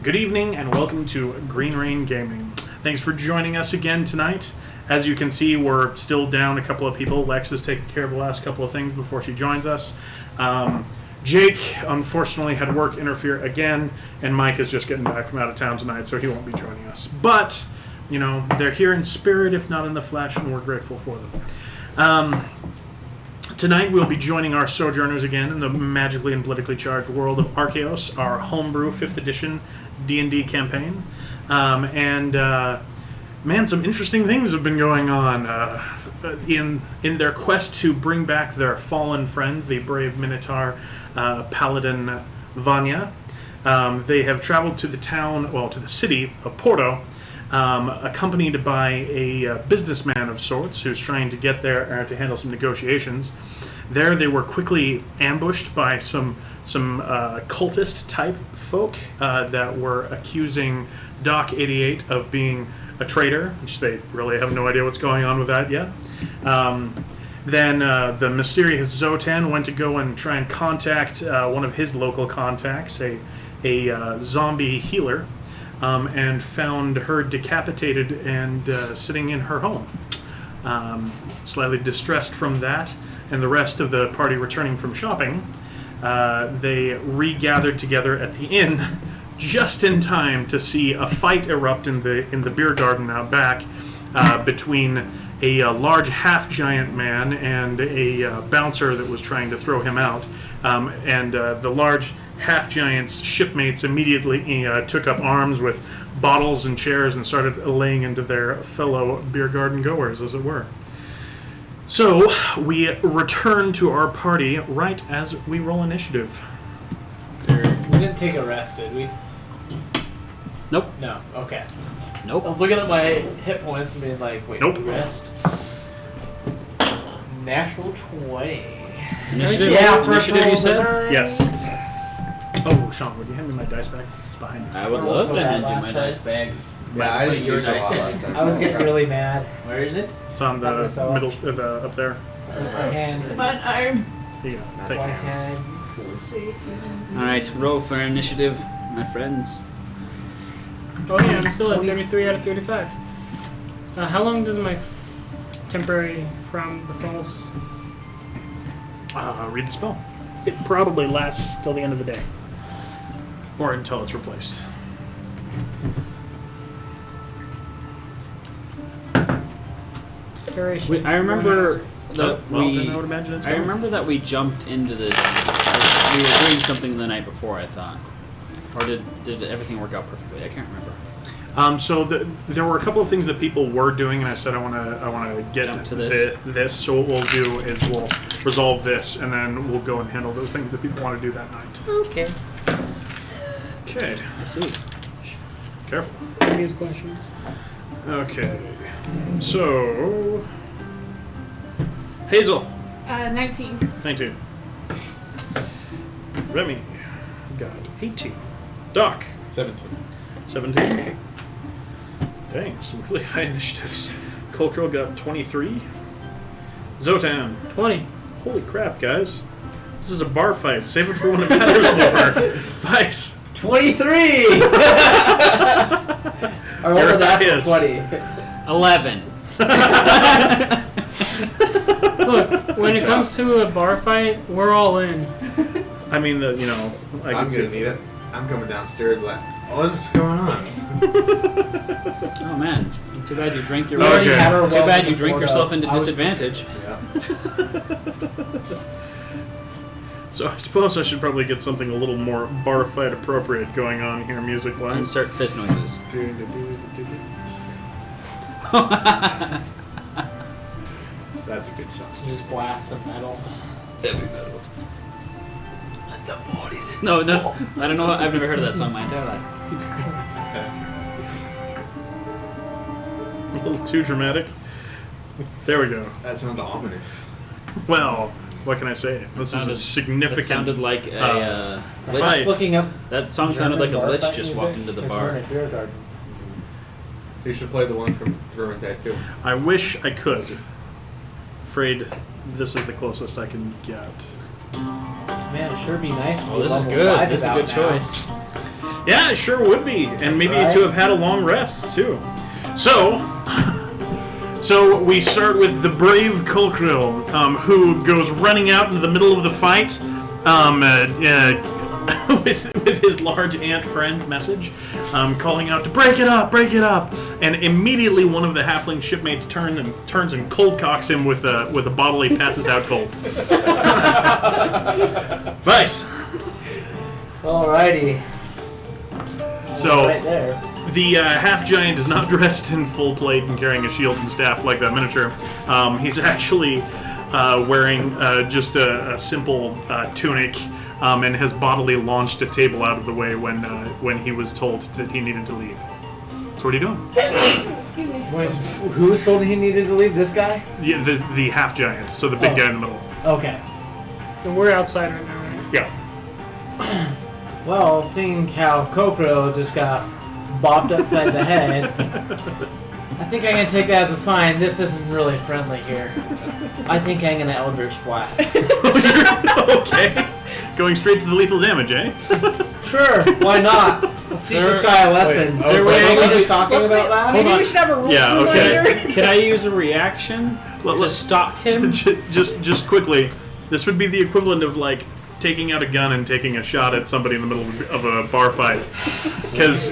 Good evening and welcome to Green Rain Gaming. Thanks for joining us again tonight. As you can see, we're still down a couple of people. Lex is taking care of the last couple of things before she joins us. Jake, unfortunately, had work interfere again, and Mike is just getting back from out of town tonight, so he won't be joining us. But, you know, they're here in spirit, if not in the flesh, and we're grateful for them. Tonight we'll be joining our Sojourners again in the magically and politically charged world of Archaios, our homebrew 5th edition D&D campaign. Man, some interesting things have been going on in their quest to bring back their fallen friend, the brave Minotaur paladin Vanya. They have traveled to the city of Porto, accompanied by a businessman of sorts who's trying to get there to handle some negotiations. There they were quickly ambushed by some cultist type folk that were accusing Doc 88 of being a traitor, which they really have no idea what's going on with that yet. Then the mysterious Zotan went to go and try and contact one of his local contacts, a zombie healer, and found her decapitated and sitting in her home. Slightly distressed from that, and the rest of the party returning from shopping, they regathered together at the inn just in time to see a fight erupt in the beer garden out back between a large half-giant man and a bouncer that was trying to throw him out. And the large half-giant's shipmates immediately took up arms with bottles and chairs and started laying into their fellow beer garden goers, as it were. So, we return to our party right as we roll initiative. We didn't take a rest, did we? Nope. No, okay. Nope. I was looking at my hit points and being like, wait, Nope. rest? Natural 20. Initiative? Yeah, Initiative, you said? Yes. Oh, Sean, would you hand me my dice bag? It's behind me. I would love to hand you my dice bag. Yeah, I didn't your use a dice lot bag. last time. I was getting really mad. Where is it? It's on the myself. middle, up there. So my hand. Here you go. My Take it. hand. Alright, roll for initiative, my friends. Oh yeah, I'm still at 33 out of 35. How long does my temporary from the false? Read the spell. It probably lasts till the end of the day. Or until it's replaced. Duration. I remember that then I would imagine it's I gone. remember that we jumped into this. We were doing something the night before, I thought. Or did everything work out perfectly? I can't remember. So there were a couple of things that people were doing, and I said I want to get Jump to this. this. So what we'll do is we'll resolve this, and then we'll go and handle those things that people want to do that night. Okay. Okay. I see. Careful. Use questions. Okay. So Hazel, 19. 19. Remy got 18. Doc, 17. 17. Dang, some really high initiatives. Cultural got 23. Zotan. 20. Holy crap, guys. This is a bar fight. Save it for when it matters more. Vice. 23! I rolled Your a natural highest. 20. 11. Look, when it comes to a bar fight, we're all in. I mean, I I'm can gonna see. need it. I'm coming downstairs like, what's going on? Oh man. Too bad you drank your We already had our Too bad welcome you drink before yourself the- into I was- disadvantage. So I suppose I should probably get something a little more bar fight appropriate going on here, music-wise. Insert fist noises. That's a good song. Just blast some metal. Heavy metal. No, I don't know. I've never heard of that song my entire life. A little too dramatic. There we go. That sounded ominous. Well, what can I say? This is a significant... That sounded like a fight. lich. Just looking up. That song sounded like a German lich bar just fight walked music. into the There's bar. one at Beer Garden. You should play the one from Vermintide too. I wish I could. Afraid this is the closest I can get. Man, it sure be nice to Oh, be this is level good. 5 This is a about good now. choice. Yeah, it sure would be, and maybe Right. to have had a long rest too. So we start with the brave Kolkril, who goes running out into the middle of the fight, with his large ant friend message, calling out to break it up, and immediately one of the halfling shipmates turns and cold cocks him with a bottle he passes out cold. Vice. Alrighty. So. Right there. The half-giant is not dressed in full plate and carrying a shield and staff like that miniature. He's actually wearing just a simple tunic and has bodily launched a table out of the way when he was told that he needed to leave. So what are you doing? Wait, who was told he needed to leave? This guy? Yeah, the half-giant, so the big guy in the middle. Okay. So we're outside right now, right? Yeah. Well, seeing how Kokoro just got bopped upside the head, I think I'm gonna take that as a sign this isn't really friendly here. I think I'm gonna Eldritch Blast. Okay. Going straight to the lethal damage, eh? Sure, why not? Let's teach this guy a lesson. Wait, Is there a way we just talking Let's about that? Maybe Hold we on. should have a rules Yeah, okay. reminder. Can I use a reaction to let's- stop him? Just quickly, this would be the equivalent of like taking out a gun and taking a shot at somebody in the middle of a bar fight. Because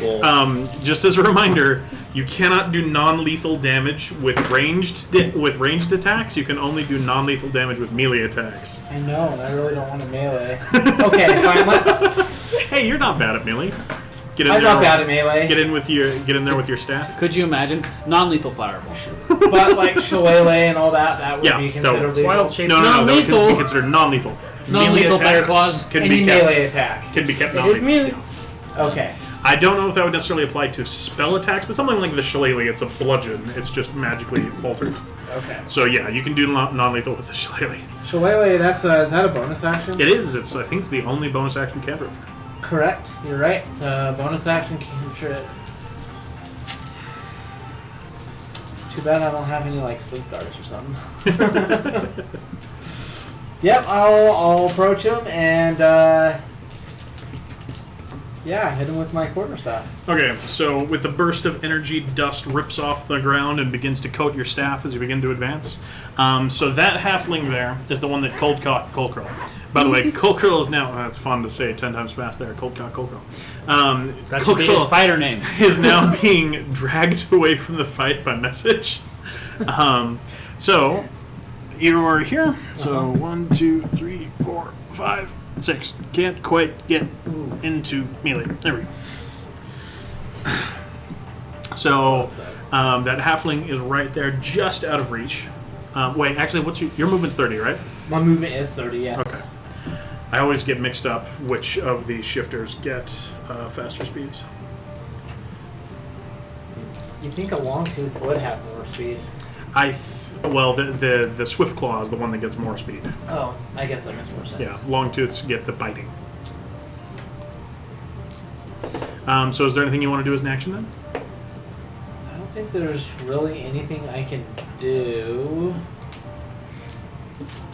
just as a reminder, you cannot do non-lethal damage with ranged attacks. You can only do non-lethal damage with melee attacks. I know, and I really don't want to melee. Okay, fine, let's... Hey, you're not bad at melee. Get in I'm there. not bad at melee. Get in there with your staff. Could you imagine non-lethal fireball? But like shillelagh and all that would Yeah, be that considered would- lethal. Wild shape. No, that would lethal. be considered non-lethal. Non-lethal Melee fire attacks claws. can Any be kept. melee attack. Can be kept It is non-lethal. melee. Okay. I don't know if that would necessarily apply to spell attacks, but something like the shillelagh, it's a bludgeon. It's just magically altered. Okay. So yeah, you can do non-lethal with the shillelagh. Shillelagh, that's is that a bonus action? It is. I think it's the only bonus action cantrip. Correct. You're right. It's a bonus action cantrip. Too bad I don't have any like sleep darts or something. Yep, I'll approach him and yeah, hit him with my quarterstaff. Okay, so with a burst of energy, dust rips off the ground and begins to coat your staff as you begin to advance. So that halfling there is the one that cold caught Kolkril. By the way, Kolkril is now, that's fun to say 10 times fast there, cold caught Kolkril. That should be his fighter name. Is now being dragged away from the fight by message. So you are here. So 1, 2, 3, 4, 5, 6. Can't quite get into melee. There we go. So that halfling is right there, just out of reach. Wait, actually, what's your movement's 30, right? My movement is 30, yes. Okay. I always get mixed up which of the shifters get faster speeds. You think a long tooth would have more speed? Well, the swift claw is the one that gets more speed. Oh, I guess that makes more sense. Yeah, long tooths get the biting. So is there anything you want to do as an action then? I don't think there's really anything I can do.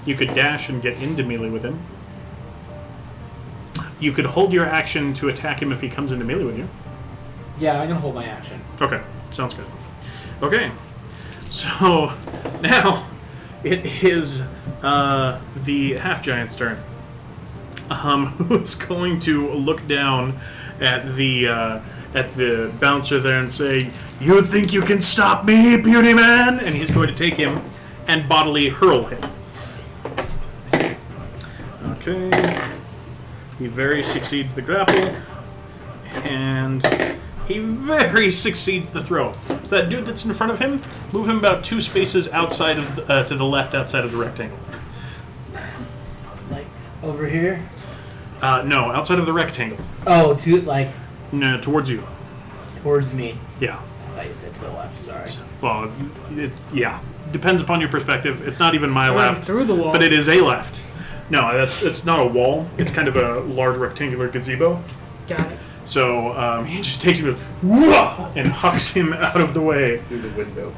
You could dash and get into melee with him. You could hold your action to attack him if he comes into melee with you. Yeah, I'm gonna hold my action. Okay, sounds good. Okay, so now it is the half-giant's turn. Who's going to look down at the bouncer there and say, "You think you can stop me, beauty man?" And he's going to take him and bodily hurl him. Okay. He very succeeds the grapple, and he very succeeds the throw. So that dude that's in front of him, move him about 2 spaces outside of to the left, outside of the rectangle. Like over here? No, outside of the rectangle. Oh, to like No, towards you. towards me. Yeah. I thought you said to the left. Sorry. Well, yeah. Depends upon your perspective. It's not even my Running left, through the wall. but it is a left. No, it's not a wall. It's kind of a large rectangular gazebo. Got it. So he just takes him and hucks him out of the way. Through the window.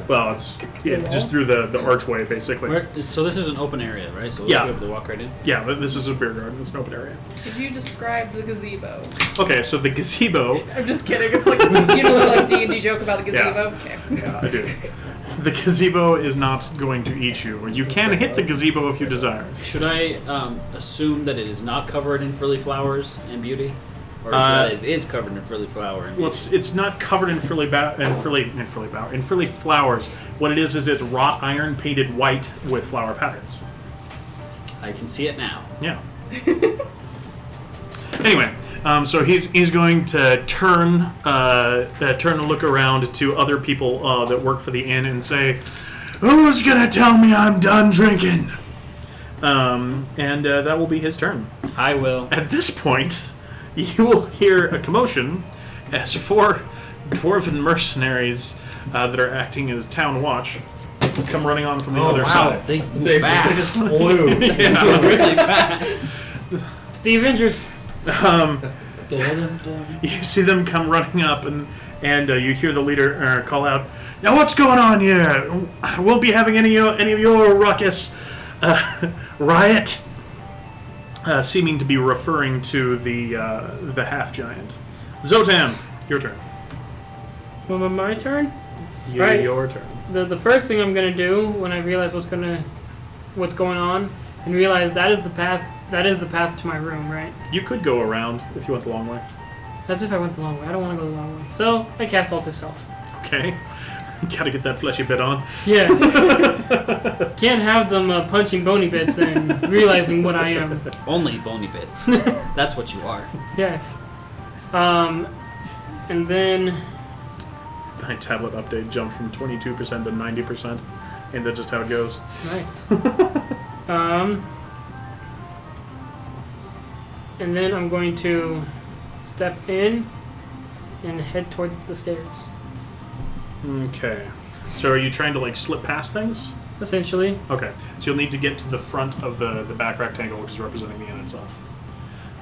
Well, it's just through the archway, basically. So this is an open area, right? So we'll Yeah. be able to walk right in. Yeah, but this is a beer garden. It's an open area. Could you describe the gazebo? Okay, so the gazebo. I'm just kidding. It's like, you know, the like D&D joke about the gazebo? Okay. Yeah, I do. The gazebo is not going to eat you. You can hit the gazebo if you desire. Should I assume that it is not covered in frilly flowers and beauty? Or that it is covered in frilly flower and Well, it's not covered in frilly flowers. What it is it's wrought iron painted white with flower patterns. I can see it now. Yeah. Anyway, so he's going to turn and look around to other people that work for the inn and say, "Who's gonna tell me I'm done drinking?" And that will be his turn. I will. At this point, you will hear a commotion as 4 dwarven mercenaries that are acting as town watch come running on from the other side. They move They fast. just flew. Yeah. really fast. It's the Avengers. You see them come running up, and you hear the leader call out, "Now what's going on here? Won't be having any of your ruckus riot." Seeming to be referring to the half giant. Zotan, your turn. Well, my turn. Right. Your turn. The first thing I'm gonna do when I realize what's going on, and realize that is the path. That is the path to my room, right? You could go around if you went the long way. That's if I went the long way. I don't want to go the long way. So I cast Alter Self. Okay. Gotta get that fleshy bit on. Yes. Can't have them punching bony bits and realizing what I am. Only bony bits. That's what you are. Yes. And then My tablet update jumped from 22% to 90%, and that's just how it goes. nice. And then I'm going to step in and head towards the stairs. Okay. So are you trying to like slip past things? Essentially. Okay. So you'll need to get to the front of the back rectangle, which is representing the inn itself.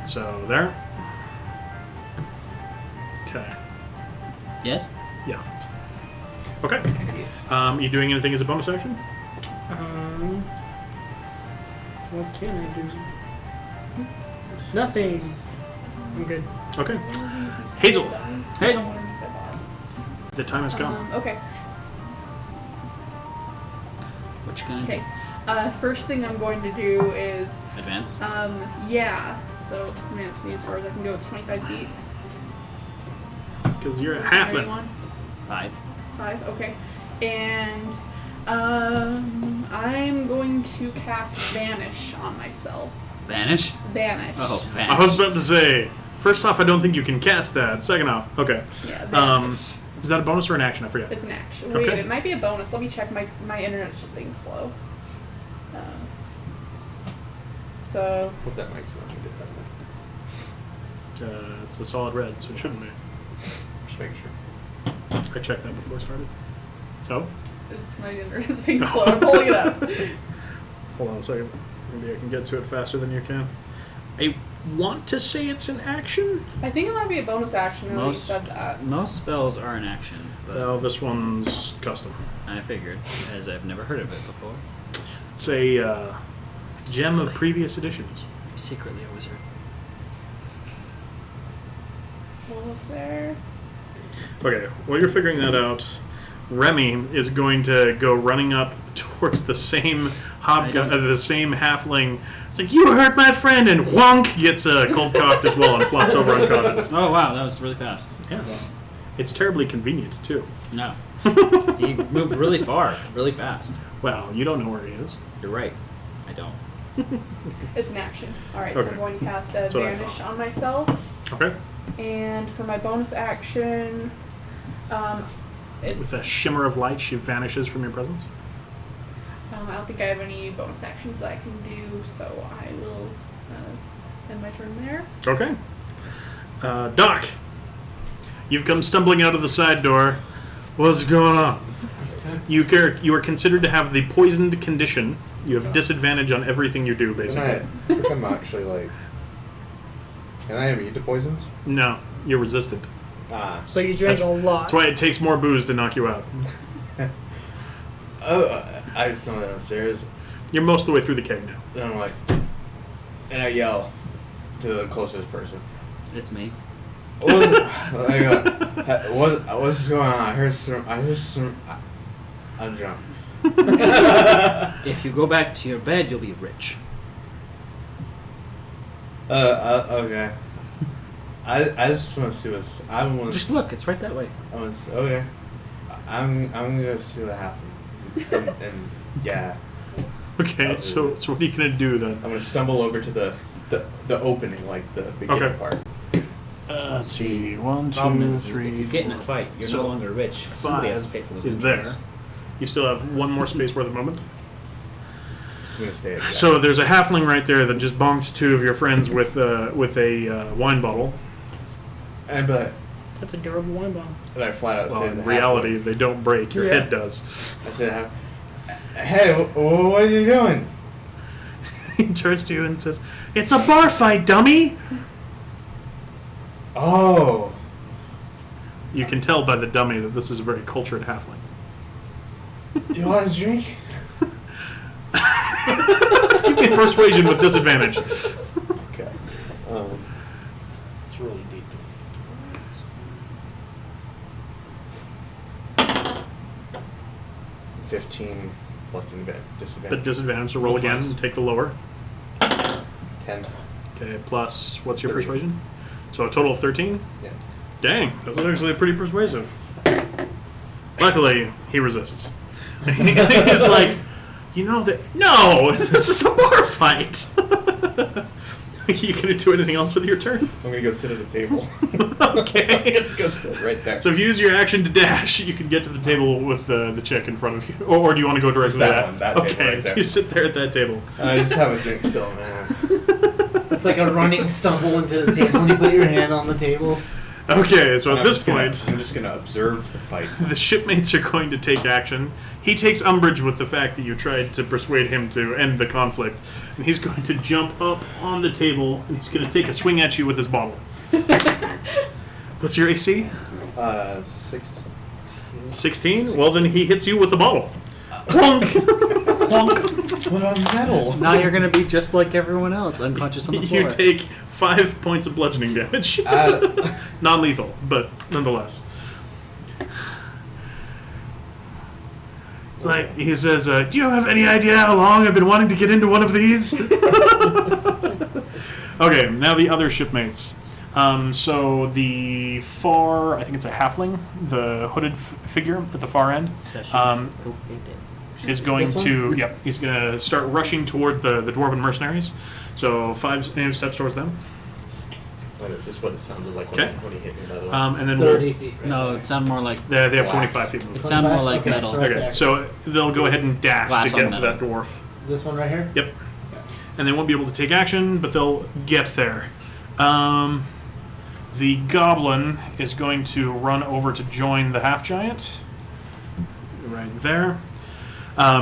So there. Okay. Yes? Yeah. Okay. You doing anything as a bonus action? What can I do? Nothing. I'm good. Okay. Hazel, Hazel. the time has come. Okay. What you gonna Okay. First thing I'm going to do is, do? Advance? yeah. So advance me as far as I can go. It's 25 feet. Because you're a halfling. 31? 5. 5. Okay. And I'm going to cast Vanish on myself. Vanish? Vanish. Oh, I vanish. was about to say, first off, I don't think you can cast that. Second off, okay. Yeah. Vanish. Is that a bonus or an action? I forget. It's an action. Wait, Okay. it might be a bonus. Let me check. My internet's just being slow. So Hope that mic's not gonna get that way. It's a solid red, so it shouldn't be. Just making sure. I checked that before I started. So, it's my internet's being slow. I'm pulling it up. hold on a second. Maybe I can get to it faster than you can. I want to say it's an action. I think it might be a bonus action. Now that you said that. Most spells are in action, but Well, this one's custom. I figured, as I've never heard of it before. It's a gem of previous editions. I'm secretly a wizard. Almost there. Okay, while you're figuring that out, Remy is going to go running up towards the same the same halfling. It's like, "You hurt my friend!" and whonk gets cold cocked as well and flops over unconscious. Oh wow, that was really fast. Yeah, it's terribly convenient too. No. He moved really far, really fast. Well, you don't know where he is. You're right. I don't. It's an action. Alright, so Okay. I'm going to cast That's what I Vanish thought. on myself. Okay. And for my bonus action, With it's. a shimmer of light, she vanishes from your presence. I don't think I have any bonus actions that I can do, so I will end my turn there. Okay. Doc, you've come stumbling out of the side door. What's going on? You are considered to have the poisoned condition. You have disadvantage on everything you do, And I basically. think I'm actually like Can I immune to poisons? No, you're resistant. Ah. So you drank a lot. That's why it takes more booze to knock you out. Oh, I just went downstairs, You're most of the way through the keg now. and I'm like, and I yell to the closest person. It's me. What was it? What's going on? I heard some. I'm drunk. If you go back to your bed, you'll be rich. Okay. I just want to see what's. I don't want to. Just look, it's right that way. Okay. I'm gonna go see what happened. And yeah, Okay, so what are you gonna do then? I'm gonna stumble over to the opening, like the beginning Okay. part. Let's see. 1, Problem 2, is, 3, if you get in a fight, you're So, no longer rich. Somebody has to pay for those is injuries. there. You still have one more space for the moment. I'm gonna stay. At So there's a halfling right there that just bonked 2 of your friends with a wine bottle. but That's a durable wine bomb. I flat out Well, say to in the reality, they don't break. Your Yeah. head does. I said, "Hey, what are you doing?" He turns to you and says, "It's a bar fight, dummy." Oh, You can tell by the dummy that this is a very cultured halfling. you want a drink? Give me a persuasion with disadvantage. Okay. It's really deep. 15 plus But disadvantage. disadvantage, so roll again and take the lower. 10. Okay, plus, what's your 30. persuasion? So a total of 13? Yeah. Dang, that's actually pretty persuasive. Luckily, he resists. He's like, you know that. No, this is a bar fight. You gonna do anything else with your turn? I'm gonna go sit at a table. Okay. Go sit right there. So if you use your action to dash, you can get to the table with the chick in front of you. Or do you want to go directly Just to that that? one, that table Okay, right so there. you sit there at that table. I just have a drink still, man. It's like a running stumble into the table when you put your hand on the table. Okay, so And at I'm this just gonna- point, I'm just gonna observe the fight. the shipmates are going to take action. He takes umbrage with the fact that you tried to persuade him to end the conflict, and he's going to jump up on the table and he's going to take a swing at you with his bottle. What's your AC? 16. 16? Well, then he hits you with the bottle. Clunk! Clunk! But I'm metal. Now you're gonna be just like everyone else, unconscious on the floor. You take 5 points of bludgeoning damage. Non-lethal, but nonetheless. It's like, he says, do you have any idea how long I've been wanting to get into one of these? Okay, now the other shipmates. So the far, I think it's a halfling, the hooded figure at the far end, is going This one? to, yep, he's going to start rushing towards the dwarven mercenaries. So 5 steps towards them. Is this what it sounded like Okay. when he hit me, by the way? And then 30 feet. Right No, there. it sounded more like they have Glass. 25 feet it movement. sounded more like Okay, metal. so right Okay, there. so they'll go ahead and dash Glass to on get to metal. that dwarf. This one right here? Yep. And they won't be able to take action, but they'll get there. The goblin is going to run over to join the half-giant. Right there.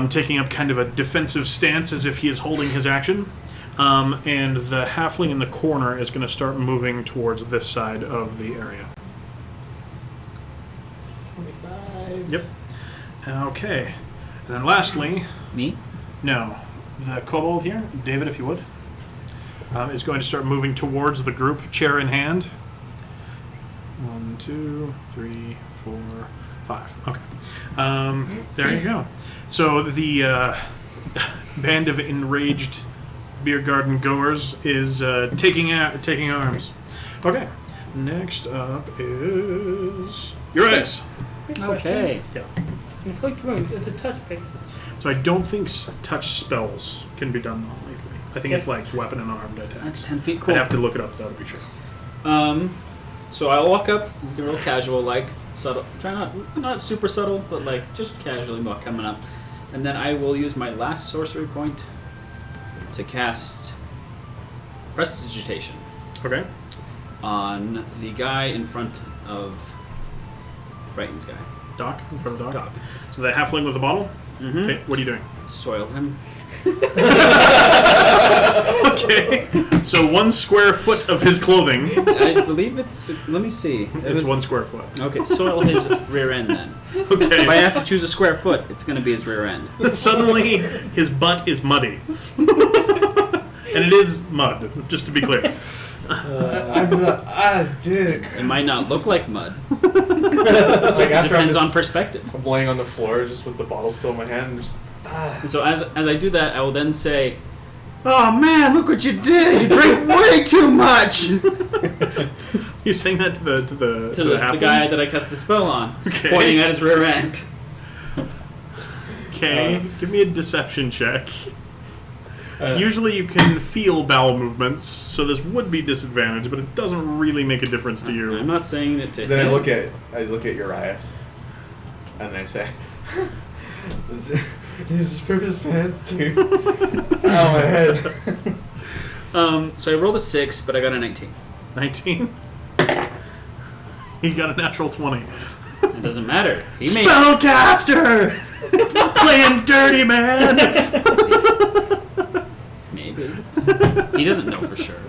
Taking up kind of a defensive stance as if he is holding his action. And the halfling in the corner is going to start moving towards this side of the area. 25. Yep. Okay. And then lastly, Me? no, the kobold here, David, if you would, is going to start moving towards the group, chair in hand. 1, 2, 3, 4, 5. Okay. There you go. So the band of enraged beer garden goers is taking arms. Okay. Next up is your eyes. Okay. Yeah. Inflict wounds. It's a touch based. So I don't think touch spells can be done non-lethally. I think it's like weapon and armed attacks. That's 10 feet. Cool. I'd have to look it up though to be sure. So I'll walk up, be real casual, like subtle. Try not super subtle, but like just casually coming up, and then I will use my last sorcery point to cast Prestidigitation Okay. on the guy in front of Brighton's guy. Doc, in front of Doc. Doc. So the halfling with the bottle. Mm-hmm. Okay, what are you doing? Soil him. Okay, so 1 square foot of his clothing. I believe it's. Let me see. It's 1 square foot. Okay, soil his rear end then. Okay. If I have to choose a square foot, it's going to be his rear end. Suddenly, his butt is muddy. And it is mud, just to be clear. I'm not. Dick. It might not look like mud. Like after Depends on perspective. I'm laying on the floor just with the bottle still in my hand and just. And so as I do that, I will then say, "Oh man, look what you did! You drank way too much." You're saying that to the to the halfling? guy that I cast the spell on, Okay. pointing at his rear end. Okay, give me a deception check. Usually you can feel bowel movements, so this would be disadvantage, but it doesn't really make a difference to you. I'm not saying it to Then him. I look at Urias, and I say, "He's for his pants too." Ow, my head. So I rolled a 6, but I got a 19. 19? He got a natural 20. It doesn't matter. He may Spellcaster! Playing dirty, man! maybe. He doesn't know for sure.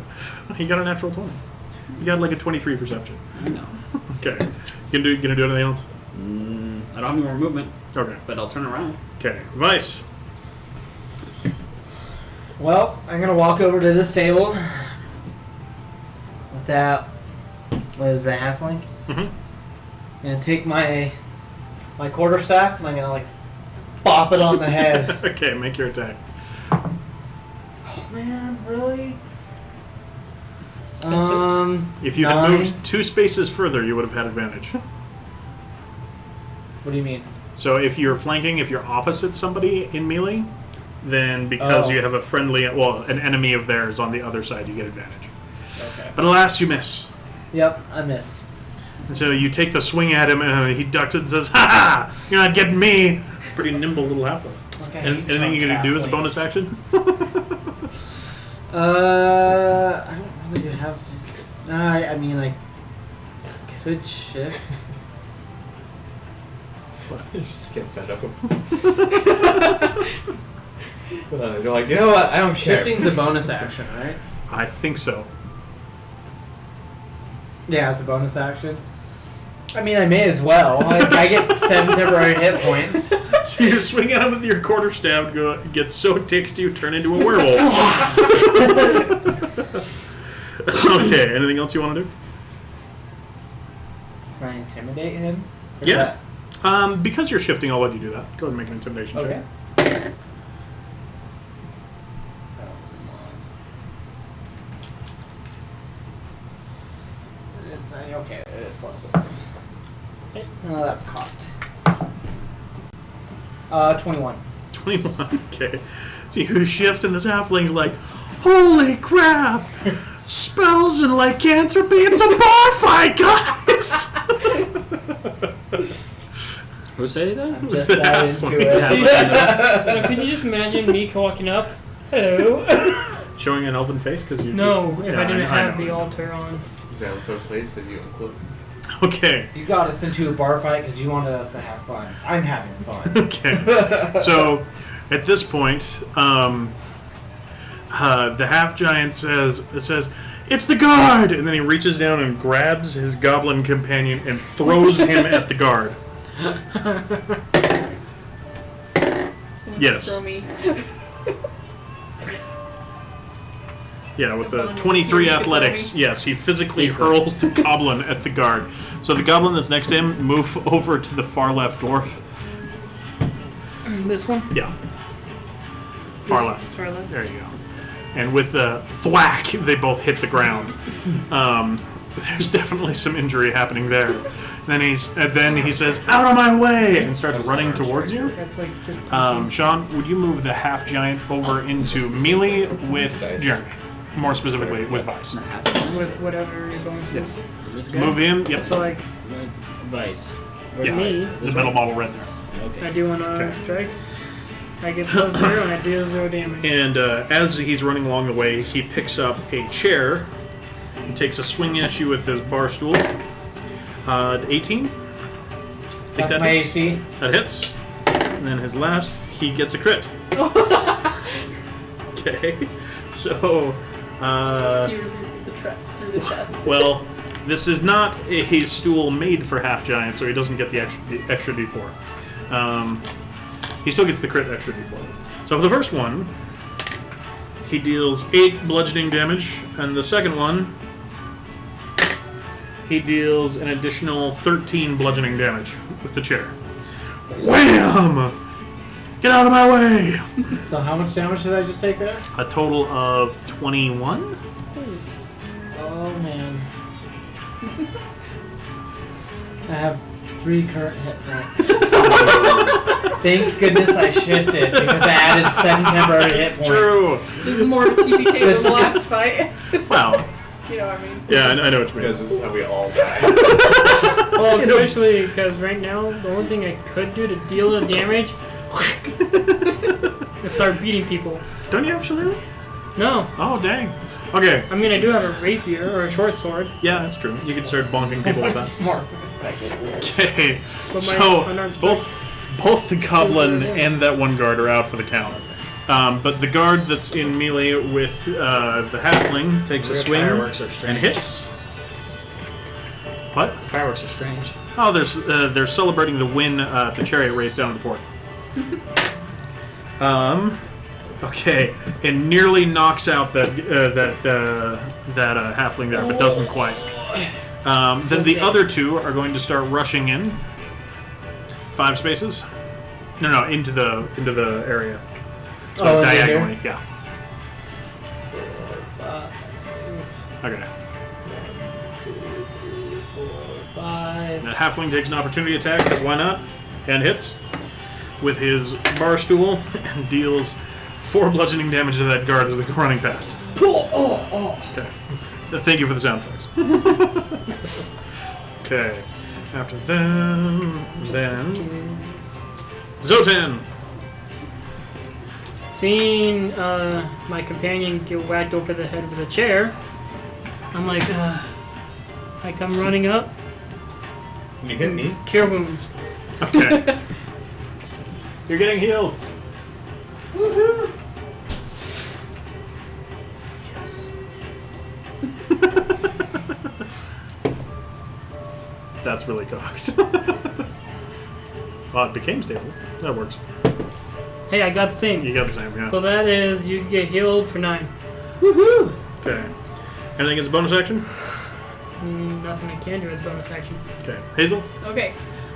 He got a natural 20. You got like a 23 perception. I know. Okay. You gonna do anything else? I don't have any more movement, Okay. but I'll turn around. Okay. Vice. Well, I'm gonna walk over to this table with that. What is that, halfling? Mm-hmm. And take my quarterstaff and I'm gonna like bop it on the head. Okay, make your attack. Oh man, really? If you had 9. moved 2 spaces further, you would have had advantage. What do you mean? So if you're flanking, if you're opposite somebody in melee, then because Oh. you have a friendly, an enemy of theirs on the other side, you get advantage. Okay. But alas, you miss. Yep, I miss. And so you take the swing at him, and he ducks it and says, "Ha ha! You're not getting me!" Pretty nimble little halfling. Okay. Anything you're gonna do as a bonus action? I don't really have. I mean, I could shift. You just get fed up. You're like, you know what? I don't care. Shifting's a bonus action, right? I think so. Yeah, it's a bonus action. I mean, I may as well. I get 7 temporary hit points. So you swing at him with your quarterstaff, get so ticked you turn into a werewolf. Okay, anything else you want to do? Can I intimidate him? Or is Yeah. Because you're shifting, I'll let you do that. Go ahead and make an intimidation that- check. okay. Okay, it is +6. That's cocked. 21. 21. Okay. So you shift, and this halfling's like, "Holy crap! Spells and lycanthropy! It's a bar fight, guys!" Who say that? I'm just that into Yeah. it. Could you just imagine me walking up? Hello. Showing an elven face because you. No, just, if yeah, I didn't know, have know. the altar on. Is that the place? Because you include. Okay. You got us into a bar fight because you wanted us to have fun. I'm having fun. Okay. So, at this point, the half giant says, "It's the guard!" And then he reaches down and grabs his goblin companion and throws him at the guard. Someone Yes. Throw me. Yeah, with the Goblin 23 is athletics, yes, he physically hurls the goblin at the guard. So the goblin that's next to him, move over to the far left dwarf. This one? Yeah. Far left. Far left. There you go. And with the thwack, they both hit the ground. There's definitely some injury happening there. Then he says, "Out of my way!" and starts running towards you. That's like just. Sean, would you move the half giant over into melee with Jeremy? More specifically, with Vice. With whatever you're going to. Yes. This guy? Move in. Yep. So, like, Vice. Yeah. me, The metal model right there. I Okay. do an Okay. strike. I get +0 and I deal 0 damage. And as he's running along the way, he picks up a chair and takes a swing at you with his bar stool. 18. Think That's my hits? AC. That hits. And then his last, he gets a crit. Okay. So, Skewers you through the chest. well, this is not a stool made for half giant, so he doesn't get the extra d4. He still gets the crit extra d4. So for the first one, he deals 8 bludgeoning damage, and the second one, he deals an additional 13 bludgeoning damage with the chair. Wham! Get out of my way! So how much damage did I just take there? A total of 21? Oh man. I have 3 current hit points. Thank goodness I shifted because I added 7 temporary hit It's points. true! This is more of a TPK than This- the last fight. Wow. You know what I mean? Yeah, I know what you mean. Because this is how we all die. Well, especially because right now the only thing I could do to deal the damage is start beating people. Don't you have Shillelagh? No, Oh, dang. Okay, I mean I do have a rapier or a short sword, yeah, that's true. You can start bonking people with that. Smart. Okay, but my so unarmed both the goblin and that one guard are out for the count. But the guard that's in melee with the halfling takes a swing Fireworks are and strange. hits. What? Fireworks are strange. Oh, they're celebrating the win the chariot race down at the port. Okay, it nearly knocks out that halfling there, but doesn't quite. Then the other two are going to start rushing in. 5 spaces. No, into the area. So Oh, is it diagonally, yeah. Okay. 5. That halfling takes an opportunity attack, because why not? And hits with his bar stool and deals 4 bludgeoning damage to that guard as they go running past. Okay. Thank you for the sound effects. Okay. After them, then Zotan. Seeing my companion get whacked over the head with a chair, I'm like, I come running up, You hit me. cure wounds. Okay. You're getting healed. Woohoo! That's really cocked. Well, it became stable. That works. Hey, I got the same. You got the same, yeah. So that is, you get healed for 9. Woohoo! Okay. Anything as a bonus action? Nothing I can do as bonus action. Okay. Hazel? Okay.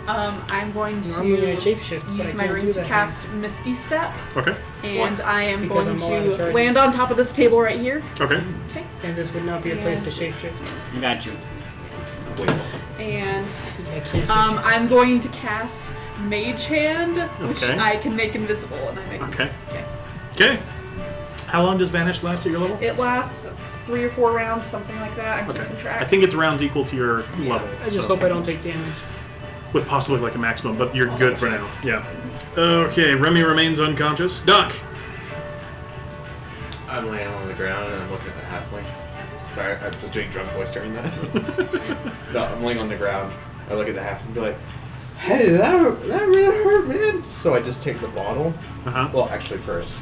I'm going Normally I to shapeshift, but I use my can't ring do to that cast Misty Step, Okay. and I am Because going I'm all out of to charges. land on top of this table right here. Okay. Okay. And this would not be a place to shapeshift. Got you. And I can't shapeshift. I'm going to cast Mage Hand, which Okay. I can make invisible, and I make. Okay. Okay. Okay. How long does Vanish last at your level? It lasts 3 or 4 rounds, something like that. I'm Okay. keeping track. I think it's rounds equal to your level. I just so- hope I don't take damage. With possibly like a maximum, but you're good for now. Yeah. Okay, Remy remains unconscious. Doc! I'm laying on the ground and I'm looking at the halfling. Sorry, I was doing drunk voice during that. No, I'm laying on the ground. I look at the halfling and be like, hey, that really hurt, man. So I just take the bottle. Uh-huh. Well, actually, first,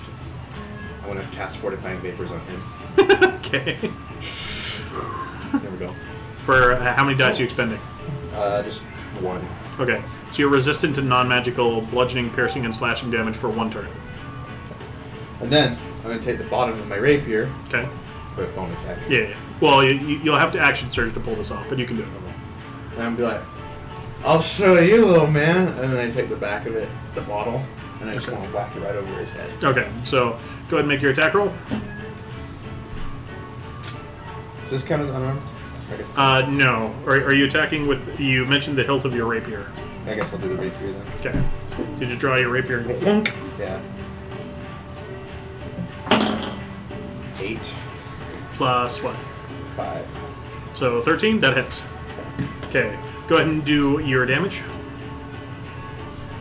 I want to cast Fortifying Vapors on him. Okay. There we go. For how many dice are you expending? Just 1. Okay. So you're resistant to non-magical bludgeoning, piercing, and slashing damage for 1 turn. And then I'm going to take the bottom of my rapier, Okay. put it bonus action. Yeah. Well, you'll have to action surge to pull this off, but you can do it. And I'm be like, I'll show you, little man. And then I take the back of it, the bottle, and I just Okay. want to whack it right over his head. Okay. So go ahead and make your attack roll. Does this count as unarmed? I guess. No. Are you attacking with? You mentioned the hilt of your rapier. I guess I'll do the rapier then. Okay. You just draw your rapier and go thunk. Yeah. 8, Plus what? 5. So 13. That hits. Okay. Go ahead and do your damage.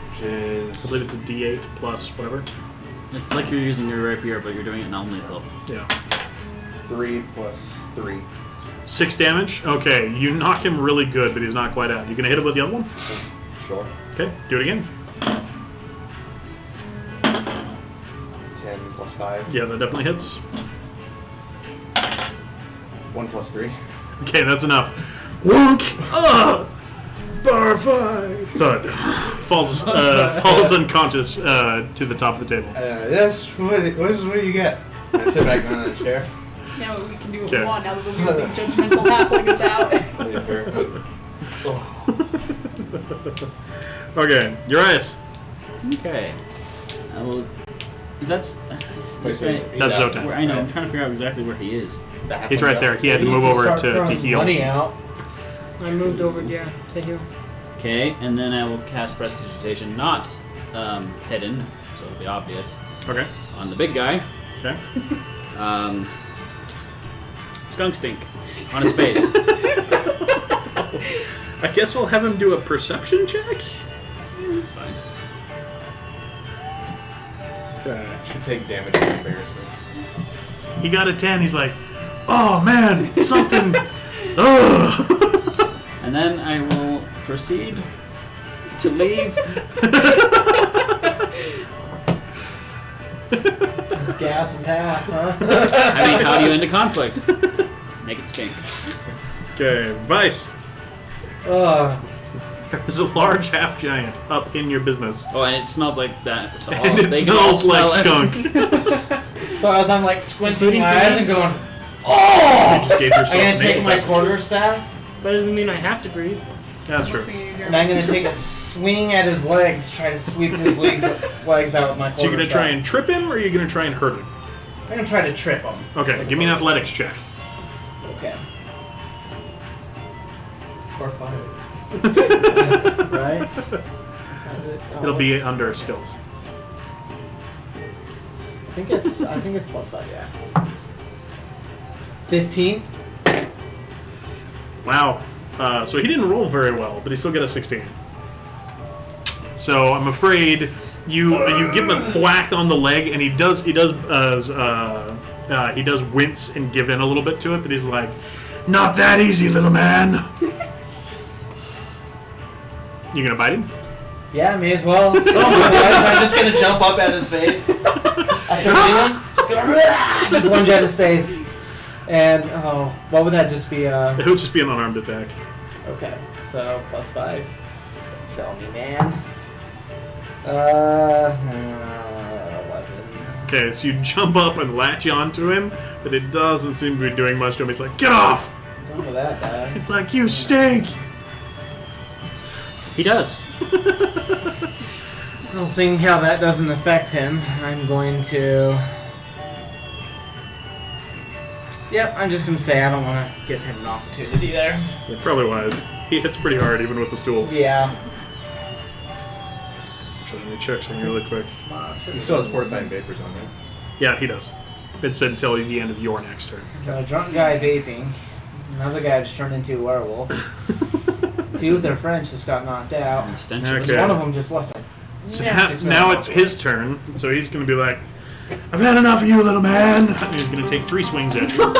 Which I is. believe it's a D8 plus whatever. It's like you're using your rapier, but you're doing it non-lethal. Yeah. 3 plus 3. 6 damage. Okay. You knock him really good, but he's not quite out. You gonna hit him with the other one? Sure. Okay, do it again. 10 plus 5. Yeah, that definitely hits. 1 plus 3. Okay, that's enough. Wonk! Bar 5! Thud. Falls unconscious to the top of the table. That's what you get. I sit back down in the chair. Now we can do what Okay. we want now that the really judgmental halfling is out. Okay, Urias. Okay. I will. Is that? Wait, so he's That's out. Zotan. I know. I'm trying to figure out exactly where he is. The halfling He's right out. there. He had to You move can over start to throwing heal. money out. I moved over, yeah, to heal. Okay, and then I will cast Prestidigitation, not hidden, so it'll be obvious, Okay. on the big guy. Okay. Skunk stink on his face. I guess I'll have him do a perception check. That's fine. Okay. Should take damage from embarrassment. He got a 10. He's like, oh man, something. Ugh. And then I will proceed to leave. Gas and pass, huh? I mean, how do you end a conflict? Make it stink. Okay, Vice. There's a large half giant up in your business. Oh, and it smells like that to all. And it They can all smells like smell it. skunk. So as I'm like squinting Including my eyes and going, You just gave yourself I'm gonna nasal take my passage. quarterstaff That doesn't mean I have to breathe. That's true. and I'm gonna take a swing at his legs, try to sweep his legs out with my quarterstaff. So you're gonna try and trip him, or are you gonna try and hurt him? I'm gonna try to trip him. Okay, give me an athletics check. Okay. Or 5. Right? It'll be under skills. I think it's +5, yeah. 15. Wow. So he didn't roll very well, but he still got a 16. So I'm afraid you give him a thwack on the leg, and he does wince and give in a little bit to it, but he's like, "Not that easy, little man." You gonna bite him? Yeah, may as well. Otherwise, I'm just gonna jump up at his face. After hitting him, just lunge at his face. And, what would that just be? It would just be an unarmed attack. Okay, so +5. Fill me, man. 11. Okay, so you jump up and latch onto him, but it doesn't seem to be doing much to him. He's like, "Get off!" Going for that guy. It's like, "You stink!" He does. Well, seeing how that doesn't affect him, I'm going to... Yep, I'm just going to say I don't want to give him an opportunity there. Probably wise. He hits pretty hard, even with the stool. Yeah. Actually, let me check something really quick. He still has fortifying vapors on, right? Yeah, he does. It said until the end of your next turn. Got a drunk guy vaping. Another guy just turned into a werewolf. Two of their friends just got knocked out. And the stench Okay. of One of them just left a So nasty smell. now it's his turn, so he's going to be like, "I've had enough of you, little man." And he's going to take 3 swings at you.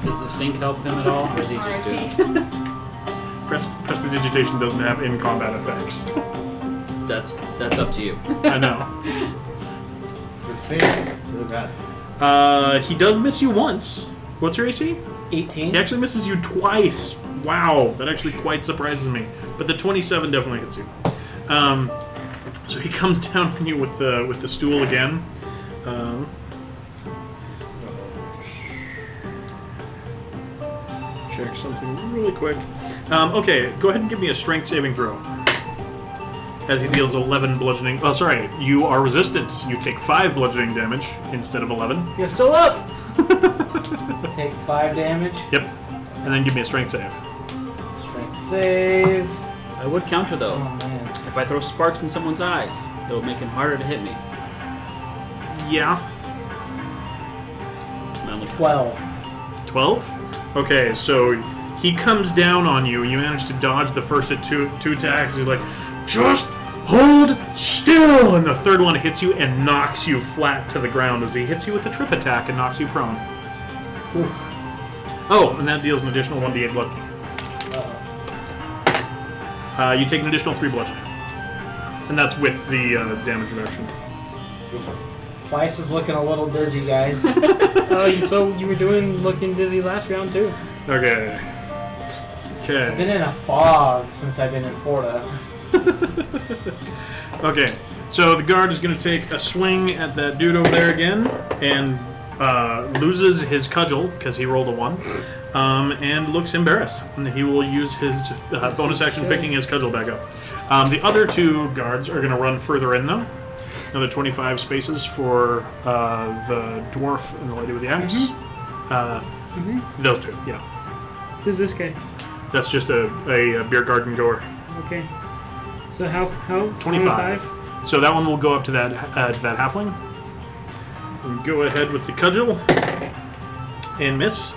Does the stink help him at all, or is he just doing it? Prestidigitation doesn't have in-combat effects. That's up to you. I know. The stinks really bad. He does miss you once. What's your AC? 18. He actually misses you twice. Wow, that actually quite surprises me. But the 27 definitely hits you. So he comes down on you with the stool again. Check something really quick. Okay, go ahead and give me a strength saving throw. As he deals 11 bludgeoning. Oh, sorry, you are resistant. You take 5 bludgeoning damage instead of 11. You're still up! Take 5 damage. Yep. And then give me a strength save. Strength save. I would counter Oh though. man. If I throw sparks in someone's eyes, it will make him harder to hit me. Yeah. I'm like, 12. 12? Okay, so he comes down on you. You manage to dodge the first of two attacks. He's like, "Just hold still!" And the third one hits you and knocks you flat to the ground as he hits you with a trip attack and knocks you prone. Oof. Oh, and that deals an additional 1d8 blood. You take an additional 3 bludgeoning. And that's with the damage reduction. Twice is looking a little dizzy, guys. So you were looking dizzy last round too. Okay. I've Okay. been in a fog since I've been in Porta. Okay. So the guard is going to take a swing at that dude over there again, and loses his cudgel because he rolled a 1, and looks embarrassed. And he will use his bonus action picking his cudgel back up. The other 2 guards are going to run further in, though. Another 25 spaces for the dwarf and the lady with the axe. Those 2, yeah. Who's this guy? That's just a beer garden goer. Okay. So how 25. So that one will go up to that halfling. And go ahead with the cudgel. And miss.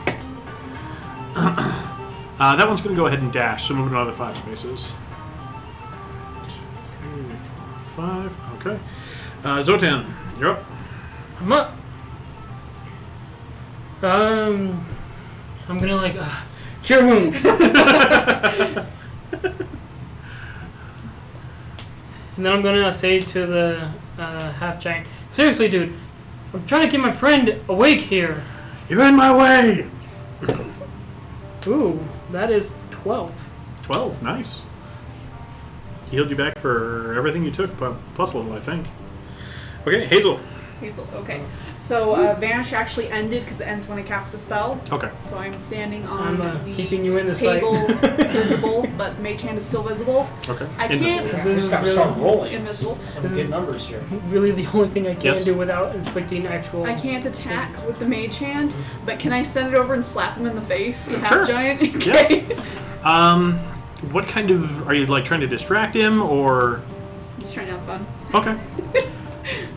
That one's going to go ahead and dash, so move it another 5 spaces. 2, 4, 5. Okay. Zotan, you're up. I'm up. I'm gonna cure wounds. And then I'm gonna say to the half giant, seriously, dude, I'm trying to get my friend awake here. You're in my way! Ooh, that is 12. 12, nice. Healed you back for everything you took, plus a little, I think. Okay, Hazel. Hazel. Okay. So Vanish actually ended because it ends when I cast a spell. Okay. So I'm standing on I'm the keeping you in this table, fight. visible, but Mage Hand is still visible. Okay. I can't. I This just is gotta really start rolling. invisible. Some This good is- numbers here. Really, the only thing I can Yes. do without inflicting actual. I can't attack with the Mage Hand, but can I send it over and slap him in the face? The Sure. half giant. Okay. What kind of... Are you, trying to distract him, or... I'm just trying to have fun. Okay.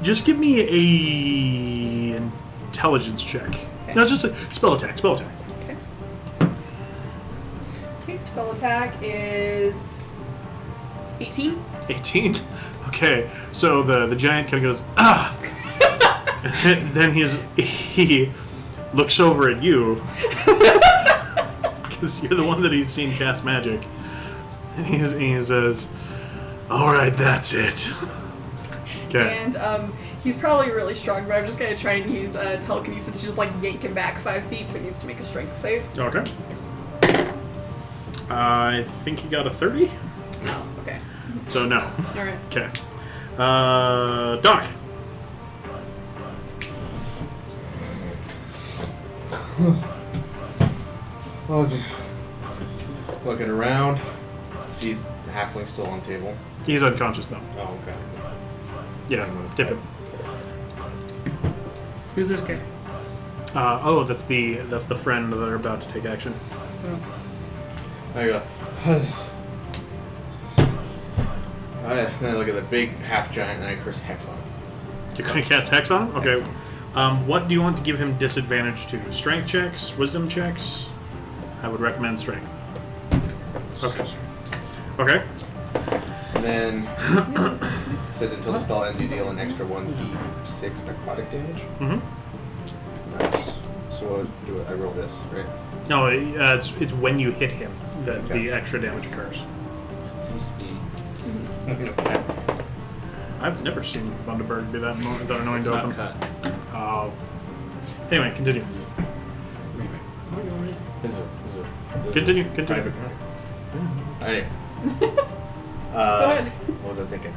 Just give me a intelligence check. Okay. No, just a spell attack. Spell attack. Okay. Okay. Spell attack is 18. 18. Okay. So the giant kind of goes ah. And then he looks over at you because you're the one that he's seen cast magic, and he says, "All right, that's it." Okay. And he's probably really strong, but I'm just gonna try and use telekinesis to just yank him back 5 feet, so he needs to make a strength save. Okay. I think he got a 30. No. Okay. So no. All right. Okay. Doc. What was he? Looking around. Sees the halfling still on table. He's unconscious though. Oh, okay. Yeah. I'm gonna Tip say- him. Who's this guy? That's the friend that are about to take action. Oh. I go. Then I look at the big half giant and I curse hex on him. You're going to cast Hex on him? Okay. What do you want to give him disadvantage to? Strength checks? Wisdom checks? I would recommend strength. Okay. Okay. And then it says until the spell ends, you deal an extra 1d6 necrotic damage. Mm-hmm. Nice. So do it. I roll this, right? No, it's when you hit him that Okay. the extra damage occurs. Seems to be. Okay. I've never seen Bundaberg be that annoying It's to not open. cut. Anyway, continue. This is Continue. private. Alright. Go ahead. What was I thinking?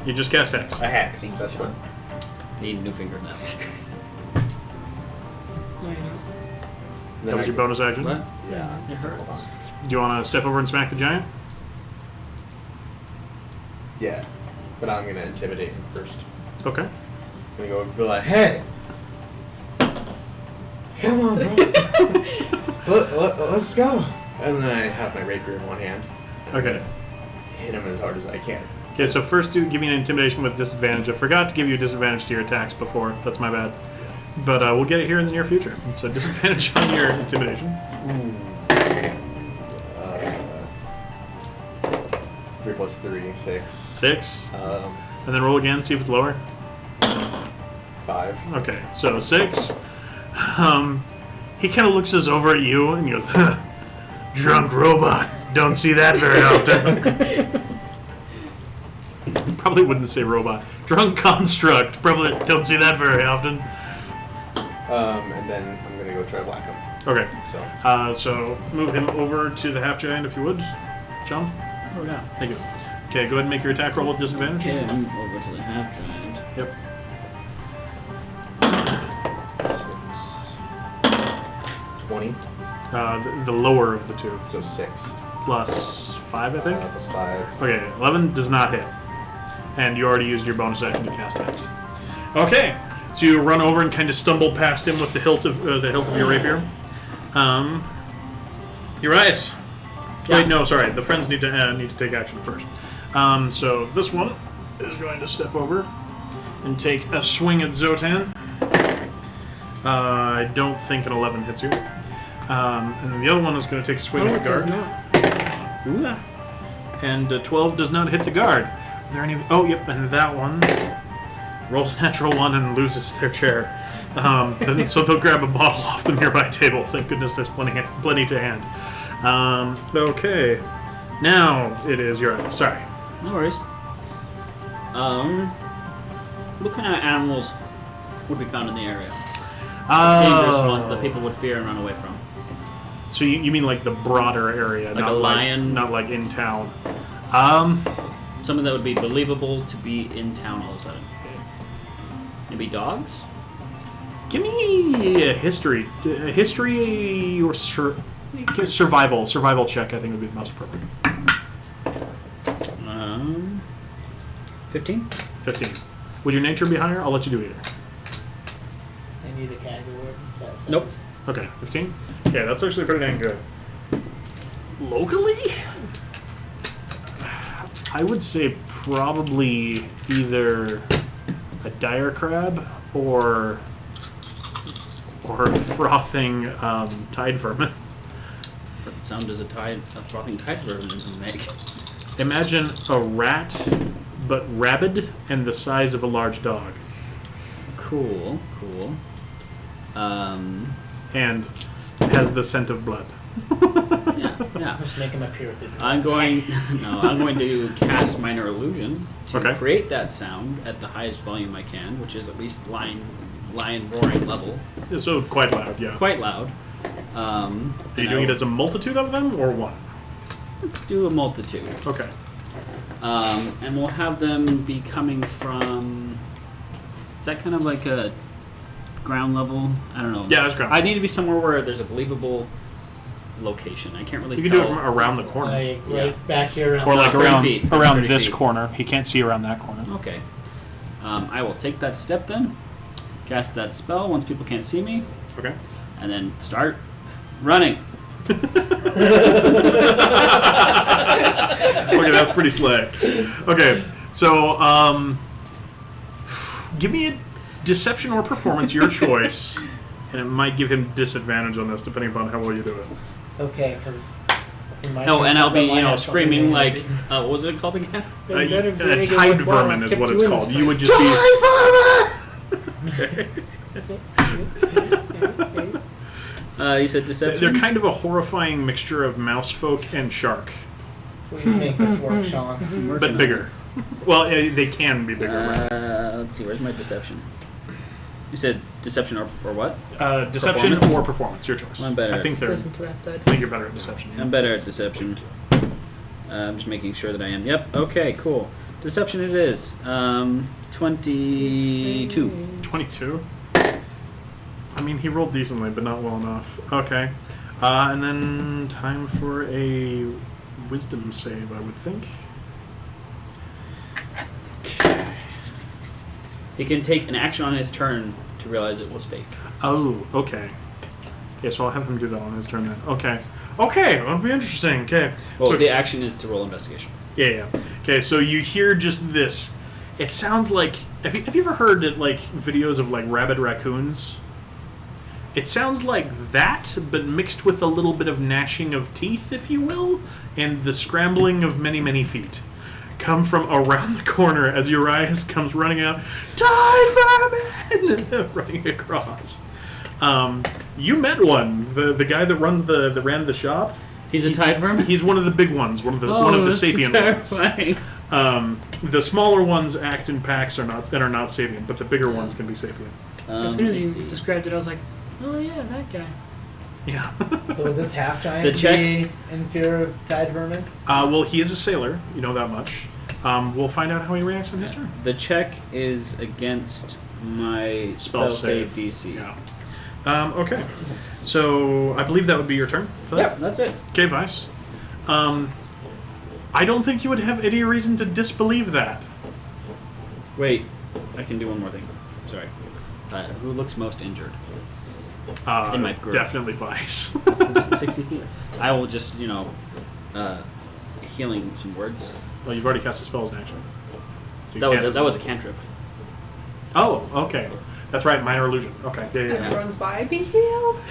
You just cast Hex. A hex. That's what. Need new finger now. No, you don't. That was your bonus action. What? Yeah. It hurts. Hold on. Do you want to step over and smack the giant? Yeah. But I'm gonna intimidate him first. Okay. I'm gonna go and be like, hey! Come on, bro. Let's go. And then I have my rapier in one hand. And I'm Okay. gonna hit him as hard as I can. Okay, so first give me an intimidation with disadvantage. I forgot to give you a disadvantage to your attacks before. That's my bad. But we'll get it here in the near future. So disadvantage on your intimidation. 3 plus 3, 6. 6. Um, And then roll again, see if it's lower. 5. Okay, so 6. He kind of looks us over at you and goes, "Huh, drunk robot." Don't see that very often. Probably wouldn't say robot. Drunk construct. Probably don't see that very often. And then I'm gonna go try to whack him. Okay. So So move him over to the half giant if you would, John. Oh, yeah. Thank you. Okay, go ahead and make your attack roll with disadvantage. Okay, I'm over to the half giant. Yep. 20. The lower of the two. So 6. Plus 5, I think. Plus 5. Okay, 11 does not hit. And you already used your bonus action to cast Hex. Okay, so you run over and kind of stumble past him with the hilt of your rapier. Urias. Yeah. Wait, no, sorry. The friends need to take action first. So this one is going to step over and take a swing at Zotan. I don't think an 11 hits you. And then the other one is going to take a swing Oh, at it the does guard. not. Ooh. And 12 does not hit the guard. Are there any? Oh, yep. And that one rolls natural 1 and loses their chair. And so they'll grab a bottle off the nearby table. Thank goodness there's plenty to hand. Okay. Now it is your. Sorry. No worries. What kind of animals would be found in the area? Dangerous ones that people would fear and run away from. So you mean like the broader area, Like not a lion? not like in town. Something that would be believable to be in town all of a sudden. Maybe dogs? Give me a history or survival check. I think would be the most appropriate. 15? 15. Would your nature be higher? I'll let you do either. I need a category. Nope. Okay, 15? Yeah, that's actually pretty dang good. Locally? I would say probably either a dire crab or frothing tide vermin. What sound does a frothing tide vermin make? Imagine a rat, but rabid and the size of a large dog. Cool. And has the scent of blood. Yeah. Just make him appear with it. I'm going to cast Minor Illusion to Okay. create that sound at the highest volume I can, which is at least lion roaring level. So quite loud, yeah. Quite loud. Are you doing it as a multitude of them or one? Let's do a multitude. Okay. And we'll have them be coming from... Is that kind of like a ground level? I don't know. Yeah, that's ground. I need to be somewhere where there's a believable location. I can't really You can tell. do it from around the corner. Like, Yeah. right back here around Or like 30 around, feet. around 30 this feet. corner. He can't see around that corner. Okay. I will take that step then, cast that spell once people can't see me, Okay. and then start running. Okay, that's pretty slick. Okay, so give me a deception or performance, your choice, and it might give him disadvantage on this depending upon how well you do it. It's okay, because... No, and I'll be, screaming like, what was it called again? A tide vermin is what it's called. You would just be. You said deception? They're kind of a horrifying mixture of mouse folk and shark, Please make this work, Sean. but bigger. Well, they can be bigger. Let's see, where's my deception? You said deception or what? Deception Performance? or performance, your choice. I'm better. I think Listen to that side. I think you're better at deception. I'm better at deception. I'm just making sure that I am. Yep, okay, cool. Deception it is. 22. 22. I mean, he rolled decently, but not well enough. Okay. And then time for a wisdom save, I would think. He can take an action on his turn to realize it was fake. Oh, okay. Okay, so I'll have him do that on his turn then. Okay. Okay, that'll be interesting. Okay. Well, so the action is to roll investigation. Yeah. Okay, so you hear just this. It sounds like... Have you ever heard like videos of like rabid raccoons? It sounds like that, but mixed with a little bit of gnashing of teeth, if you will, and the scrambling of many, many feet. Come from around the corner as Urias comes running out. Die, vermin! Running across. You met one. The guy that ran the shop. He's a tide vermin? He's one of the big ones, one of the sapient ones. The smaller ones act in packs and are not sapient, but the bigger ones can be sapient. As soon as let's you see. described it, I was like, oh yeah, that guy. Yeah. So would this half The giant check- be in fear of tide vermin? Well, he is a sailor. You know that much. We'll find out how he reacts in his turn. The check is against my Spell spell save save. DC. Yeah. Okay. So I believe that would be your turn. For that? Yep, that's it. Okay, Vice. I don't think you would have any reason to disbelieve that. Wait, I can do one more thing. Sorry. Who looks most injured? In my group. Definitely Vice. What's the distance? 60 feet. I will just, healing some words. Well, you've already cast a spell as an action. So you That can't- was a cantrip. Oh, okay. That's right, minor illusion. Okay, yeah. It runs by, be healed.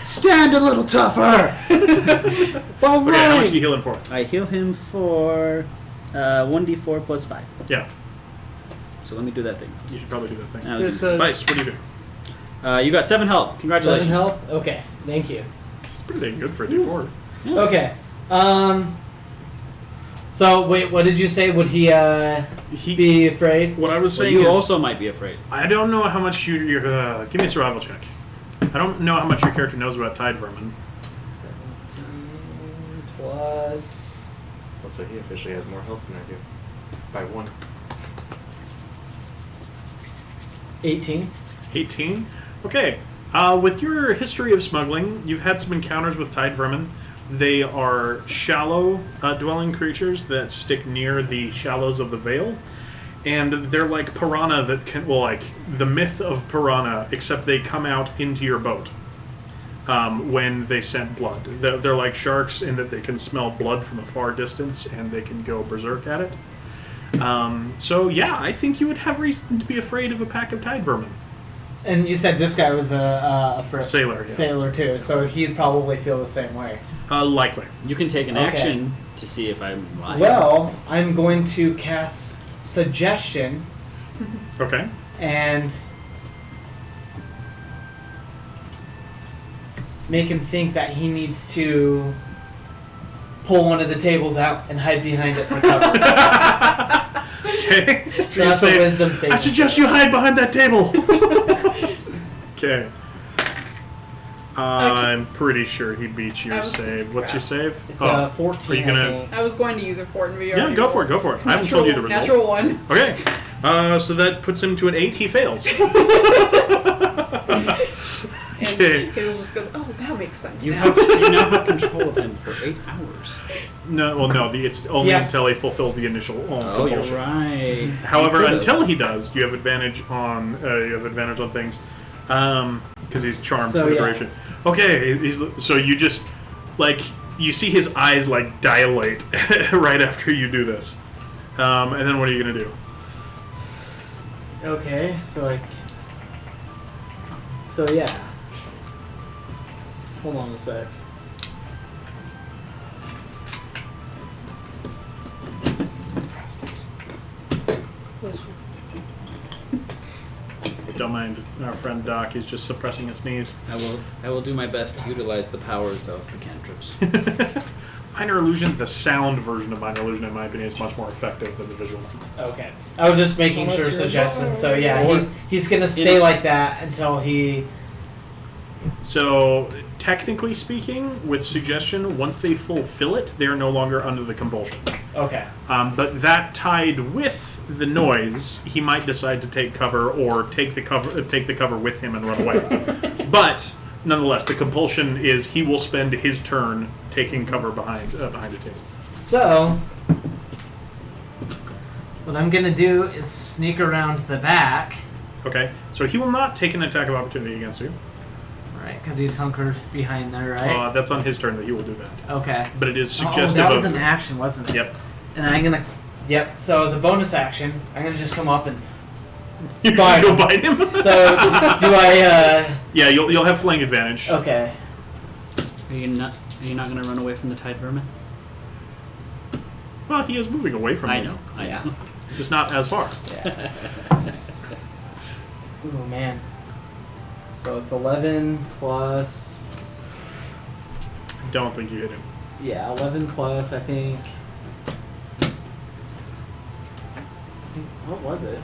Stand a little tougher. Okay, how much do you heal him for? I heal him for 1d4 plus 5. Yeah, So let me do that thing. you should probably do that thing. There's Vice, what do you do? You got 7 health. Congratulations. 7 health? Okay, thank you. It's pretty dang good for a D4. Yeah. Okay. So wait, what did you say? Would he be afraid? What I was Well, saying you is, also might be afraid. I don't know how much you're. Give me a survival check. I don't know how much your character knows about tide vermin. 17 plus. Also, he officially has more health than I do. By 1. 18. 18. Okay. With your history of smuggling, you've had some encounters with tide vermin. They are shallow dwelling creatures that stick near the shallows of the Vale. And they're like piranha that can, well, like the myth of piranha, except they come out into your boat when they scent blood. They're like sharks in that they can smell blood from a far distance and they can go berserk at it. So, yeah, I think you would have reason to be afraid of a pack of tide vermin. And you said this guy was a Sailor, yeah. sailor too, so he'd probably feel the same way. Likely. You can take an Okay. action to see if I'm lying. Well, I'm going to cast Suggestion Okay. and make him think that he needs to pull one of the tables out and hide behind it for cover. Okay. So So you that's a say, wisdom saving I suggest you hide behind that table. Okay. I'm pretty sure he beats your I was- save. What's your save? It's a 14, Are you gonna? I think. I was going to use a fort and we Yeah, already go for it. rolled. Go for it. I haven't told you the result. Natural 1. Okay. So that puts him to an 8. He fails. And Okay. Hazel just goes, oh, that makes sense You now. now have control of him for 8 hours. No, well, no. It's only Yes. until he fulfills the initial Oh, you're compulsion. right. However, You could've. until he does, you have advantage on things, because he's charmed So, for the yeah. duration. Okay, so you just like you see his eyes like dilate right after you do this, and then what are you gonna do? Okay, so yeah. Hold on a sec. Don't mind our friend Doc. He's just suppressing a sneeze. I will do my best to utilize the powers of the cantrips. Minor illusion, the sound version of minor illusion, in my opinion, is much more effective than the visual. Okay. I was just making Unless sure you're suggestions. So yeah, Or- he's gonna stay like that until he. So, technically speaking, with suggestion, once they fulfill it, they are no longer under the compulsion. Okay. But that tied with the noise, he might decide to take cover or take the cover with him and run away. But nonetheless, the compulsion is he will spend his turn taking cover behind a table. So what I'm gonna do is sneak around the back, Okay, so he will not take an attack of opportunity against you. right? Because he's hunkered behind there, right? That's on his turn that he will do that. Okay. But it is Oh, suggestive that was of. an action, wasn't it? Yep. And I'm gonna. Yep. So as a bonus action, I'm gonna just come up and. You Bite go him. bite him. So do I? Yeah, you'll have flank advantage. Okay. Are you not going to run away from the tide vermin? Well, he is moving away from I him. know. I Yeah. know. Just not as far. Yeah. Ooh man. So it's 11 plus don't think you hit him. Yeah, 11 plus, I think. What was it?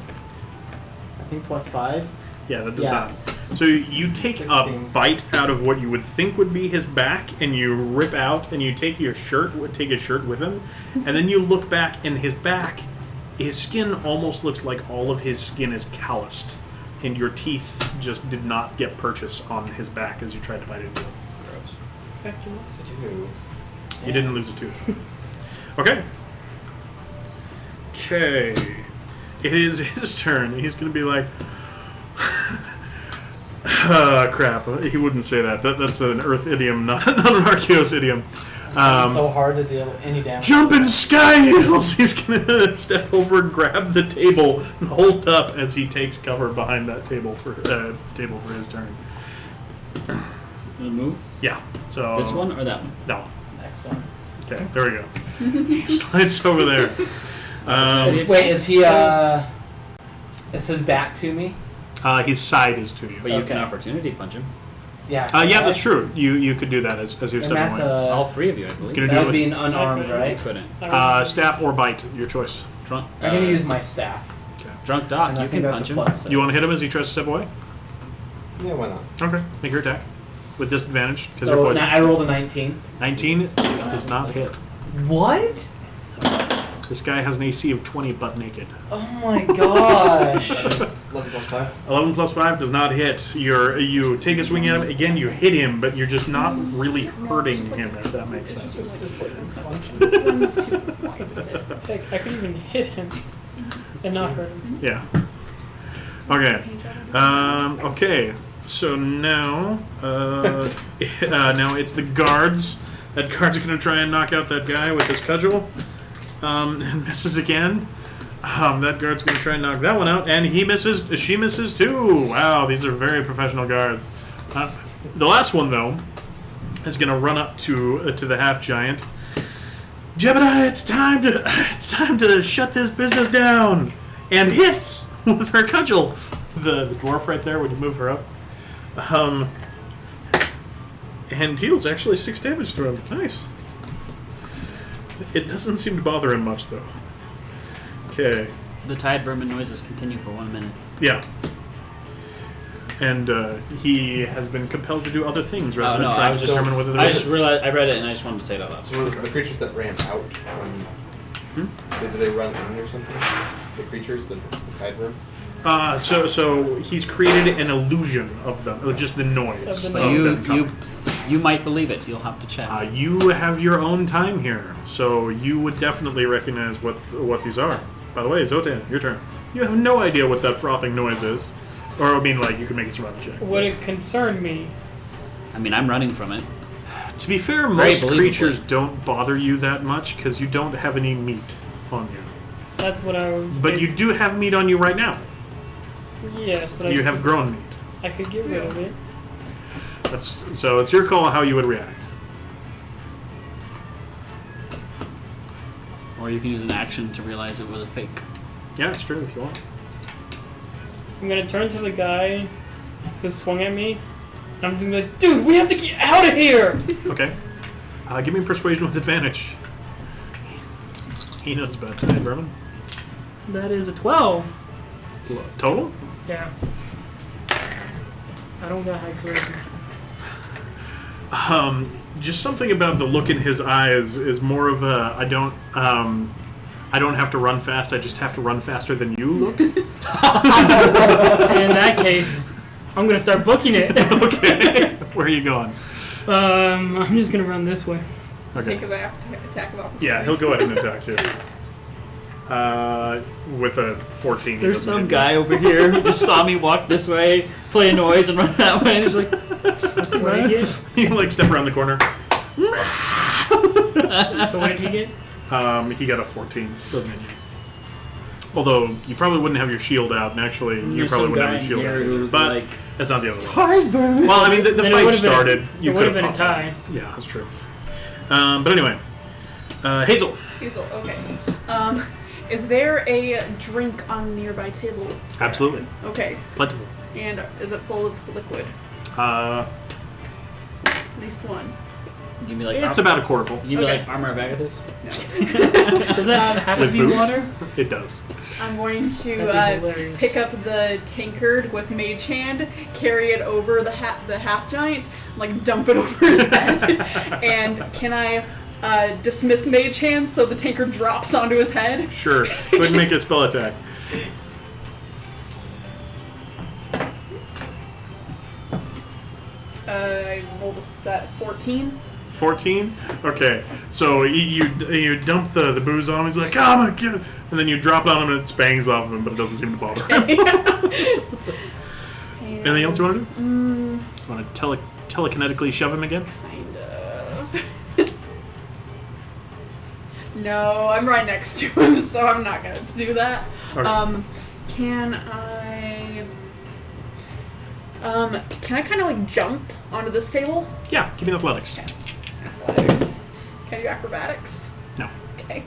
I think plus 5. Yeah, that does Yeah. not. So you take a 16. bite out of what you would think would be his back, and you rip out, and you take his shirt with him, and then you look back, and his back, his skin almost looks like all of his skin is calloused, and your teeth just did not get purchase on his back as you tried to bite into it. Gross. In fact, you lost it. Two. You didn't lose a tooth. Okay. Okay. It is his turn. He's going to be like, crap. He wouldn't say that. That's an Earth idiom, not an Archaios idiom. It's so hard to deal with any damage. Jumping sky hills! He's going to step over, grab the table, and hold up as he takes cover behind that table for his turn. Move? Yeah. So This one or that one? That one. Next one. Okay, there we go. He slides over there. Wait, is he, is his back to me? His side is to you. But you Okay. can opportunity punch him. Yeah. Yeah, that's true. You could do that as you're And stepping that's away. All three of you, I believe. Gonna do that it would be with an unarmed, Okay. right? Couldn't. staff or bite, your choice. Drunk, I'm gonna use my staff. drunk Doc, And I you think can that's punch a him. plus 6. You want to hit him as he tries to step away? Yeah, why not? Okay, make your attack with disadvantage because So you're now poisoned. I rolled a 19. 19 does not hit. What? This guy has an AC of 20, butt naked. Oh my gosh. 11 plus 5. 11 plus 5 does not hit. You take a swing at him again. You hit him, but you're just not really hurting him. If that makes sense. This one's too wide with it. Heck, I could even hit him and not hurt him. Yeah. Okay. Okay. So now, now it's the guards. That guard's gonna try and knock out that guy with his cudgel, and misses again. That guard's gonna try and knock that one out, and he misses. She misses too. Wow, these are very professional guards. The last one though is gonna run up to the half giant. Jebediah, it's time to shut this business down, and hits with her cudgel. The dwarf right there when you move her up. And deals actually 6 damage to him. Nice. It doesn't seem to bother him much though. Okay. The tide vermin noises continue for 1 minute. Yeah. And he has been compelled to do other things rather than I trying was to just- determine whether I there's. just realized I read it and I just wanted to say it out loud. So was the creatures that ran out from... Did they run in or something? The creatures, the tide room? So he's created an illusion of them, just the noise. Of the But noise. them coming. you might believe it. You'll have to check. You have your own time here, so you would definitely recognize what these are. By the way, Zotan, your turn. You have no idea what that frothing noise is. Or, I mean, like, you can make a survival check. Would it concern me? I mean, I'm running from it. To be fair, Very most believably. creatures don't bother you that much because you don't have any meat on you. That's what I was. But you do have meat on you right now. Yes, but You have grown meat. I could get rid of it. So it's your call how you would react. Or you can use an action to realize it was a fake. Yeah, it's true if you want. I'm gonna turn to the guy who swung at me. I'm just gonna be like, dude, we have to get out of here! Okay. Give me persuasion with advantage. He knows about tide vermin. That is a 12. Total? Yeah. I don't got high charisma. Just something about the look in his eyes is more of a I don't have to run fast. I just have to run faster than you look. And in that case, I'm gonna start booking it. Okay. Where are you going? I'm just gonna run this way. Okay. Take a back attack of opportunity. Yeah, he'll go ahead and attack you. With a 14. he There's doesn't some hit guy over here who just saw me walk this way, play a noise, and run that way, and he's like, What did he get? you. You like step around the corner. So what did he get? He got a 14. Doesn't hit you. Although you probably wouldn't have your shield out, and actually you There's probably some wouldn't guy have your shield in here out. who's But like, that's not the other way. Well, I mean, the Then it fight would've been a- started. You it could would've have been a popped tie. out. Yeah, that's true. But anyway, Hazel. Hazel, okay. Is there a drink on a nearby table? Absolutely. Okay. Plentiful. And is it full of liquid? Uh, At least one. Give me like It's about a quarter full. Give me Okay. like armor of Agathis. Does that have to With be booze? water? It does. I'm going That'd to be hilarious. pick up the tankard with Mage Hand, carry it over the half giant, like dump it over his head. And can I dismiss Mage Hand so the tankard drops onto his head? Sure. Go ahead and make a spell attack. I rolled a set 14. 14? Okay. So you dump the booze on him. He's like, oh my god. And then you drop it on him and it spangs off of him, but it doesn't seem to bother him. Anything else you want to do? Want to telekinetically shove him again? Kind of. No, I'm right next to him, so I'm not gonna do that. Okay. Can I kind of like jump onto this table? Yeah, give me athletics. Athletics. Can I do acrobatics? No. Okay.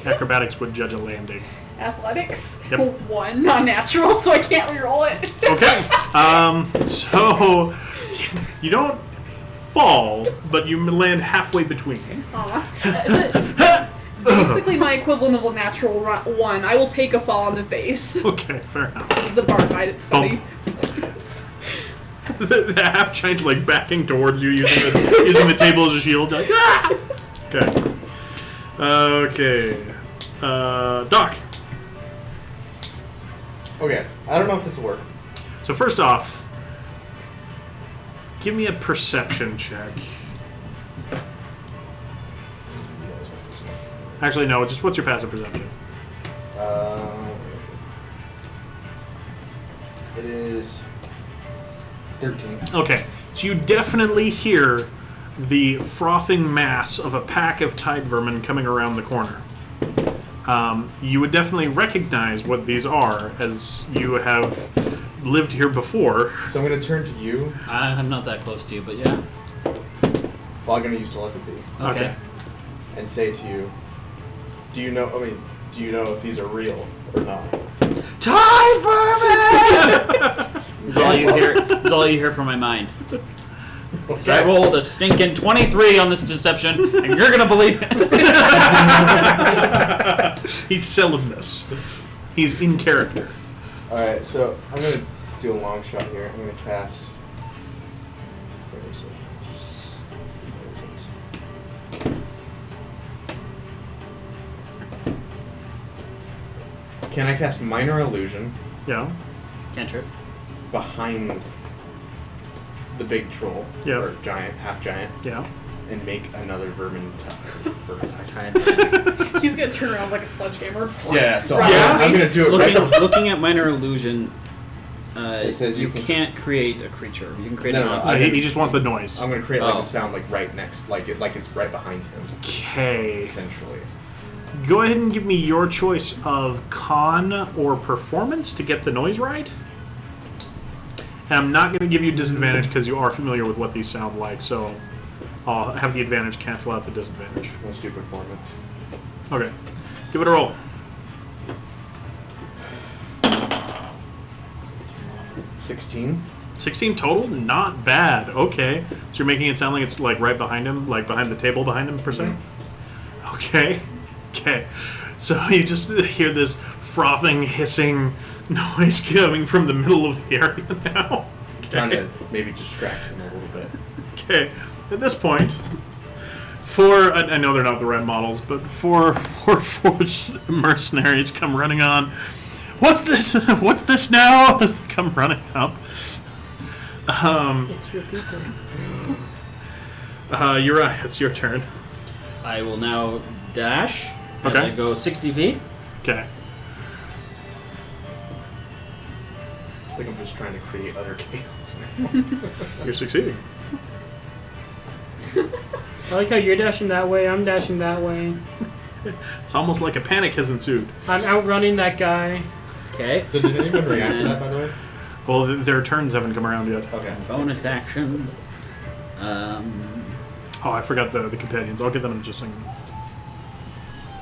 Acrobatics would judge a landing. Athletics. Yep. 1 non-natural, so I can't reroll it. Okay. So you don't fall, but you land halfway between. Basically, my equivalent of a natural 1. I will take a fall in the face. Okay, fair enough. It's a bar fight. It's funny. The half giant's like backing towards you using the table as a shield. Like, ah! Okay. Okay. Doc. Okay, I don't know if this will work. So first off, give me a perception check. Actually, no. Just what's your passive perception? It is 13. Okay, so you definitely hear the frothing mass of a pack of tide vermin coming around the corner. You would definitely recognize what these are, as you have lived here before. So I'm going to turn to you. I'm not that close to you, but yeah. Well, I'm going to use telepathy Okay. and say to you, do you know if these are real or not? Tide vermin! Is all you hear? Is all you hear from my mind? So I rolled a stinking 23 on this deception, and you're gonna believe it. He's selling this. He's in character. Alright, so I'm going to do a long shot here. I'm going to cast... Where is it? Can I cast Minor Illusion Yeah. Cantrip. behind the big troll? Yeah. Or giant, half giant, Yeah. and make another vermin Tied. He's gonna turn around like a sledgehammer. Yeah, so Yeah. I'm going to do it Looking at minor illusion, It says you you can- can't create a creature. You can create No, an no, object. He just wants the noise. I'm going to create like Oh. a sound like right next, like it's right behind him, Okay. essentially. Go ahead and give me your choice of con or performance to get the noise right. And I'm not going to give you disadvantage because you are familiar with what these sound like, so I'll have the advantage cancel out the disadvantage. Let's do performance. Okay. Give it a roll. 16. 16 total? Not bad. Okay. So you're making it sound like it's like right behind him, like behind the table behind him, per se? Okay. Okay. So you just hear this frothing, hissing noise coming from the middle of the area now. Trying to maybe distract him a little bit. Okay. At this point, I know they're not the red models, but four mercenaries come running on. What's this? What's this now? As they come running up. It's your people. You're right. It's your turn. I will now dash. As Okay. I go 60 feet. Okay. I think I'm just trying to create utter chaos. You're succeeding. I like how you're dashing that way, I'm dashing that way. It's almost like a panic has ensued. I'm outrunning that guy. Okay. So did anyone react to that, by the way? Well, their turns haven't come around yet. Okay. Bonus action. Oh, I forgot the companions. I'll get them in just a second.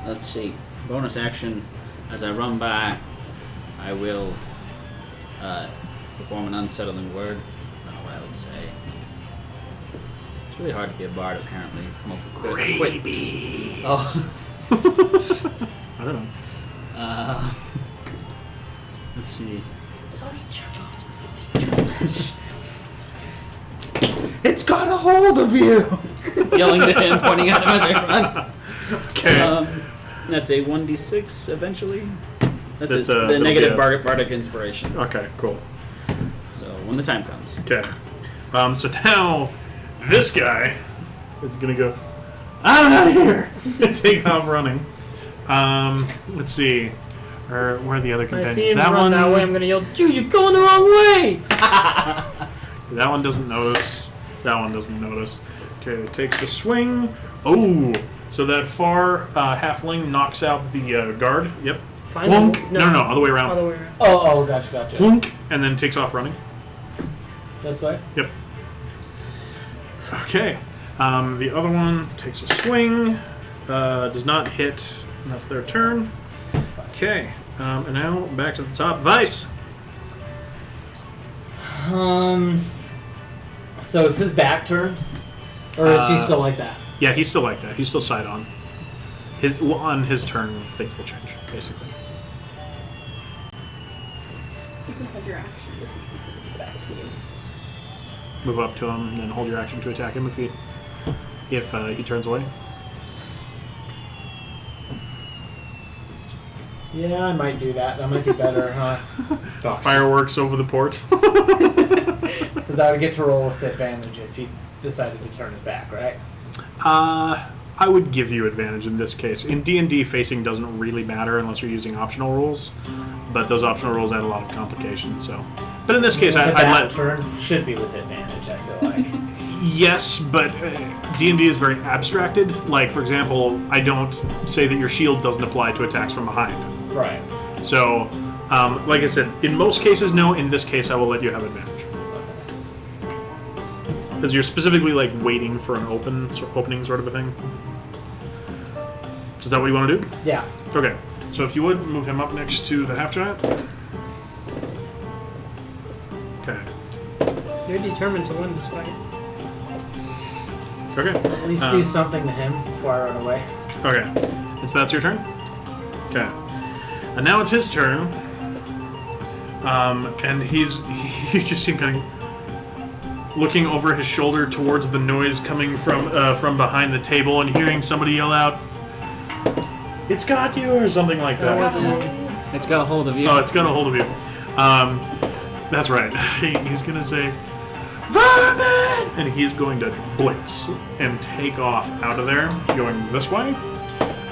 Let's see. Bonus action. As I run by, I will perform an unsettling word. I don't know what I would say. really hard to be a bard, apparently. Come up with quick quips. Oh, I don't know. Let's see. it's got a hold of you. Yelling to him, pointing at him as I run. Okay. That's a 1d6 eventually. That's the that'll negative be a- bardic inspiration. Okay, cool. So when the time comes. Okay. So now, this guy is going to go, I'm out of here! And take off running. Let's see. Where are the other I companions? see him That run one, that way. I'm gonna yell, "Dude, you're going the wrong way!" that one doesn't notice. That one doesn't notice. Okay, takes a swing. Oh! So that far halfling knocks out the guard. Yep. Finally. Plunk. No, other way around. Other way around. Oh, gotcha. Plunk, and then takes off running. This way? Yep. Okay. The other one takes a swing. Does not hit. And that's their turn. Okay. And now back to the top. Vice. So is his back turned? Or is he still like that? Yeah, he's still like that. He's still side on. On his turn, things will change, basically. You can hold your action to see if he turns his back to you. Move up to him and then hold your action to attack him if he turns away. Yeah, I might do that. That might be better, huh? Fireworks over the port. Because I would get to roll with advantage if he decided to turn his back, right? I would give you advantage in this case. In D&D, facing doesn't really matter unless you're using optional rules, but those optional rules add a lot of complications. So, but in this case, The I'd back let. turn should be with advantage, I feel like. Yes, but D&D is very abstracted. Like, for example, I don't say that your shield doesn't apply to attacks from behind. Right. So, like I said, in most cases, no. In this case, I will let you have advantage. Because you're specifically, like, waiting for an opening sort of a thing. Is that what you want to do? Yeah. Okay. So if you would, move him up next to the half-giant. Okay. You're determined to win this fight. Okay. At least do something to him before I run away. Okay. And so that's your turn? Okay. And now it's his turn. And you just see him kind of looking over his shoulder towards the noise coming from behind the table and hearing somebody yell out, "It's got you," or something like that. It's got a hold of you. Oh, it's got a hold of you. That's right. He's going to say, "Vermin!" And he's going to blitz and take off out of there, going this way.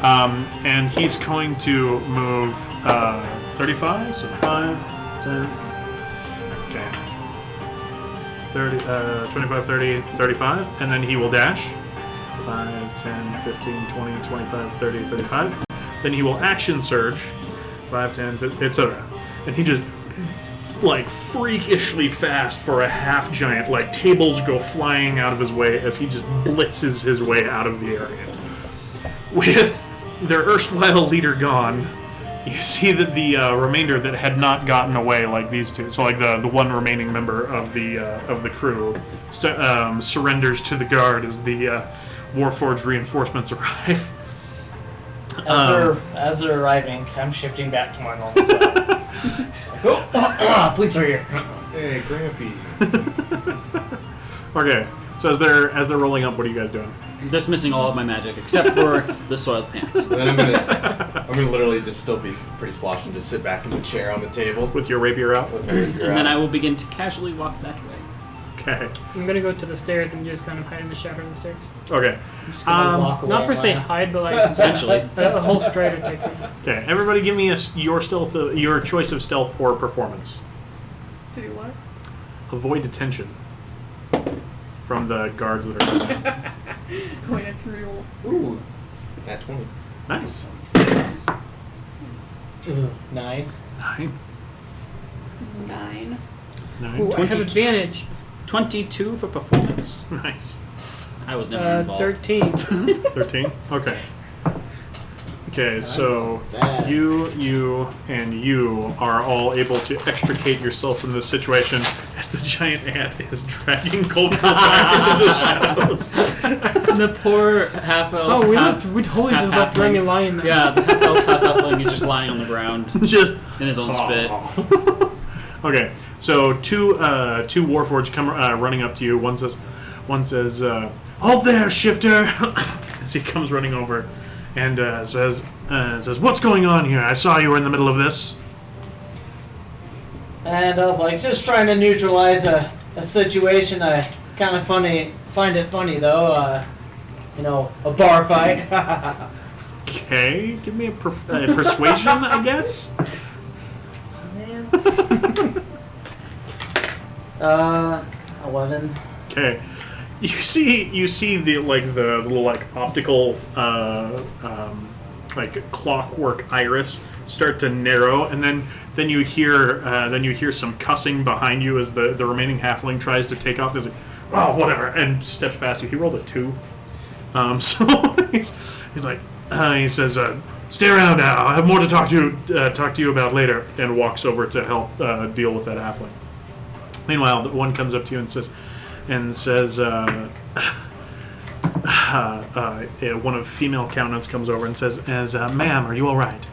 And he's going to move 35, so 5, 10, okay. 30, 25, 30, 35, and then he will dash. 5, 10, 15, 20, 25, 30, 35. Then he will action surge. 5, 10, 15, etc. And he just, like, freakishly fast for a half-giant. Like, tables go flying out of his way as he just blitzes his way out of the area. With their erstwhile leader gone, you see that the remainder that had not gotten away, like these two, so like the one remaining member of the crew, surrenders to the guard as the Warforged reinforcements arrive. As they're arriving, I'm shifting back to my normal self. Police are here. Hey, Grampy. Okay, so as they're rolling up, what are you guys doing? Dismissing all of my magic except for the soiled pants. And then I'm gonna literally just still be pretty sloshed and just sit back in the chair on the table With your rapier out? with my rapier And then out. I will begin to casually walk that way. Okay. I'm gonna go to the stairs and just kind of hide in the shadow of the stairs. Okay. Just gonna walk away Not per and se laugh. hide, but like Essentially. a whole strider type thing. Okay. Everybody, give me your stealth, your choice of stealth or performance. To do what? Avoid detention from the guards that are coming. Going at reroll. Ooh, nat 20. Nice. 9. 9. 9. 9. Ooh, I have 22. advantage. 22 for performance. Nice. I was never involved. 13. 13. Okay. Okay, so Bad. you, and you are all able to extricate yourself from this situation as the giant ant is dragging Colville back into the shadows. And the poor half elf. Oh, we totally just left halfling. Remy lying there. Yeah, the half elf, half elfling is just lying on the ground Just in his own spit. Okay, so two Warforged come running up to you. One says, "Hold there, shifter!" As he comes running over, and says, "What's going on here? I saw you were in the middle of this." And I was like, just trying to neutralize a situation. I kind of find it funny though. A bar fight. Okay, give me a persuasion, I guess. Man. 11. Okay, you see the little optical clockwork iris start to narrow, and then you hear some cussing behind you as the remaining halfling tries to take off. There's like, oh, whatever, and steps past you. He rolled a 2. So he's like, he says, "Stay around now. I have more to talk to you about later," and walks over to help deal with that halfling. Meanwhile, the one comes up to you and says, one of female countenance comes over and says, "Ma'am, are you all right?"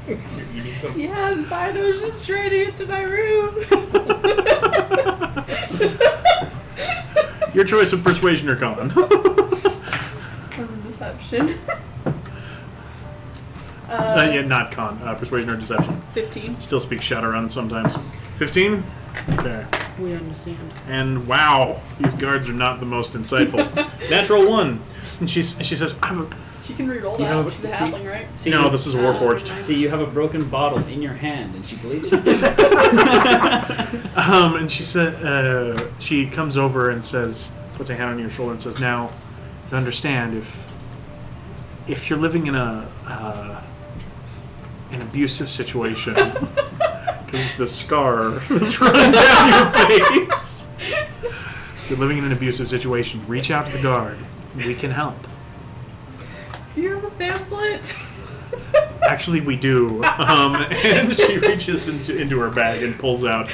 You need something? Yeah, I'm fine. I was just trying to get to my room. Your choice of persuasion or con. That's a deception. Yeah, not con. Persuasion or deception. 15. Still speak Shadowrun sometimes. 15? Okay. We understand. And wow, these guards are not the most insightful. Natural 1. And she says, She can reroll You that. know, She's a see- halfling, right? See, no, this is Warforged. See, you have a broken bottle in your hand, and she believes you. And she said, she comes over and says, puts a hand on your shoulder and says, "Now, you understand if you're living in an abusive situation, because the scar that's running down your face. If you're living in an abusive situation, reach out to the guard. We can help." Do you have a pamphlet? Actually, we do. And she reaches into her bag and pulls out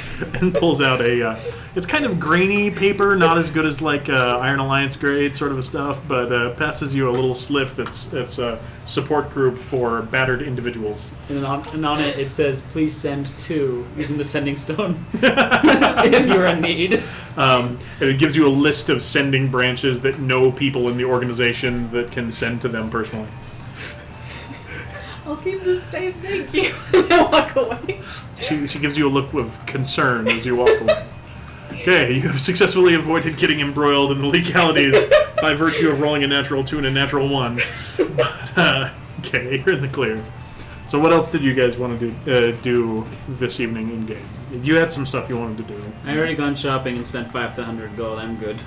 a. It's kind of grainy paper, not as good as Iron Alliance grade sort of a stuff, but passes you a little slip that's a support group for battered individuals. And on it, it says, "Please send to," using the sending stone, if you're in need. And it gives you a list of sending branches that know people in the organization that can send to them personally. I'll keep this safe, thank you. And I walk away. She gives you a look of concern as you walk away. Okay, you have successfully avoided getting embroiled in the legalities by virtue of rolling a natural 2 and a natural 1. But, okay, you're in the clear. So what else did you guys want to do this evening in game? You had some stuff you wanted to do. I already gone shopping and spent 500 gold. I'm good.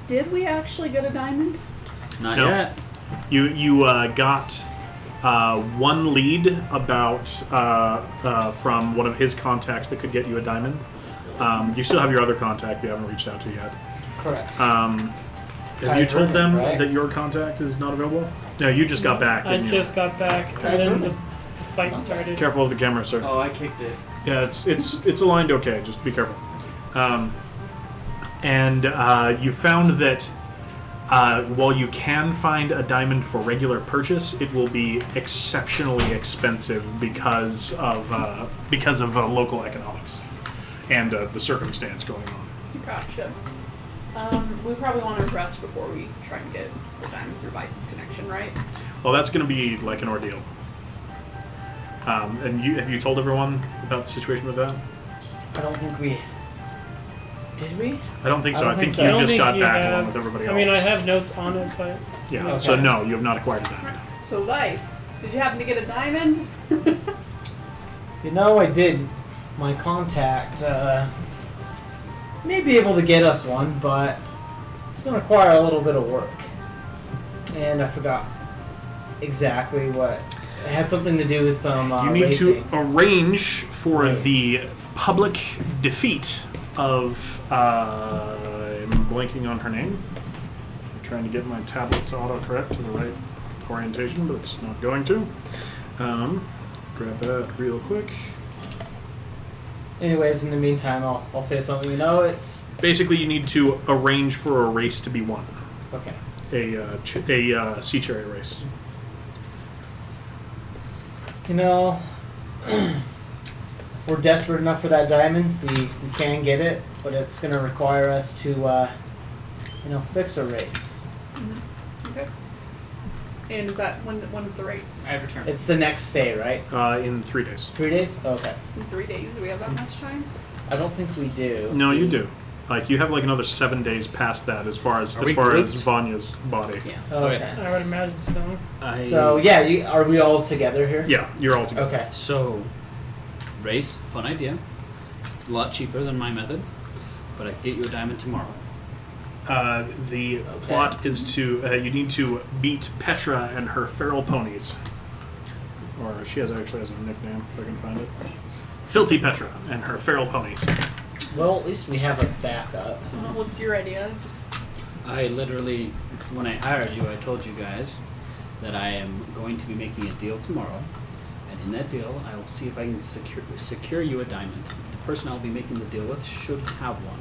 Did we actually get a diamond? Not No. yet. You got one lead about from one of his contacts that could get you a diamond. You still have your other contact you haven't reached out to yet. Correct. Have you told them Right? that your contact is not available? No, you just got back. I Didn't you? just got back, and then the fight started. Careful of the camera, sir. Oh, I kicked it. Yeah, it's aligned okay. Just be careful. And you found that while you can find a diamond for regular purchase, it will be exceptionally expensive because of local economics and the circumstance going on. Gotcha. We probably want to rest before we try and get the diamond through Vice's connection, right? Well, that's going to be like an ordeal. And have you told everyone about the situation with that? I don't think we... Did we? I don't think so. I think I you don't just think got you back have- along with everybody else. I mean, I have notes on it, but Yeah. Okay. So no, you have not acquired a diamond. So Vice, did you happen to get a diamond? You know, I did. My contact may be able to get us one, but it's going to require a little bit of work. And I forgot exactly what. It had something to do with some You need racing. to arrange for Right. the public defeat of. I'm blanking on her name. I'm trying to get my tablet to autocorrect to the right orientation, but it's not going to. grab that real quick. Anyways, in the meantime, I'll say something. It's Basically, you need to arrange for a race to be won. okay. A sea chariot race. We're desperate enough for that diamond. We can get it, but it's going to require us to, fix a race. Okay. And is that when is the race? I return. It's the next day, right? In 3 days. 3 days? Okay. In 3 days? Do we have that much time? I don't think we do. No, you do. Like you have like another 7 days past that, as far as we as grouped? Vanya's body. Yeah. Okay. I would imagine so. So, yeah, are we all together here? Yeah, you're all together. Okay. So, race, fun idea. A lot cheaper than my method, but I can get you a diamond tomorrow. The plot is to you need to beat Petra and her feral ponies, or she actually has a nickname if I can find it. Filthy Petra and her feral ponies. Well, at least we have a backup. What's your idea? Just I literally, when I hired you, I told you guys that I am going to be making a deal tomorrow, and in that deal, I will see if I can secure you a diamond. The person I'll be making the deal with should have one.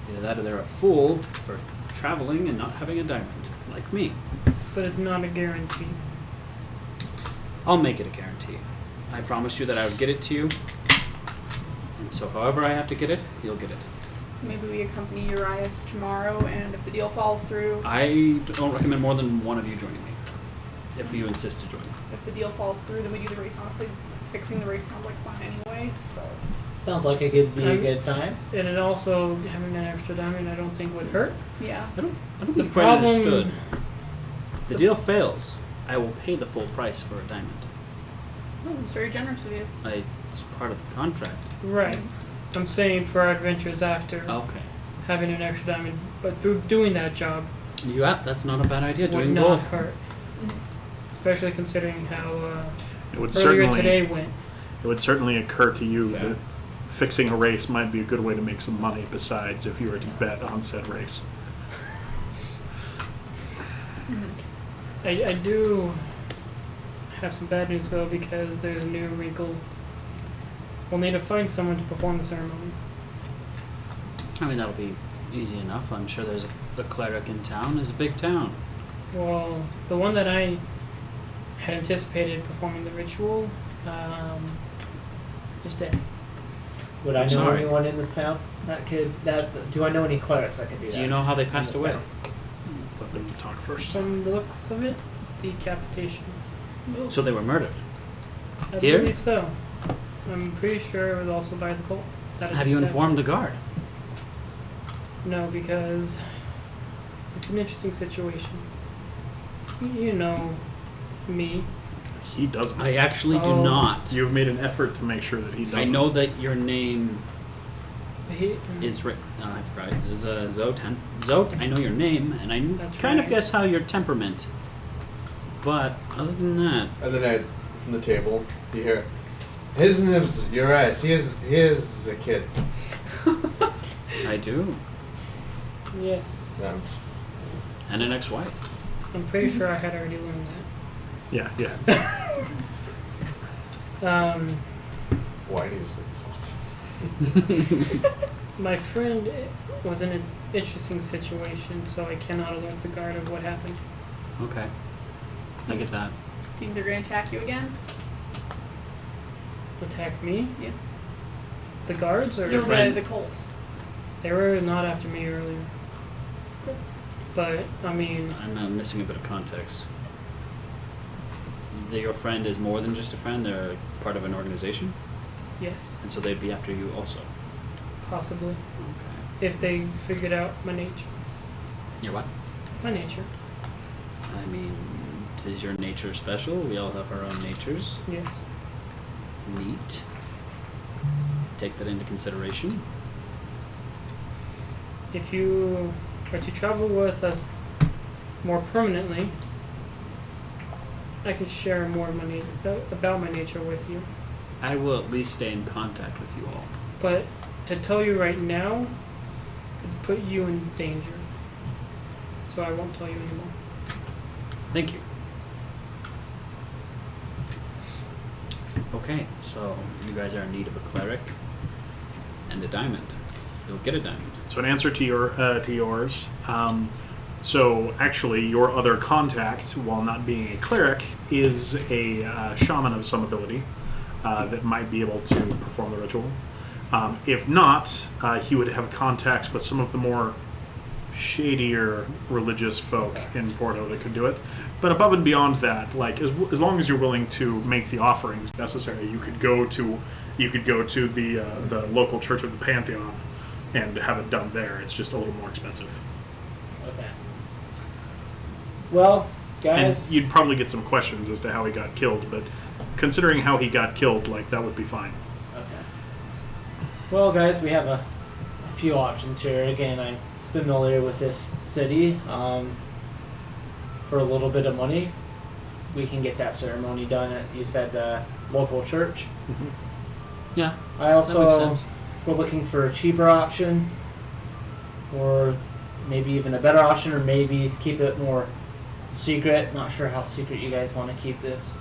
Either that or they're a fool for traveling and not having a diamond, like me. But it's not a guarantee. I'll make it a guarantee. I promised you that I would get it to you, and so however I have to get it, you'll get it. maybe we accompany Urias tomorrow, and if the deal falls through, I don't recommend more than one of you joining me, if you insist to join. if the deal falls through, then we do the race. Honestly, fixing the race sounds like fun anyway, so. Sounds like it could be a good time. And it also, having an extra diamond, I don't think would hurt. Yeah. I don't The think Fred problem- understood. If the deal fails, I will pay the full price for a diamond. Oh, it's very generous of you. It's part of the contract. Right. I'm saying for our adventures after Okay. having an extra diamond, but through doing that job That's not a bad idea. would Doing not both. hurt. Especially considering how It would earlier certainly today went. it would certainly occur to you Fair. that fixing a race might be a good way to make some money. Besides, if you were to bet on said race. I do have some bad news though, because there's a new wrinkle. We'll need to find someone to perform the ceremony. I mean, that'll be easy enough. I'm sure there's a cleric in town. It's a big town. Well, the one that I had anticipated performing the ritual is dead. Would I I'm know sorry. anyone in this town do I know any clerics that could do that? Do you know how they passed this away? town? Let them talk first. From the looks of it, decapitation. So they were murdered. I Here? believe so. I'm pretty sure it was also by the cult. That Have you informed the guard? No, because it's an interesting situation. You know me. He doesn't. I actually do Oh. not. You've made an effort to make sure that he doesn't. I know that your name He, is written. I forgot. Is Zoten. Zot. I know your name, and I That's kind of right. guess how your temperament. But other than that, And then from the table, you hear, his name's Urias. He is a kid. I do, yes. No, and an ex-wife. I'm pretty sure I had already learned Yeah, yeah. that. why do you say this off? My friend was in an interesting situation, so I cannot alert the guard of what happened. Okay, I get that. Think they're gonna attack you again? Attack me? Yeah. The guards? Or No, friend. the cult. They were not after me earlier. Good. But, I mean, I'm missing a bit of context. Your friend is more than just a friend. They're part of an organization, yes, and so they'd be after you also. possibly. Okay. If they figured out my nature. Your what? My nature, I mean, is your nature special? We all have our own natures. yes. Neat. Take that into consideration. If you are to travel with us more permanently, I can share more of my about my nature with you. I will at least stay in contact with you all. But to tell you right now could put you in danger. So I won't tell you anymore. Thank you. Okay, so you guys are in need of a cleric and a diamond. You'll get a diamond. So, in answer to yours, so actually, your other contact, while not being a cleric, is a shaman of some ability that might be able to perform the ritual. If not, he would have contacts with some of the more shadier religious folk in Porto that could do it. But above and beyond that, like as long as you're willing to make the offerings necessary, you could go to the local church of the Pantheon and have it done there. It's just a little more expensive. Okay. Well, guys. And you'd probably get some questions as to how he got killed, but considering how he got killed, like that would be fine. Okay. Well, guys, we have a few options here. Again, I'm familiar with this city. For a little bit of money, we can get that ceremony done at, you said, the local church. Yeah. I That makes also, sense. we're looking for a cheaper option, or maybe even a better option, or maybe keep it more secret. Not sure how secret you guys want to keep this.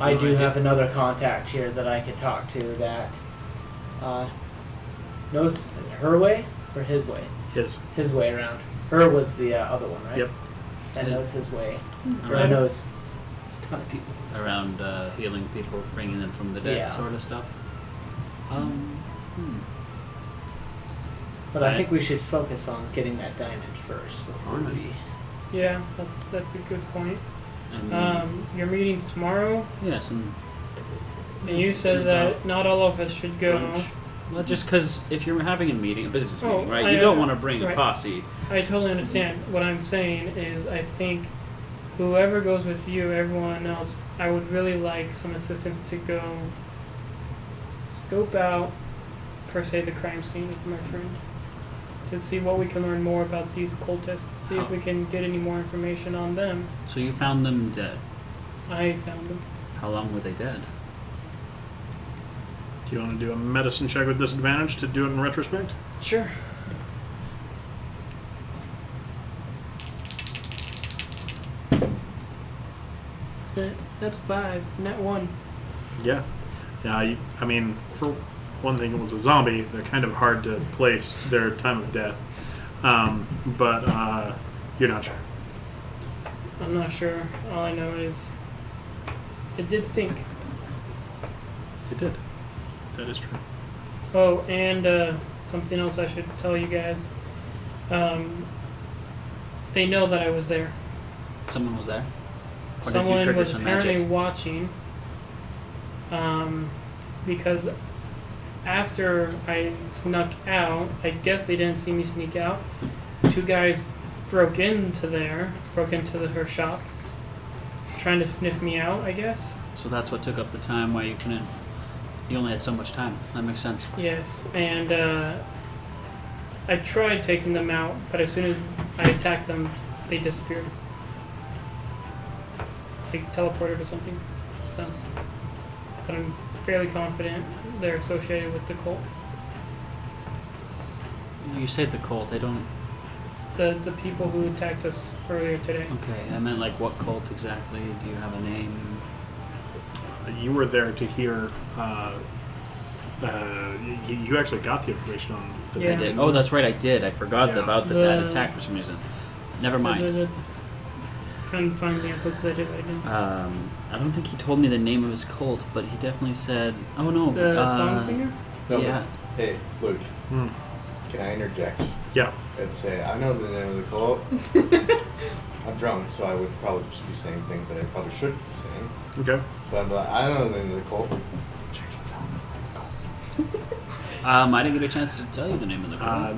I do have another contact here that I could talk to that knows her way or his way. His way around. Her was the other one, right? Yep. That knows his way. Or Around, knows a ton of people. around healing people, bringing them from the dead, Yeah. sort of stuff. But I think we should focus on getting that diamond first before Alright. we. Yeah, that's a good point. And Your meeting's tomorrow, yes, and and you said that not all of us should go. lunch. Well, just because if you're having a meeting, a business Oh, meeting, right? I, You don't want to bring a right. posse. I totally understand. What I'm saying is, I think whoever goes with you, everyone else, I would really like some assistance to go scope out, per se, the crime scene of my friend. To see what we can learn more about these cultists. See if we can get any more information on them. So you found them dead. I found them. How long were they dead? Do you want to do a medicine check with disadvantage to do it in retrospect? Sure. That's 5. Net 1. Yeah. Yeah, I mean, for one thing, it was a zombie. They're kind of hard to place their time of death. But you're not sure. I'm not sure. All I know is it did stink. It did. That is true. Oh, and something else I should tell you guys. They know that I was there. Someone was there? Or did you Someone trigger was some apparently magic? watching. Because after I snuck out, I guess they didn't see me sneak out. 2 guys broke into her shop, trying to sniff me out, I guess. So that's what took up the time why you couldn't. You only had so much time. That makes sense. Yes, and I tried taking them out, but as soon as I attacked them, they disappeared. They teleported or something. So, but I'm fairly confident they're associated with the cult. You say the cult. I don't. The people who attacked us earlier today. Okay, I meant like what cult exactly? Do you have a name? You were there to hear. You actually got the information on the Yeah. I did. Oh, that's right. I did. I forgot Yeah. about that The- attack for some reason. Never mind. Trying to find the info because I did right now. I don't think he told me the name of his cult, but he definitely said, "Oh no." The song singer? No, Yeah. but, hey, Luke, Hmm. can I interject Yeah. and say, I know the name of the cult. I'm drunk, so I would probably just be saying things that I probably shouldn't be saying. Okay. But I'm like, I know the name of the cult. I didn't get a chance to tell you the name of the cult.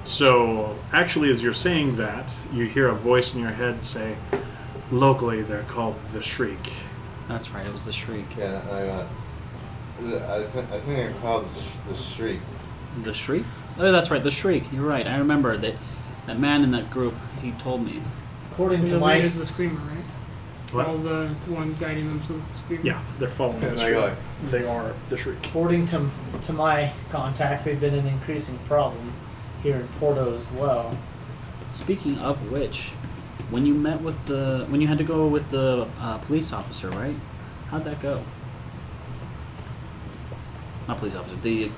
So, actually, as you're saying that, you hear a voice in your head say, locally, they're called the Shriek. That's right. It was the Shriek. Yeah, I think I called the Shriek. The Shriek? Oh, that's right. The Shriek. You're right. I remember that. That man in that group. He told me. According to The my leader's the screamer, right? What? All the one guiding them, so it's the screamer. Yeah, they're following And the I Shriek. go like, They are the Shriek. according to my contacts, they've been an increasing problem here in Porto as well. Speaking of which, when you met with when you had to go with the police officer, right? How'd that go? not police officer, the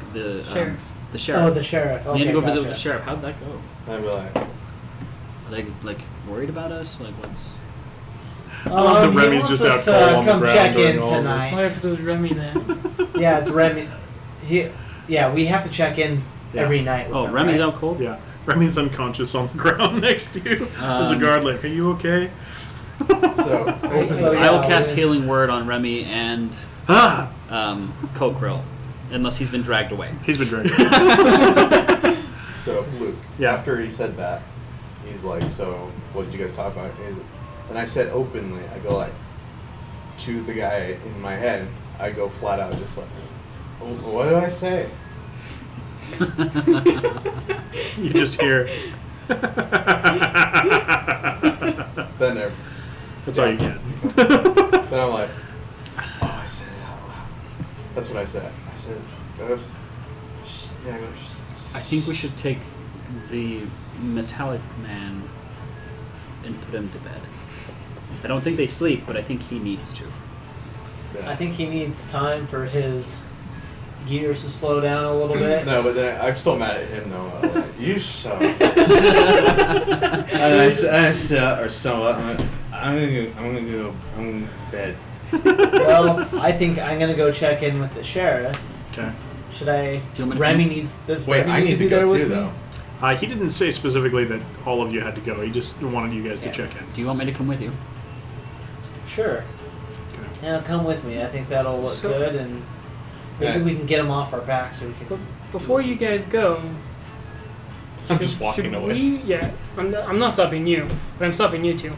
Sheriff. the sheriff. Oh, the sheriff. Okay, We had to go visit gotcha. with the sheriff. How'd that go? I'd be like, Are they like worried about us? Like what's? love that He Remy's wants just us out cold to on the come ground check doing in all of this. Why tonight. if it was Remy then? Yeah, it's Remy. We have to check in every night. With Oh, him, Remy's right? out cold. Yeah. Remy's unconscious on the ground next to you. There's a guard like, are you okay? so open So, the- I will yeah, cast we- healing word on Remy and Ah! Coke Grill, unless he's been dragged away. He's been drinking. So Luke, Yeah. after he said that, he's like, so what did you guys talk about? And I said openly, I go like, to the guy in my head, I go flat out just like, what did I say? You just hear. Then there, That's all you get. then I'm like, oh, I said it out loud. That's what I said. I said, I think we should take the metallic man and put him to bed. I don't think they sleep, but I think he needs to. I think he needs time for his gears to slow down a little bit. No, but then I'm still mad at him though. I'm like, you suck. And I said, or so I'm gonna go to bed. Well, I think I'm gonna go check in with the sheriff. Okay. Should I? Do you want me to Remy come? needs. Does Wait, Remy I need to be there go with too me? though. He didn't say specifically that all of you had to go. He just wanted you guys to check in. Do you want me to come with you? Sure. Okay. Yeah, come with me. I think that'll look So- good, and maybe Yeah. we can get him off our back so we can. Before you guys go, I'm just walking should away. we? Yeah, I'm not stopping you, but I'm stopping you two.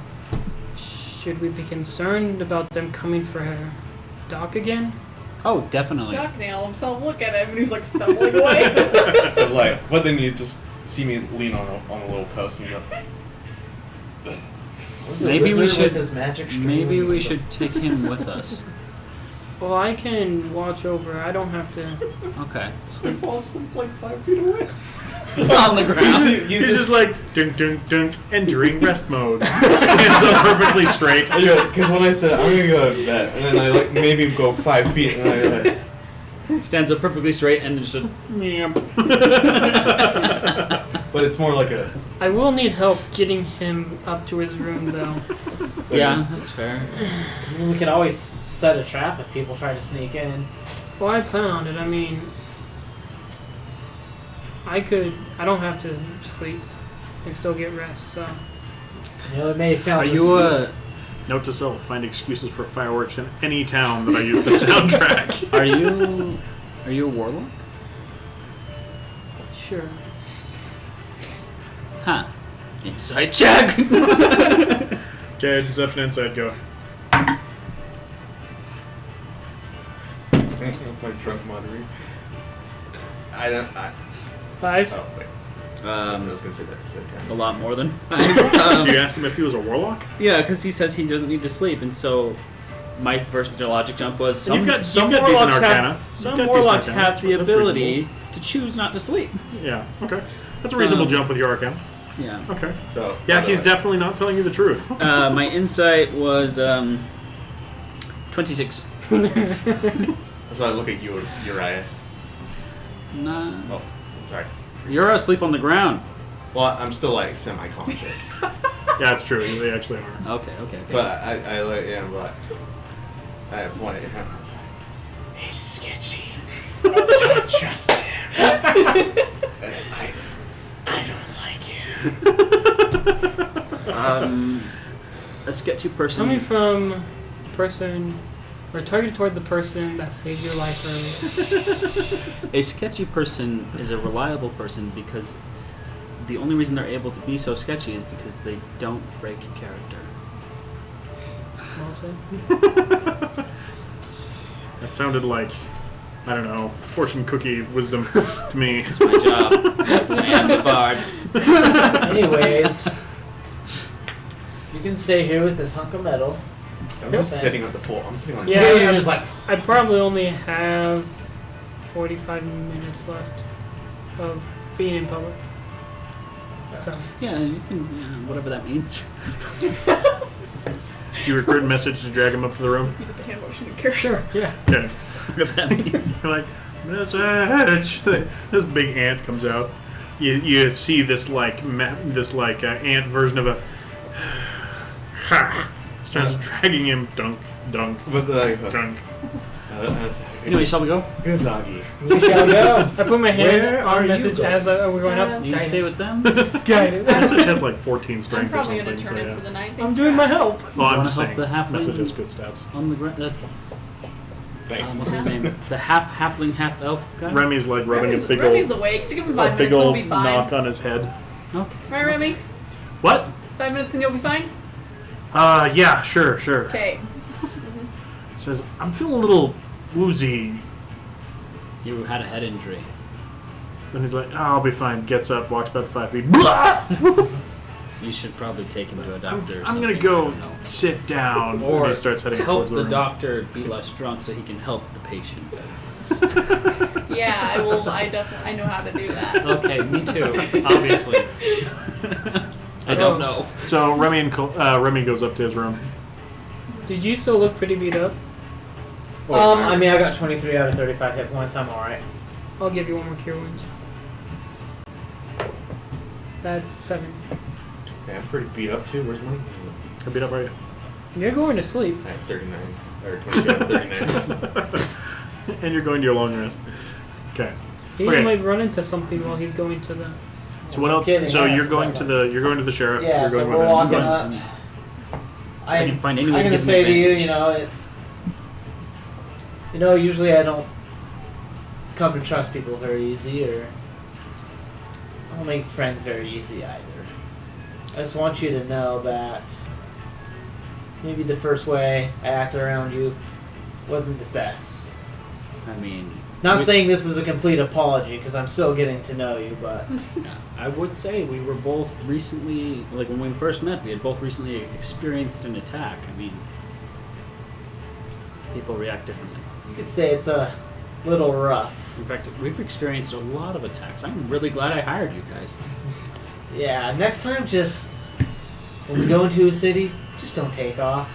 Should we be concerned about them coming for Doc again? Oh, definitely. Doc nailed himself. Look at him, and he's like stumbling away. But then you just see me lean on a little post and you go, What's a Maybe we wizard should- with his magic string? Maybe we should take him with us. Well, I can watch over. I don't have to. Okay. I fall asleep like 5 feet away. On the ground. He's just like, dunk, dunk, dunk, entering rest mode. Stands up perfectly straight. Because when I said I'm gonna go to bed, and then I like maybe go 5 feet, and I like, Stands up perfectly straight and just but it's more like a. I will need help getting him up to his room, though. Yeah, that's fair. I mean, we can always set a trap if people try to sneak in. Well, I plan on it. I mean, I don't have to sleep and still get rest, so. You know, they may have found Are this- you Note to self: find excuses for fireworks in any town that I use the soundtrack. are you a warlock? Sure. Huh. Inside check. Okay, deception inside, go. My drunk moderate. I don't. 5. Oh wait. I was gonna say that to say 10. A lot more than You asked him if he was a warlock. Yeah, because he says he doesn't need to sleep, and so my first logic jump was some, You've got some decent warlocks arcana. have, You've some got decent warlocks arcana. have That's the reasonable. ability to choose not to sleep. Yeah. Okay. That's a reasonable Um, jump with your arcana. Yeah. Okay. So. Yeah, by the he's way, definitely not telling you the truth. My insight was 26. So I look at you, Urias. Nah. Oh, sorry. You're asleep on the ground. Well, I'm still like semi-conscious, Yeah, it's true. They actually are. Okay. but I look at him like I have one at him. I was like, he's sketchy. Don't trust him. I don't like him. A sketchy person. Coming from person, or targeted toward the person that saved your life earlier. A sketchy person is a reliable person because the only reason they're able to be so sketchy is because they don't break character. Well said. That sounded like, I don't know, fortune cookie wisdom to me. It's my job. I am the bard. Anyways, you can stay here with this hunk of metal. I'm just sitting on the pool. I'm sitting on. Yeah, Here you're I- just like. I probably only have 45 minutes left of being in public. So, Yeah, you can, whatever that means. Do you record a message to drag him up to the room? You get the hand motion to carry. sure, yeah. Okay. Whatever that means. You're like, message. This big ant comes out. You see this ant version of a starts dragging him dunk With the dunk. Anyway, shall we go? Good doggy. We shall go. I put my hand Where on are you message going? as we're going up. You stay with them? Guidance. Message has like 14 I'm strength or probably something. gonna So turn in yeah. for the night. I'm Thanks doing for my asking. help. Well, I'm Wanna just help saying. the halfling? Message has good stats. On the ground. Thanks. What's his name? It's the halfling, half elf guy? Remy's like rubbing Remi's, a big Remi's old, awake. Just give him a 5 big minutes and old he'll be fine. knock on his head. Okay. Right, Remy? What? 5 minutes and you'll be fine? Yeah, sure. Okay. Says, I'm feeling a little woozy. You had a head injury. And he's like, I'll be fine. Gets up, walks about 5 feet. Blah! You should probably take him to a doctor. I'm or gonna something, go I don't know. sit down. Or and he starts heading help towards the room. doctor be less drunk so he can help the patient. Yeah, I will. I know how to do that. Okay, me too. Obviously. I don't know. So Remy goes up to his room. Did you still look pretty beat up? I mean, I got 23 out of 35 hit points. I'm alright. I'll give you one more cure wounds. That's 7. Yeah, I'm pretty beat up too. Where's money? How beat up are you? You're going to sleep. I have 39. Or 22 out of 39. And you're going to your long rest. Okay. He Okay. might run into something while he's going to the. So what else? Kidding, So yeah, you're so going that to the sheriff. Yeah, you're so going we're with him. walking Going up. to- I'm you find any way to gonna give him say to you, advantage? you know, it's. You know, usually I don't come to trust people very easy, or I don't make friends very easy either. I just want you to know that maybe the first way I acted around you wasn't the best. I mean, Not we- saying this is a complete apology, because I'm still getting to know you, but I would say we were both recently, like when we first met, we had both recently experienced an attack. I mean, people react differently. you could say it's a little rough. In fact, we've experienced a lot of attacks. I'm really glad I hired you guys. Yeah, next time just, when we go into a city, just don't take off.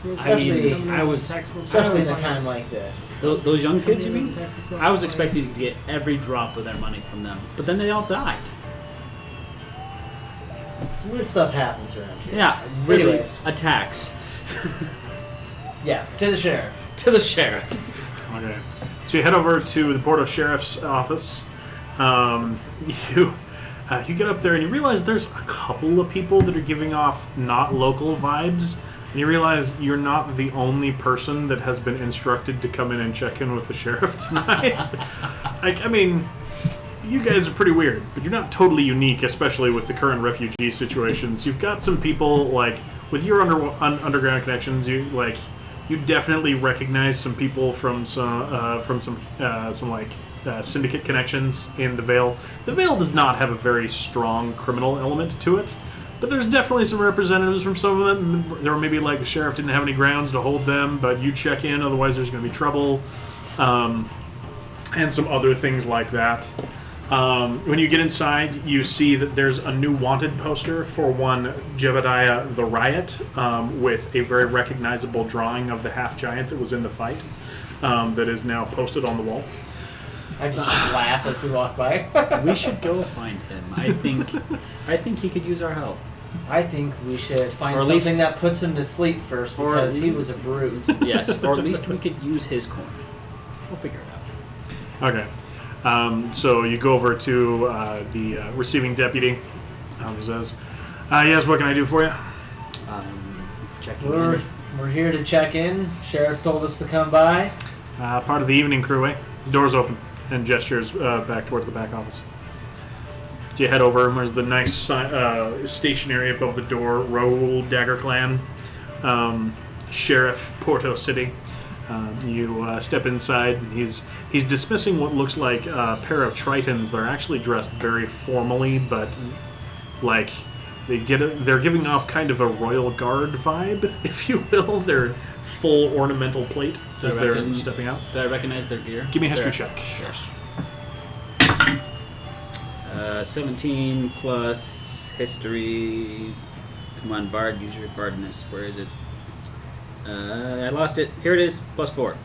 Especially- Especially in a time like this. Those young kids, you mean? I was expecting to get every drop of their money from them, but then they all died. Some weird stuff happens around here. Yeah, really. Anyways. Attacks. Yeah, to the sheriff. To the sheriff. Okay. So you head over to the Porto Sheriff's office. You get up there and you realize there's a couple of people that are giving off not local vibes. And you realize you're not the only person that has been instructed to come in and check in with the sheriff tonight. I mean, you guys are pretty weird, but you're not totally unique, especially with the current refugee situations. You've got some people, like, with your underground connections, you definitely recognize some people from some syndicate connections in the Vale. The Vale does not have a very strong criminal element to it, but there's definitely some representatives from some of them. There were maybe like the sheriff didn't have any grounds to hold them, but you check in, otherwise there's going to be trouble, and some other things like that. When you get inside, you see that there's a new wanted poster for one Jebediah the Riot, with a very recognizable drawing of the half-giant that was in the fight, that is now posted on the wall. I just laugh as we walk by. We should go find him. I think he could use our help. I think we should find Or at something least- that puts him to sleep first, or at because he was a least- brute. Yes, or at least we could use his coin. We'll figure it out. Okay. So you go over to the receiving deputy, who says, yes, what can I do for you? Checking We're, in. we're here to check in. Sheriff told us to come by. Part of the evening crew, eh? The door's open, and gestures back towards the back office. So you head over, and there's the nice stationery above the door, Raoul Dagger Clan, Sheriff Porto City. You step inside, and he's dismissing what looks like a pair of Tritons that are actually dressed very formally, but like they're giving off kind of a royal guard vibe, if you will. They're full ornamental plate as they're stepping out. Do I recognize their gear? Give me a history There. check. Yes. 17 plus history. Come on, Bard. Use your Bardness. Where is it? I lost it. Here it is. Plus 4.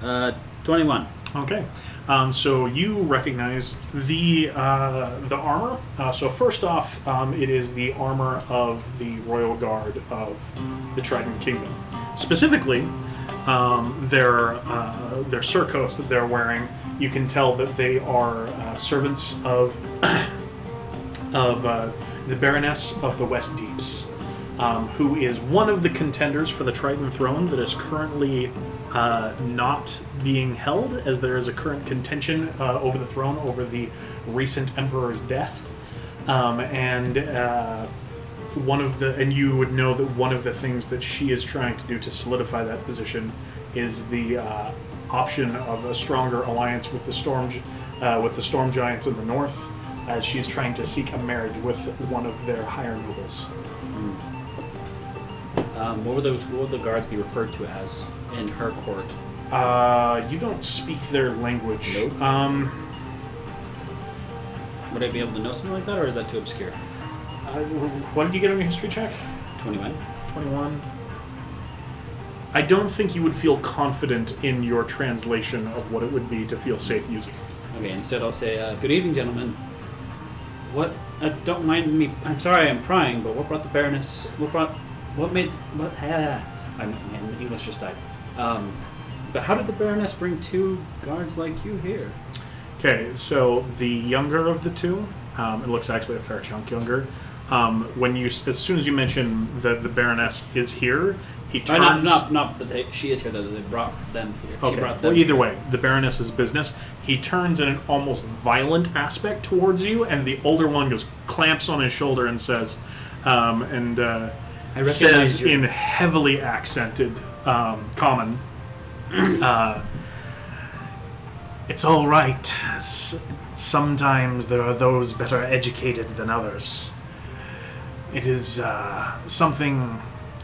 21. Okay. So you recognize the armor. So first off, it is the armor of the Royal Guard of the Trident Kingdom. Specifically, their surcoats that they're wearing. You can tell that they are servants of the Baroness of the West Deeps, who is one of the contenders for the Trident throne that is currently not being held, as there is a current contention over the throne over the recent emperor's death, and you would know that one of the things that she is trying to do to solidify that position is the option of a stronger alliance with the storm giants in the north, as she's trying to seek a marriage with one of their higher nobles. What would the guards be referred to as in her court? You don't speak their language. Nope. Would I be able to know something like that, or is that too obscure? What did you get on your history check? 21. 21. I don't think you would feel confident in your translation of what it would be to feel safe using. Okay, instead I'll say, good evening, gentlemen. What? Don't mind me. I'm sorry, I'm prying, but what brought the Baroness? My English just died. But how did the Baroness bring 2 guards like you here? Okay, so the younger of the two, it looks actually a fair chunk younger. As soon as you mention that the Baroness is here, he turns. Not that she is here. That they brought them here. Okay. She brought them. Well, either way, the Baroness's business. He turns in an almost violent aspect towards you, and the older one clamps on his shoulder and says, I says you. in heavily accented common, "It's all right. Sometimes there are those better educated than others. It is something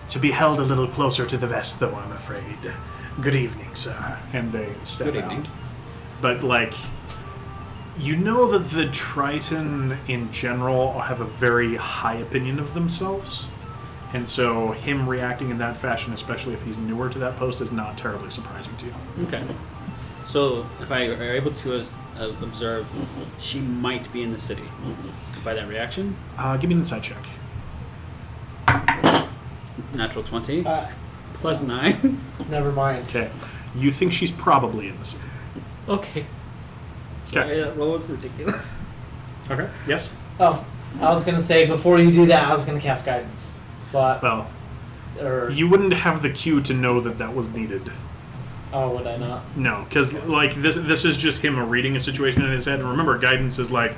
to be held a little closer to the vest, though, I'm afraid. Good evening, sir." And they step Good out. evening. But, you know that the Triton in general have a very high opinion of themselves. And so him reacting in that fashion, especially if he's newer to that post, is not terribly surprising to you. Okay. So if I are able to observe, she might be in the city. By that reaction, Give me an insight check. natural 20 plus 9. Never mind. Okay. You think she's probably in the city. Okay. Okay. That was ridiculous. Okay. Yes? Oh, I was gonna say before you do that, I was gonna cast guidance, but Well, or you wouldn't have the cue to know that was needed. oh, would I not? No, because this is just him reading a situation in his head. And remember, guidance is like,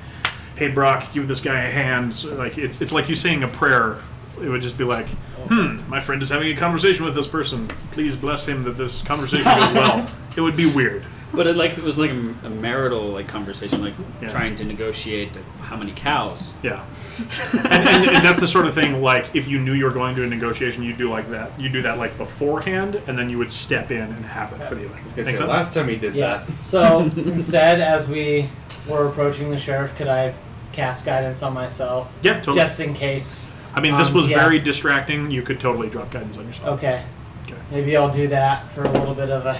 "Hey Brock, give this guy a hand." So, it's like you saying a prayer. It would just be like, my friend is having a conversation with this person. Please bless him that this conversation goes well. It would be weird. But it was like a marital conversation, Yeah. trying to negotiate how many cows. Yeah. and that's the sort of thing, if you knew you were going to a negotiation, you'd do like that. You do that beforehand, and then you would step in and have it for the event. I was gonna Make say, sense? last time he did Yeah. that. So instead, as we were approaching the sheriff, could I cast guidance on myself? Yeah, totally. Just in case. I mean, this was yes. very distracting. You could totally drop guidance on yourself. Okay. Okay. Maybe I'll do that for a little bit of a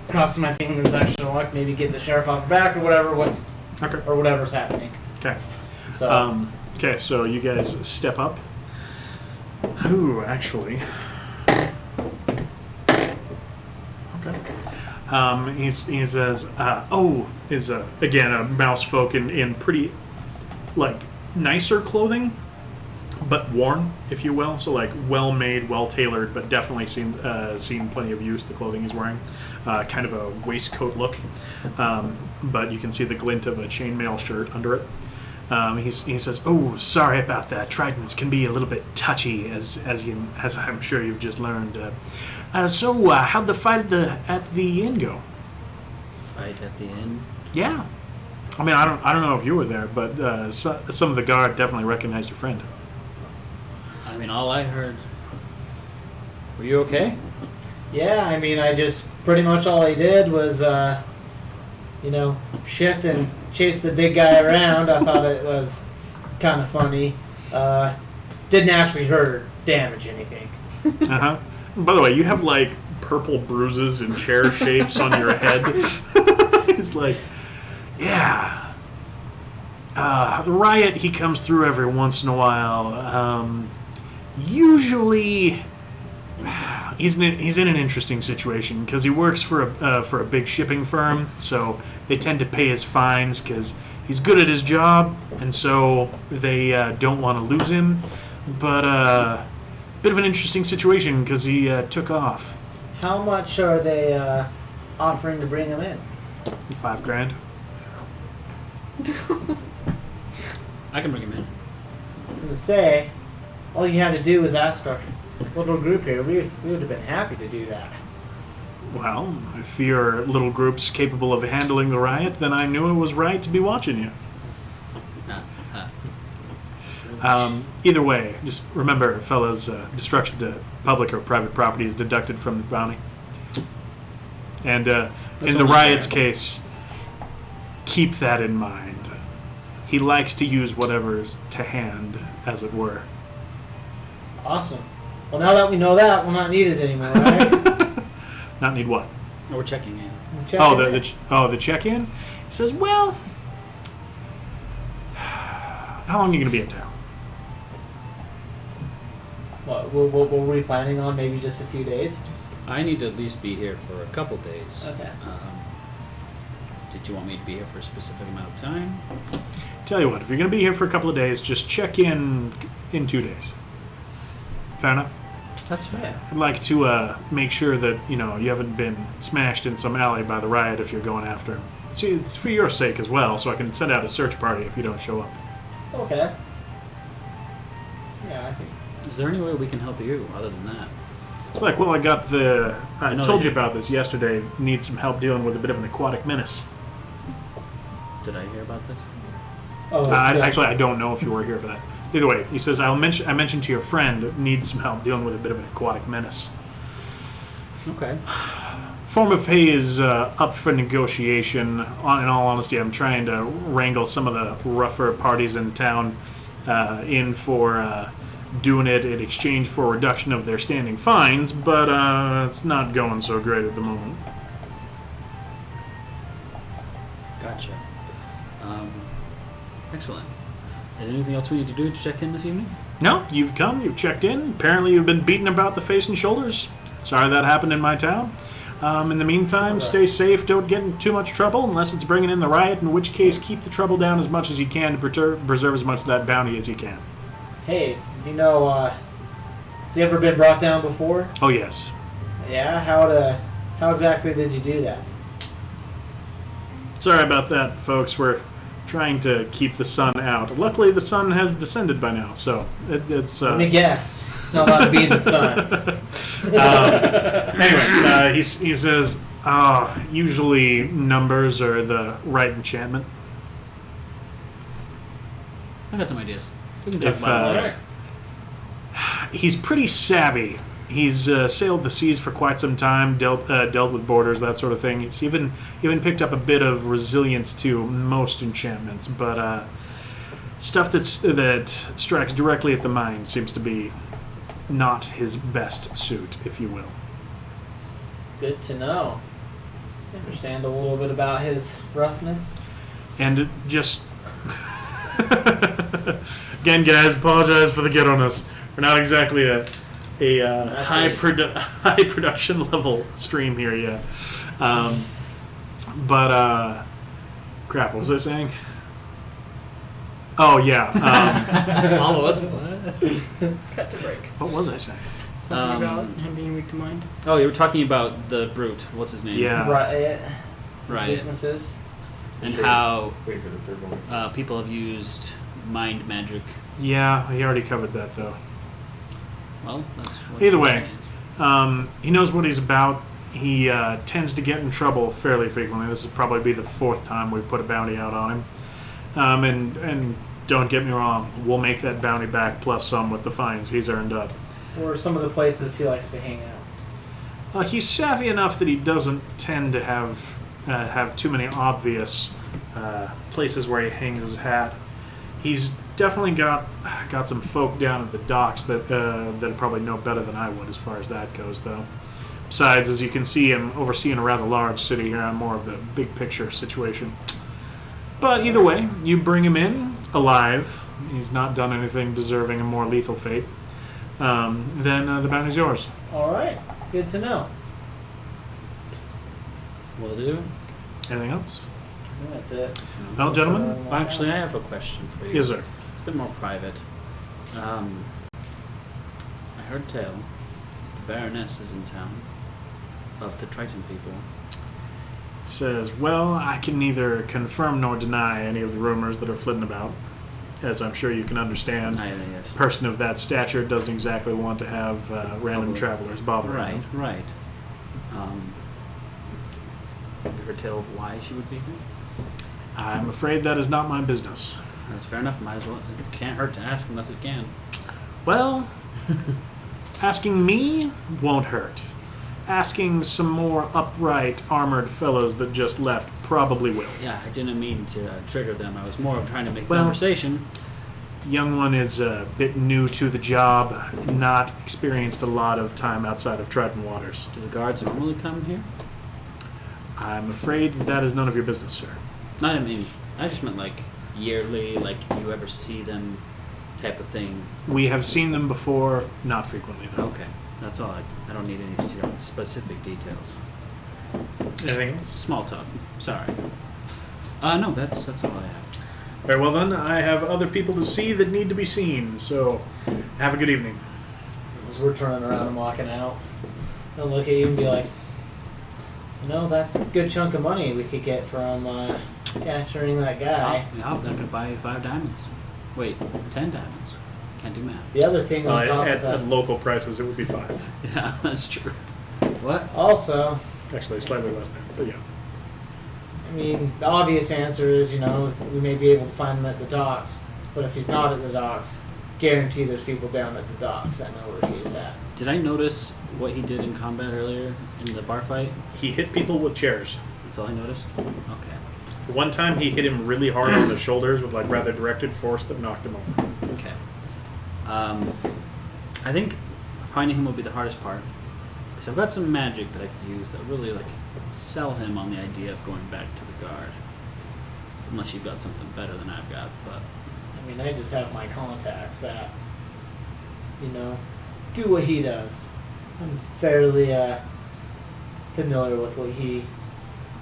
crossing my fingers extra luck. Maybe get the sheriff off the back or whatever. Okay. Or whatever's happening. Okay. So. Okay, so you guys step up. Ooh, actually. Okay. He says, is again a mouse folk in pretty, nicer clothing, but worn, if you will. So, well made, well tailored, but definitely seen plenty of use. The clothing he's wearing, kind of a waistcoat look, but you can see the glint of a chainmail shirt under it. He says, "Oh, sorry about that. Tridents can be a little bit touchy, as I'm sure you've just learned. So how'd the fight at the inn go?" Fight at the inn. Yeah, I mean, I don't know if you were there, but some of the guard definitely recognized your friend. I mean, all I heard. Were you okay? Yeah, I mean, I just pretty much all I did was, shift and chase the big guy around. I thought it was kind of funny. Didn't actually hurt or damage anything. Uh-huh. By the way, you have purple bruises and chair shapes on your head. It's Yeah. The riot, he comes through every once in a while. Usually, he's in an interesting situation because he works for a big shipping firm, so they tend to pay his fines because he's good at his job, and so they don't want to lose him. But bit of an interesting situation because he took off. How much are they offering to bring him in? $5,000. I can bring him in. I was going to say, all you had to do was ask our little group here. We would have been happy to do that. Well, if your little group's capable of handling the riot, then I knew it was right to be watching you. Either way, just remember, fellas, destruction to public or private property is deducted from the bounty. And in the riot's case, keep that in mind. He likes to use whatever's to hand, as it were. Awesome. Well, now that we know that, we'll not need it anymore, right? Not need what? Oh, we're checking in. We'll check Oh, it the check-in? He says, well, how long are you going to be in town? What were we planning on? Maybe just a few days? I need to at least be here for a couple days. Okay. Did you want me to be here for a specific amount of time? Tell you what, if you're going to be here for a couple of days, just check in 2 days. Fair enough? That's fair. I'd like to make sure that, you haven't been smashed in some alley by the riot if you're going after him. See, it's for your sake as well, so I can send out a search party if you don't show up. Okay. Yeah, I think. Is there any way we can help you other than that? It's like, well, I told you about this yesterday. Need some help dealing with a bit of an aquatic menace. Did I hear about this? Oh, yeah. Actually, I don't know if you were here for that. Either way, he says, I mentioned to your friend, needs some help dealing with a bit of an aquatic menace. Okay. Form of pay is up for negotiation. In all honesty, I'm trying to wrangle some of the rougher parties in town in for doing it in exchange for a reduction of their standing fines, but it's not going so great at the moment. Gotcha. Excellent. Is there anything else we need to do to check in this evening? No, you've come, you've checked in. Apparently you've been beaten about the face and shoulders. Sorry that happened in my town. In the meantime, stay safe, don't get in too much trouble unless it's bringing in the riot, in which case keep the trouble down as much as you can to preserve as much of that bounty as you can. Hey, has he ever been brought down before? Oh yes. Yeah, how exactly did you do that? Sorry about that, folks. We're trying to keep the sun out. Luckily, the sun has descended by now, so it's... Let me guess. It's not allowed to be in the sun. Anyway, he says, usually numbers are the right enchantment. I got some ideas. We can talk If, about it later. He's pretty savvy. He's sailed the seas for quite some time, dealt with borders, that sort of thing. He's even picked up a bit of resilience to most enchantments, but stuff that strikes directly at the mind seems to be not his best suit, if you will. Good to know. Understand a little bit about his roughness. And just again, guys, apologize for the get on us. We're not exactly a high production level stream here yet. But crap, what was I saying? Oh yeah. All of us. Cut to break. What was I saying? Something about him being weak to mind. Oh, you were talking about the brute. What's his name? Yeah. Riot. Riot. Weaknesses. And how Wait for the third one. people have used mind magic. Yeah, he already covered that though. Well, that's what Either you're way. saying. He knows what he's about. He tends to get in trouble fairly frequently. This will probably be the 4th time we've put a bounty out on him. And don't get me wrong, we'll make that bounty back plus some with the fines he's earned up. Or some of the places he likes to hang out. He's savvy enough that he doesn't tend to have too many obvious places where he hangs his hat. He's definitely got some folk down at the docks that probably know better than I would as far as that goes, though. Besides, as you can see, I'm overseeing a rather large city here. I'm more of the big picture situation. But either way, you bring him in alive. He's not done anything deserving a more lethal fate. Then the bounty's yours. All right. Good to know. Will do. Anything else? I think that's it. No, gentlemen? Well, actually, I have a question for you. Yes, sir. It's a bit more private. I heard tell the Baroness is in town of the Triton people. Says, well, I can neither confirm nor deny any of the rumors that are flitting about. As I'm sure you can understand, Yes. a person of that stature doesn't exactly want to have random Probably. travelers bothering Right, him. right. Have you heard tell of why she would be here? I'm afraid that is not my business. That's fair enough. Might as well. It can't hurt to ask unless it can. Well, asking me won't hurt. Asking some more upright, armored fellows that just left probably will. Yeah, I didn't mean to trigger them. I was more of trying to make Well- conversation. Young one is a bit new to the job, not experienced a lot of time outside of Triton waters. Do the guards normally come here? I'm afraid that is none of your business, sir. Not, I mean, I just meant like yearly, like you ever see them type of thing. We have seen them before, not frequently, though. Okay, that's all. I don't need any specific details. Anything else? Small talk. Sorry. No, that's all I have. Very well then, I have other people to see that need to be seen, so have a good evening. As we're turning around and walking out, I'll look at you and be like, that's a good chunk of money we could get from capturing that guy. Yeah, that could buy 5 diamonds. Wait, 10 diamonds. Can't do math. The other thing on top At of that, local prices, it would be 5. Yeah, that's true. What? also, Actually, slightly less than, but yeah. I mean, the obvious answer is, we may be able to find him at the docks, but if he's not at the docks, guarantee there's people down at the docks that know where he's at. Did I notice what he did in combat earlier in the bar fight? He hit people with chairs. That's all I noticed? Okay. One time he hit him really hard on the shoulders with like rather directed force that knocked him over. Okay. I think finding him will be the hardest part. Because I've got some magic that I could use that really sell him on the idea of going back to the guard. Unless you've got something better than I've got, but I mean, I just have my contacts that, do what he does. I'm fairly familiar with what he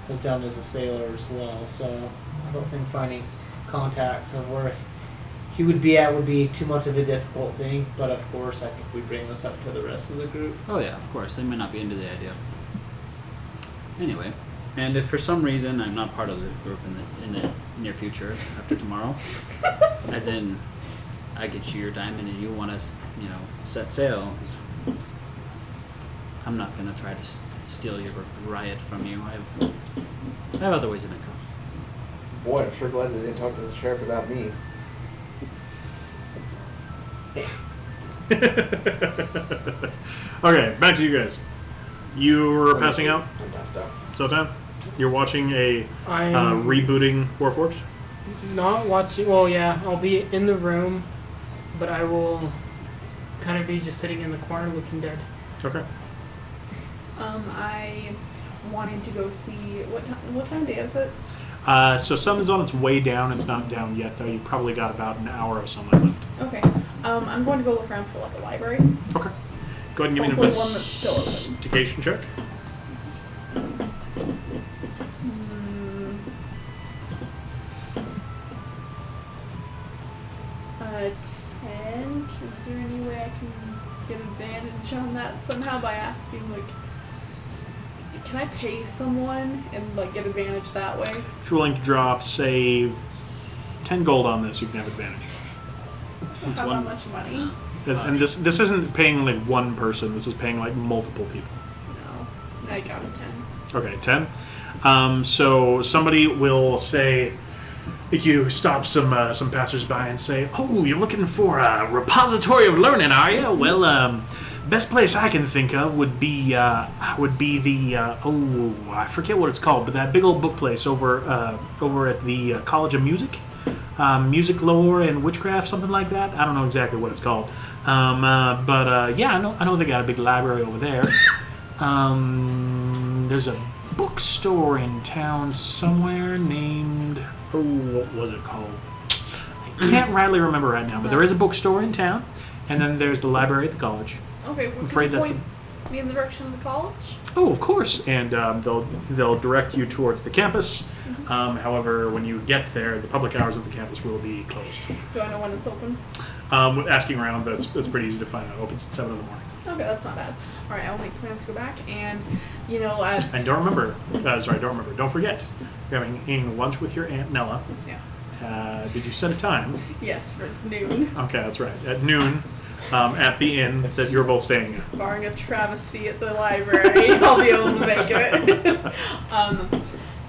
has done as a sailor as well, so I don't think finding contacts of where he would be at would be too much of a difficult thing, but of course I think we bring this up to the rest of the group. oh yeah, of course, they may not be into the idea. Anyway, and if for some reason I'm not part of the group in the near future after tomorrow, as in I get you your diamond and you want to, set sail, 'cause I'm not gonna try to steal your riot from you. I have other ways of income. Boy, I'm sure glad they didn't talk to the sheriff about me. Okay, back to you guys. You were passing out. I'm passed out. So time. You're watching a I'm rebooting Warforged. not watching. Well, yeah, I'll be in the room, but I will kind of be just sitting in the corner looking dead. Okay. I wanted to go see what time of day is it? So sun is on its way down. It's not down yet, though. You've probably got about an hour of sunlight left. Okay. I'm going to go look around for a library. Okay. Go ahead and give me an Hopefully one that's still open. investigation check. Uh, 10. Is there any way I can get advantage on that somehow by asking can I pay someone and get advantage that way? If you're willing to drop, save 10 gold on this, you can have advantage. I don't have that much money. And this isn't paying one person. This is paying multiple people. No, I got a 10. Okay, 10. So somebody will say, you stop some passersby and say, "Oh, you're looking for a repository of learning, are you? Well, best place I can think of would be the I forget what it's called, but that big old book place over at the College of Music, music lore and witchcraft, something like that. I don't know exactly what it's called, but yeah, I know they got a big library over there. There's a bookstore in town somewhere named... Oh, what was it called? I can't rightly remember right now, but there is a bookstore in town, and then there's the library at the college. Okay, well, I'm afraid can you that's point me in the direction of the college? Oh, of course, and they'll direct you towards the campus. However, when you get there, the public hours of the campus will be closed. Do I know when it's open? Asking around, that's pretty easy to find out. It opens at 7 in the morning. Okay, that's not bad. All right, I'll make plans to go back, and you know, And don't forget, you're having lunch with your Aunt Nella. yeah, Did you set a time? yes, for it's noon. Okay, that's right. At noon, at the inn that you're both staying at. Barring a travesty at the library, I'll be able to make it.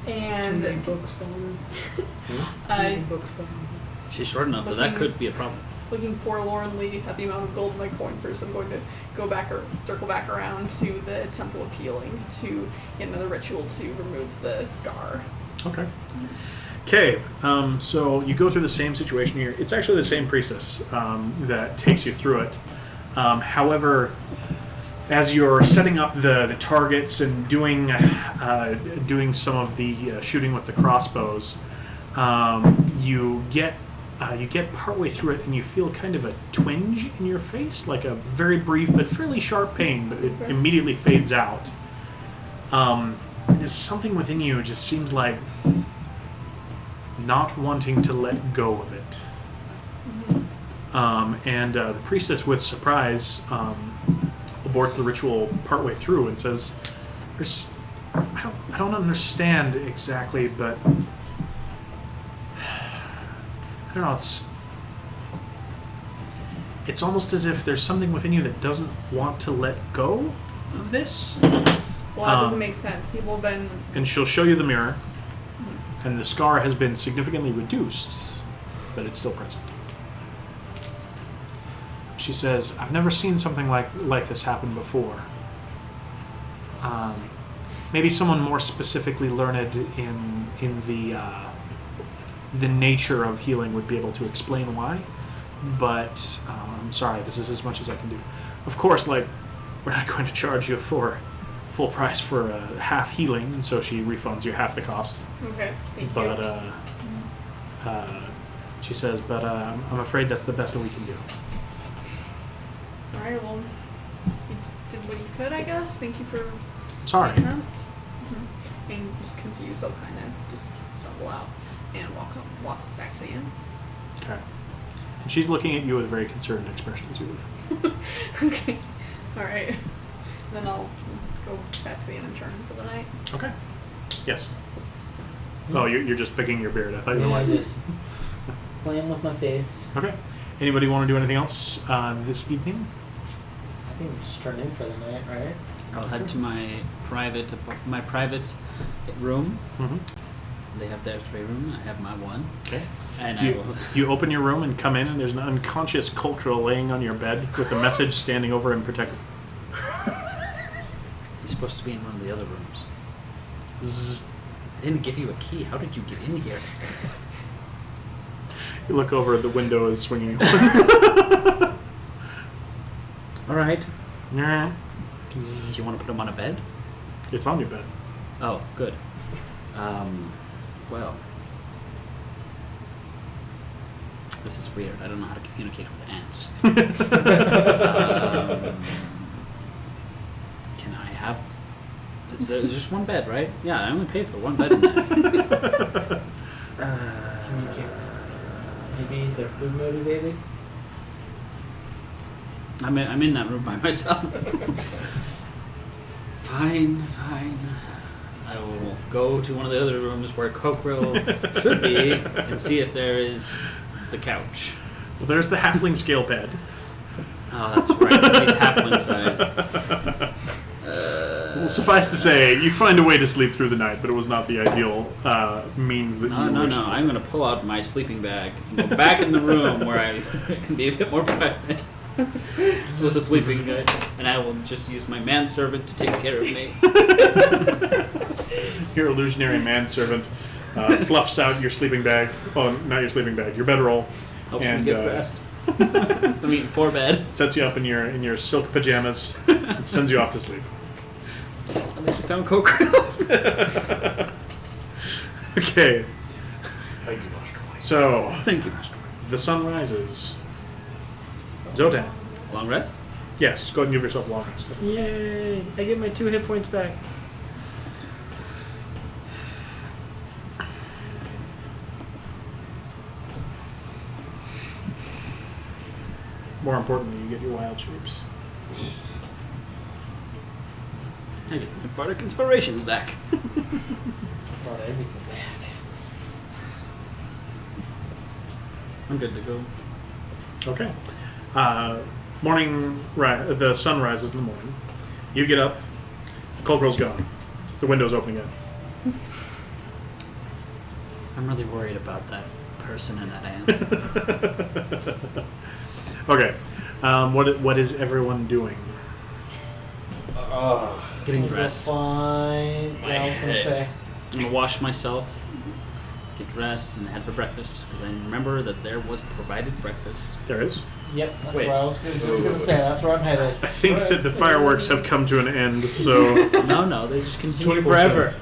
And books falling. Books falling. She's short enough that that could be a problem. looking forlornly at the amount of gold in my coin purse, I'm going to go back or circle back around to the Temple of Healing to get another ritual to remove the scar. Okay. Okay, so you go through the same situation here. It's actually the same priestess that takes you through it. However, as you're setting up the targets and doing some of the shooting with the crossbows, you get partway through it and you feel kind of a twinge in your face, like a very brief but fairly sharp pain, but it immediately fades out. There's something within you just seems like not wanting to let go of it. And the priestess, with surprise, aborts the ritual partway through and says, I don't understand exactly, but I don't know, it's almost as if there's something within you that doesn't want to let go of this. Well, that doesn't make sense. People have been... And she'll show you the mirror, and the scar has been significantly reduced, but it's still present. She says, I've never seen something like this happen before. Maybe someone more specifically learned in the nature of healing would be able to explain why, but I'm sorry, this is as much as I can do. Of course, we're not going to charge you for full price for half healing, and so she refunds you half the cost. Okay, thank you. But she says, I'm afraid that's the best that we can do. Alright, well, you did what you could, I guess. Thank you for... Sorry. saying that. Being just confused, I'll kind of just stumble out and walk back to the inn. Okay. And she's looking at you with a very concerned expression as you leave. Okay. Alright. Then I'll go back to the inn and turn for the night. Okay. Yes. Oh, you're just picking your beard. I thought you were Yeah, like... just playing with my face. Okay. Anybody want to do anything else this evening? I think just turn in for the night, right? I'll head to my private room. Mm-hmm. They have their 3 room. I have my 1. Okay. And I will. You open your room and come in, and there's an unconscious cultural laying on your bed with a message standing over him protective. He's supposed to be in one of the other rooms. Zzz. I didn't give you a key. How did you get in here? You look over, the window is swinging open. All right. Yeah. Do you want to put him on a bed? It's on your bed. Oh, good. Well, this is weird. I don't know how to communicate with ants. Can I have? It's just one bed, right? Yeah, I only paid for one bed in there. Maybe they're food motivated. I'm in that room by myself. Fine. I will go to one of the other rooms where Coquerel should be and see if there is the couch. Well, there's the halfling scale bed. Oh, that's right. 'Cause he's halfling sized. Well, suffice to say, you find a way to sleep through the night, but it was not the ideal means that you wished No. for. I'm going to pull out my sleeping bag and go back in the room where I can be a bit more protected with a sleeping bag, and I will just use my manservant to take care of me. Your illusionary manservant fluffs out your sleeping bag. Oh, not your sleeping bag, your bedroll. Helps And, me get dressed. I mean, for bed. Sets you up in your silk pajamas and sends you off to sleep. At least we found Coke. Okay, Thank you, Master Mike. so Thank you, Master. the sun rises. Zotan. Long rest? Yes, go ahead and give yourself a long rest. Yay! I get my 2 hit points back. More importantly, you get your wild shapes. I get my Bardic Inspirations back. Brought everything back. I'm good to go. Okay. The sun rises in the morning. You get up. The cold roll's gone. The window's open again. I'm really worried about that person in that ant. Okay. What is everyone doing? Getting We'll go dressed. Fine. My Yeah, I was gonna head. say. I'm gonna wash myself, get dressed, and head for breakfast because I remember that there was provided breakfast. There is. Yep, that's Wait. where I was just gonna say. That's where I'm headed. I think that the fireworks have come to an end, so No, they just continue 24/7. forever.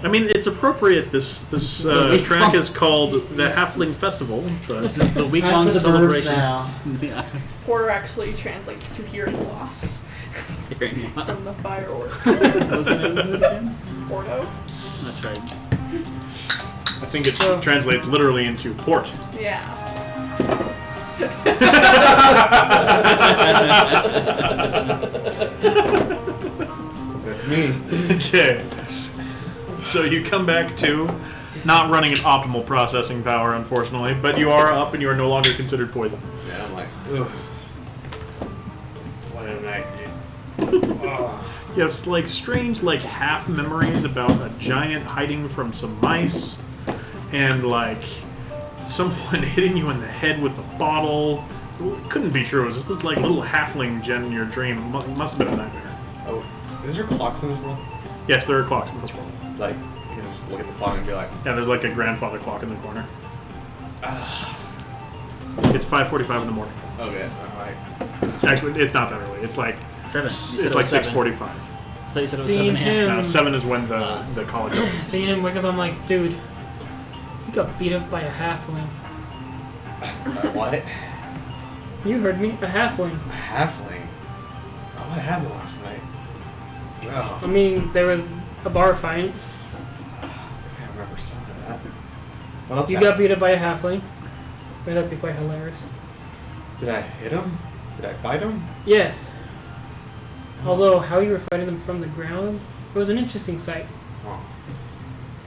I mean it's appropriate. This the week track long- is called the Halfling Festival, but This is the It's week-long time for the birds celebration. now. Yeah. Porter actually translates to hearing loss Hearing from the fireworks. What was the name of it again? Porto? That's right. I think it translates literally into port. Yeah. That's me. Okay. So you come back to not running at optimal processing power, unfortunately, but you are up and you are no longer considered poison. Yeah, I'm like, ugh. What a night, dude. Ugh. You have like strange like half memories about a giant hiding from some mice, and like someone hitting you in the head with a bottle. It couldn't be true. It was just this like little halfling gen in your dream. Must have been a nightmare. Oh, is there clocks in this world? Yes, there are clocks in this world. Like, you can just look at the clock and be like, Yeah, there's like a grandfather clock in the corner. It's 5:45 in the morning. okay, alright. Actually, it's not that early. It's like 7. it's like 6:45. I thought you said it was Seeing 7 a.m. him, 7 is when the college opens. seeing him wake up, I'm like, dude, he got beat up by a halfling. What? You heard me, a halfling. A halfling? Oh, what happened last night? I Oh, mean, there was a bar fight. I think I remember some of that. What else You happened? got beat up by a halfling. It was actually quite hilarious. Did I hit him? Did I fight him? Yes. Although how you were fighting them from the ground, it was an interesting sight. Oh.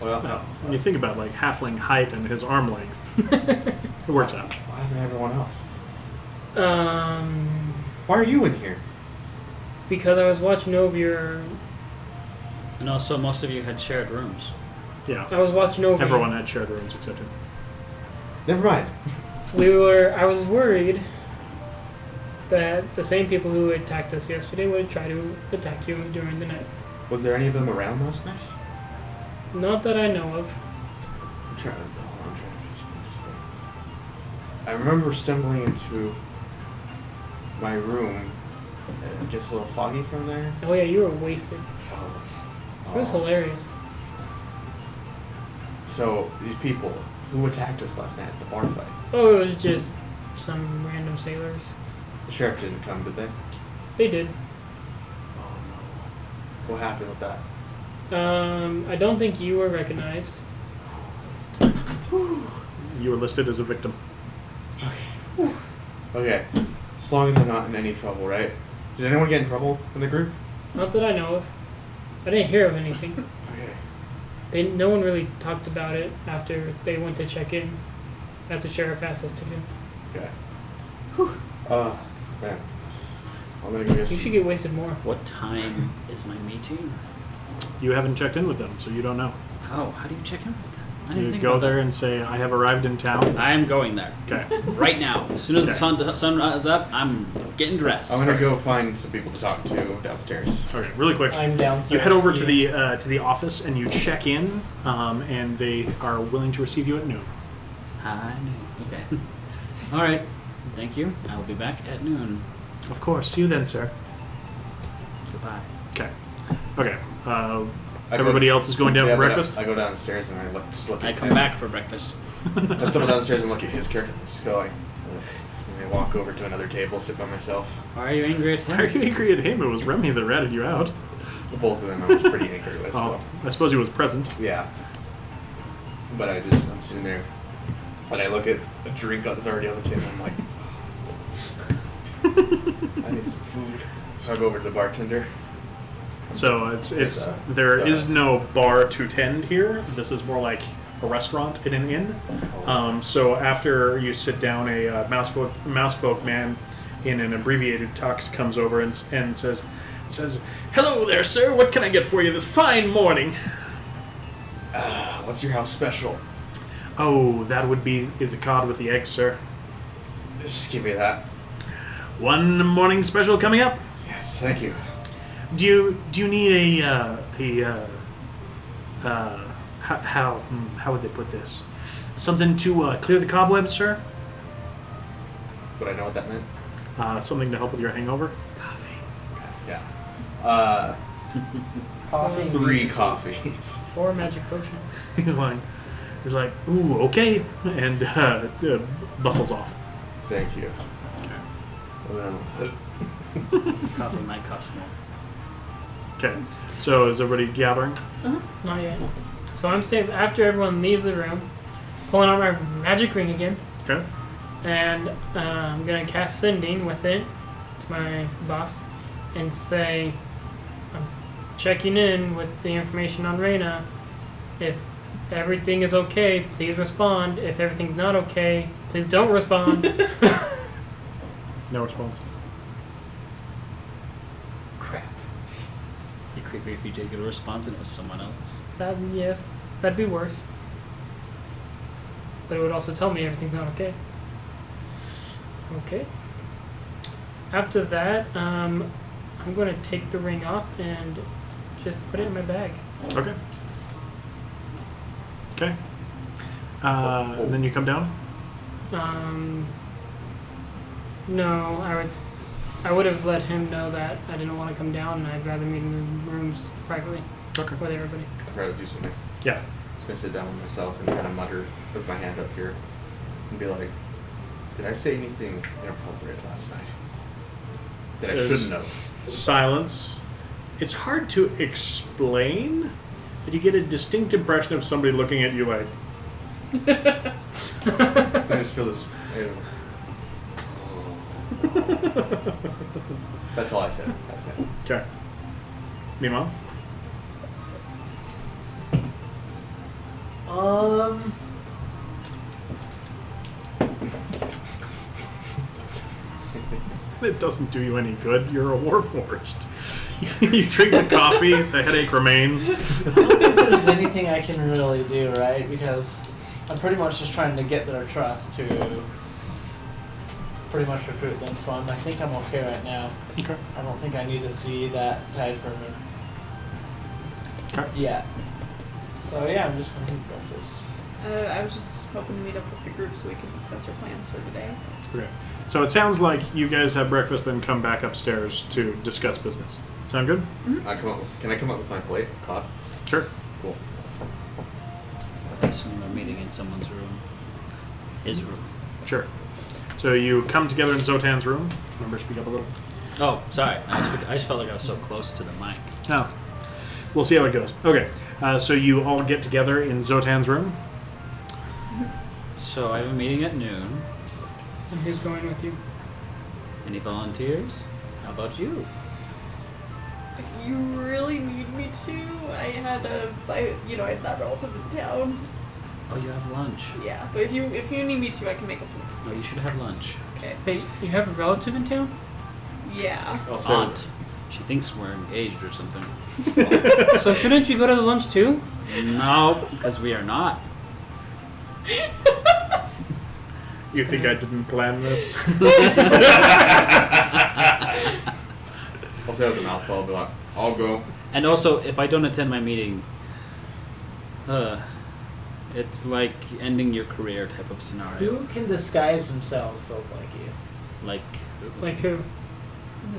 Well, Now, when you think about like halfling height and his arm length, it works out. what happened to everyone else? Why are you in here? Because I was watching over your. And also, most of you had shared rooms. Yeah, I was watching over. everyone had shared rooms except him. Never mind. I was worried that the same people who attacked us yesterday would try to attack you during the night. Was there any of them around last night? Not that I know of. I'm trying to piece this. I remember stumbling into my room, and it gets a little foggy from there. Oh yeah, you were wasted. Oh. It was hilarious. So these people who attacked us last night at the bar fight, Oh, it was just some random sailors. the sheriff didn't come, did they? They did. Oh no. What happened with that? I don't think you were recognized. You were listed as a victim. Okay. As long as I'm not in any trouble, right? Did anyone get in trouble in the group? Not that I know of. I didn't hear of anything. Okay. No one really talked about it after they went to check in. That's what the sheriff asked us to do. Okay. Man. I'm gonna go get You some. should get wasted more. What time is my meeting? You haven't checked in with them, so you don't know. Oh, how do you check in with them? I didn't You think go about there and say, "I have arrived in town." that. I'm going there. Okay. Right now. As soon as Okay. the sun is up, I'm getting dressed. I'm gonna go find some people to talk to downstairs. Okay. Really quick. I'm downstairs. You head over to the office and you check in, and they are willing to receive you at noon. I knew. Okay. All right. Thank you. I will be back at noon. Of course. See you then, sir. Goodbye. Okay. Okay. I Everybody else is going down for breakfast? I go downstairs and just look I at come him. back for breakfast. I stumble downstairs and look at his character. Just go like, ugh. And I walk over to another table, sit by myself. Why are you angry at him? Why are you angry at him? It was Remy that ratted you out. Both of them I was pretty angry with. Oh, So. I suppose he was present. Yeah. But I'm sitting there, and I look at a drink that's already on the table. I'm like, I need some food. So I go over to the bartender. So it's uh, there uh, is no bar to tend here. This is more like a restaurant in an inn. So after you sit down, a mousefolk man in an abbreviated tux comes over and says, "Hello there, sir. What can I get for you this fine morning?" What's your house special? Oh, that would be the cod with the eggs, sir. Just give me that. One morning special coming up. Yes, thank you. Do you need how would they put this? Something to clear the cobwebs, sir? Would I know what that meant? Something to help with your hangover? Yeah. Coffee. 3 coffees. Or a magic potion. He's like, ooh, okay, and bustles off. Thank you. Coffee might cost more. Okay, so is everybody gathering? Not yet. So I'm staying after everyone leaves the room, pulling out my magic ring again, Okay. and I'm gonna cast sending with it to my boss, and say, I'm checking in with the information on Reyna. If everything is okay, please respond. If everything's not okay, please don't respond. No response. Crap. Be creepy if you did get a response and it was someone else. Yes, that'd be worse. But it would also tell me everything's not okay. Okay. After that, I'm going to take the ring off and just put it in my bag. Okay. Okay. And then you come down. No, I would have let him know that I didn't want to come down, and I'd rather meet in the rooms privately Okay. with everybody. I'd rather do something. Yeah. I was gonna sit down with myself and kind of mutter with my hand up here and be like, did I say anything inappropriate last night that I There's- shouldn't have? Silence. It's hard to explain, but you get a distinct impression of somebody looking at you like, I just feel this. That's all I said. That's it. okay. Meanwhile? It doesn't do you any good. You're a warforged. You drink the coffee, the headache remains. I don't think there's anything I can really do, right? Because I'm pretty much just trying to get their trust to pretty much recruit them. So I think I'm okay right now. Okay. I don't think I need to see that tide for me. Okay. Yeah. So yeah, I'm just gonna eat breakfast. I was just hoping to meet up with the group so we could discuss our plans for today. Okay. So it sounds like you guys have breakfast, then come back upstairs to discuss business. Sound good? Can I come up with my plate, Cod? Sure. Cool. I assume they're meeting in someone's room. His room. Sure. So you come together in Zotan's room. Remember, speak up a little. Oh, sorry. I just felt like I was so close to the mic. No. We'll see how it goes. Okay. So you all get together in Zotan's room. So I have a meeting at noon. And who's going with you? Any volunteers? How about you? If you really need me to, I had that relative in town. Oh, you have lunch. Yeah, but if you need me to, I can make up an excuse. Oh, you should have lunch. Okay. Hey, you have a relative in town? Yeah. Also, Aunt. She thinks we're engaged or something. So shouldn't you go to the lunch too? No, because we are not. You think I didn't plan this? I'll say with the mouthful, I'll be like, I'll go. And also, if I don't attend my meeting, it's like ending your career type of scenario. Who can disguise themselves to look like you? Like, Like who?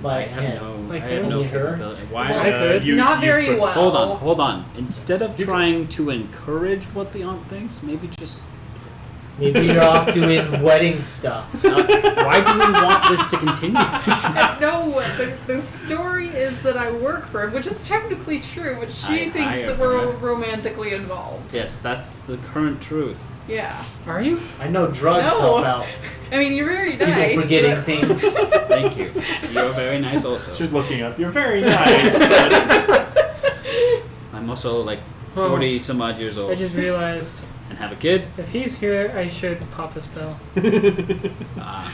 Like I have him. no, Like I have him? no Only her? capability. Why? Well, I could. Not very could- well. Hold on. Instead of trying to encourage what the aunt thinks, maybe just. Maybe you're off doing wedding stuff. Why do we want this to continue? No, the story is that I work for him, which is technically true, but she I thinks hire that we're her. romantically involved. Yes, that's the current truth. Yeah. Are you? I know drugs No. help out. I mean, you're very People nice. forgetting things. Thank you. You're very nice also. She's looking up. You're very nice. But I'm also like Oh. 40 some odd years I old just realized and have a kid. if he's here, I should pop a spell. Ah.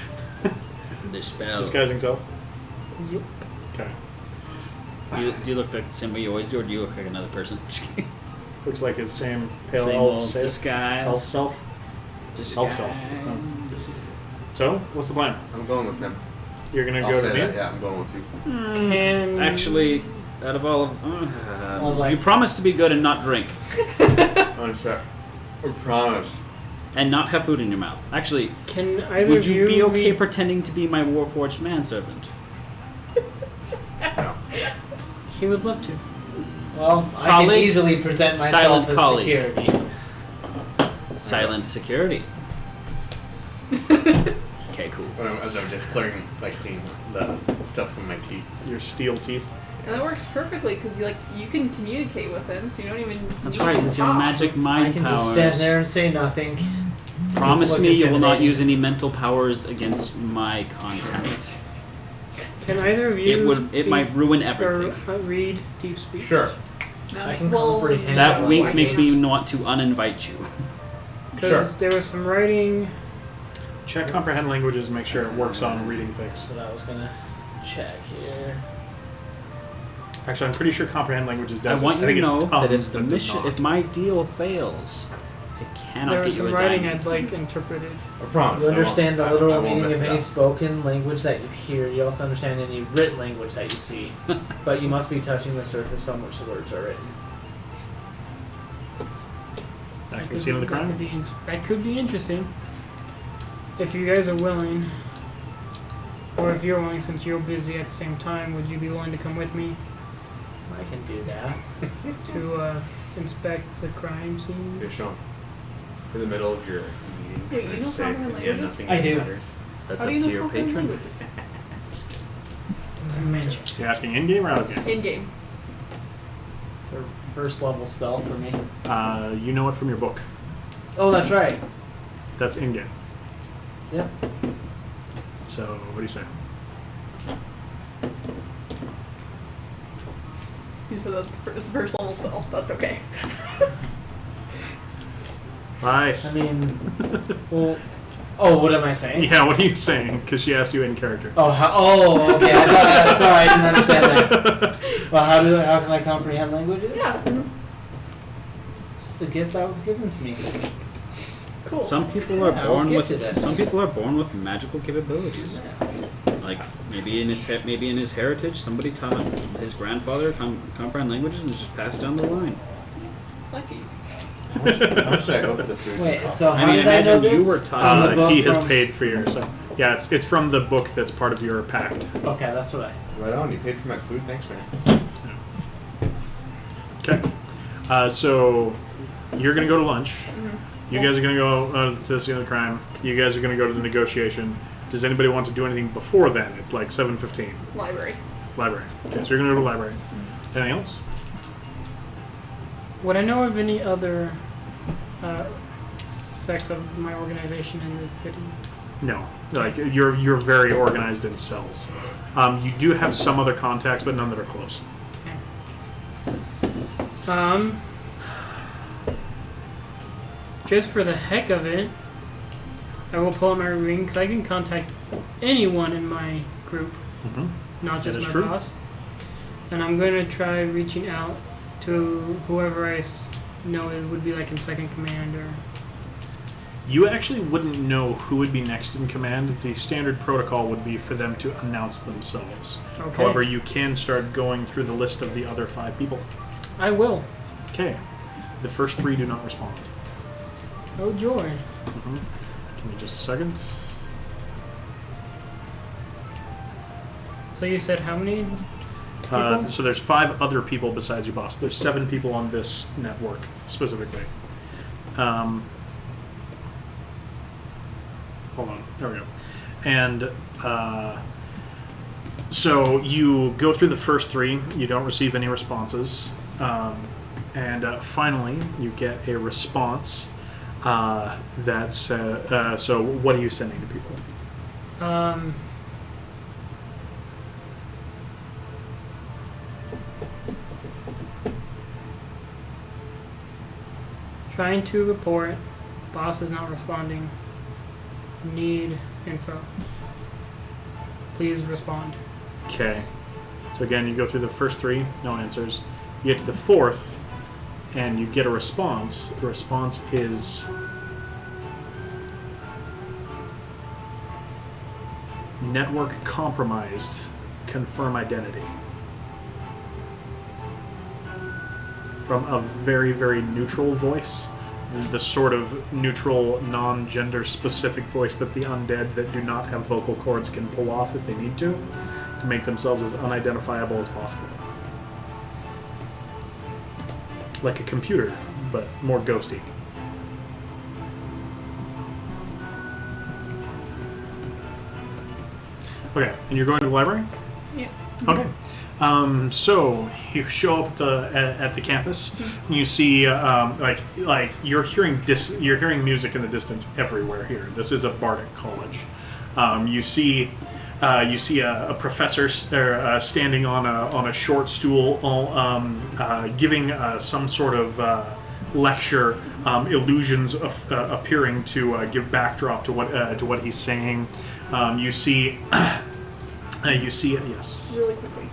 The spell. disguising self. Yep. Okay. Do you look like the same way you always do, or do you look like another person? Just kidding. Looks like his same pale Same elf old self. disguise. Elf self. Disguise. Elf self. So, what's the plan? I'm going with him. You're gonna I'll go say to that. me? Yeah, I'm going with you. Can Actually, out of all of, was like- you promised to be good and not drink, I'm sorry. I promise. and not have food in your mouth. Actually, can either would of you be okay read- pretending to be my warforged manservant? No. He would love to. Well, I can Colleague, easily present myself silent as colleague. security. Silent security. Okay, cool. As I'm just clearing the stuff from my teeth. Your steel teeth. And that works perfectly because you can communicate with him, so you don't even. That's need right, to with your talk. magic I mind can powers. just stand there and say nothing. Promise Just me look you will not intimidating. use any mental powers against my contact. Can either of you It speak might ruin or everything. read deep speech? Sure. No, I can well, comprehend That Yeah, wink like makes this. me want to uninvite you. Because Sure. there was some writing. Check comprehend languages and make sure it works on reading things. That's what I was gonna check here. Actually, I'm pretty sure comprehend languages I does. want I you think to know it's that comes, if the but does mission, not. if my deal fails, I cannot There get was you some a writing diamond. I'd like interpreted. I promise. You understand the I literal won't meaning mess of it any up. spoken language that you hear. You also understand any written language that you see. But you must be touching the surface on which the words are written. Back to the scene of the That crime. could be, that could be interesting. If you guys are willing, or if you're willing, since you're busy at the same time, would you be willing to come with me I can do that. to inspect the crime scene? Hey, Sean. In the middle of your meeting, Wait, can you I know say, comprehend yeah, languages? nothing I do. matters. That's How up do you to know your comprehend patron. languages? It's magic. You're asking in-game or out-game? In game. It's a first level spell for me. You know it from your book. Oh, that's right. That's in-game. Yep. So, what do you say? You said it's first level spell. That's okay. Nice. I mean, well, oh, what am I saying? Yeah, what are you saying? Because she asked you in character. Oh, okay. I thought. Sorry, I didn't understand that. Well, how can I comprehend languages? Yeah. Just a gift that was given to me. Cool. Some people are Yeah, I was born with gifted it. some people are born with magical capabilities. Like maybe in his heritage, somebody taught his grandfather comprehend languages and it's just passed down the line. Lucky. How much did I owe for the food? Wait, so I how mean, did I know imagine you this? were taught- From the book He has from- paid for your. So, yeah, it's from the book that's part of your pact. Okay, that's what I. Right on. You paid for my food. Thanks, man. Okay. So, you're going to go to lunch. You guys are going to go to the scene of the crime. You guys are going to go to the negotiation. Does anybody want to do anything before then? It's like 7:15. Library. Library. Okay, so you're going to go to the library. Anything else? Would I know of any other sects of my organization in this city? No. Like, you're very organized in cells. You do have some other contacts, but none that are close. Just for the heck of it, I will pull out my ring because I can contact anyone in my group, Mm-hmm. not That just is my true. boss. And I'm going to try reaching out to whoever I know it would be like in second command or. You actually wouldn't know who would be next in command. The standard protocol would be for them to announce themselves. Okay. However, you can start going through the list of the other 5 people. I will. Okay. The first 3 do not respond. Oh joy. Mm-hmm. Give me just a second. So So you said how many? So there's 5 other people besides your boss. There's 7 people on this network specifically. Hold on. There we go. And so you go through the first 3. You don't receive any responses. And finally, you get a response that's... so what are you sending to people? Trying to report. Boss is not responding. Need info. Please respond. Okay. So again, you go through the first 3, no answers. You get to the 4th, and you get a response. The response is... network compromised. Confirm identity. From a very, very neutral voice. The sort of neutral, non-gender specific voice that the undead that do not have vocal cords can pull off if they need to make themselves as unidentifiable as possible. Like a computer, but more ghosty. Okay, and you're going to the library? Yeah. Okay. So you show up at the campus, and you see like you're hearing music in the distance everywhere here. This is a bardic college. You see a professor standing on a short stool, giving some sort of lecture. Illusions appearing to give backdrop to what he's saying. You see yes. Really quickly.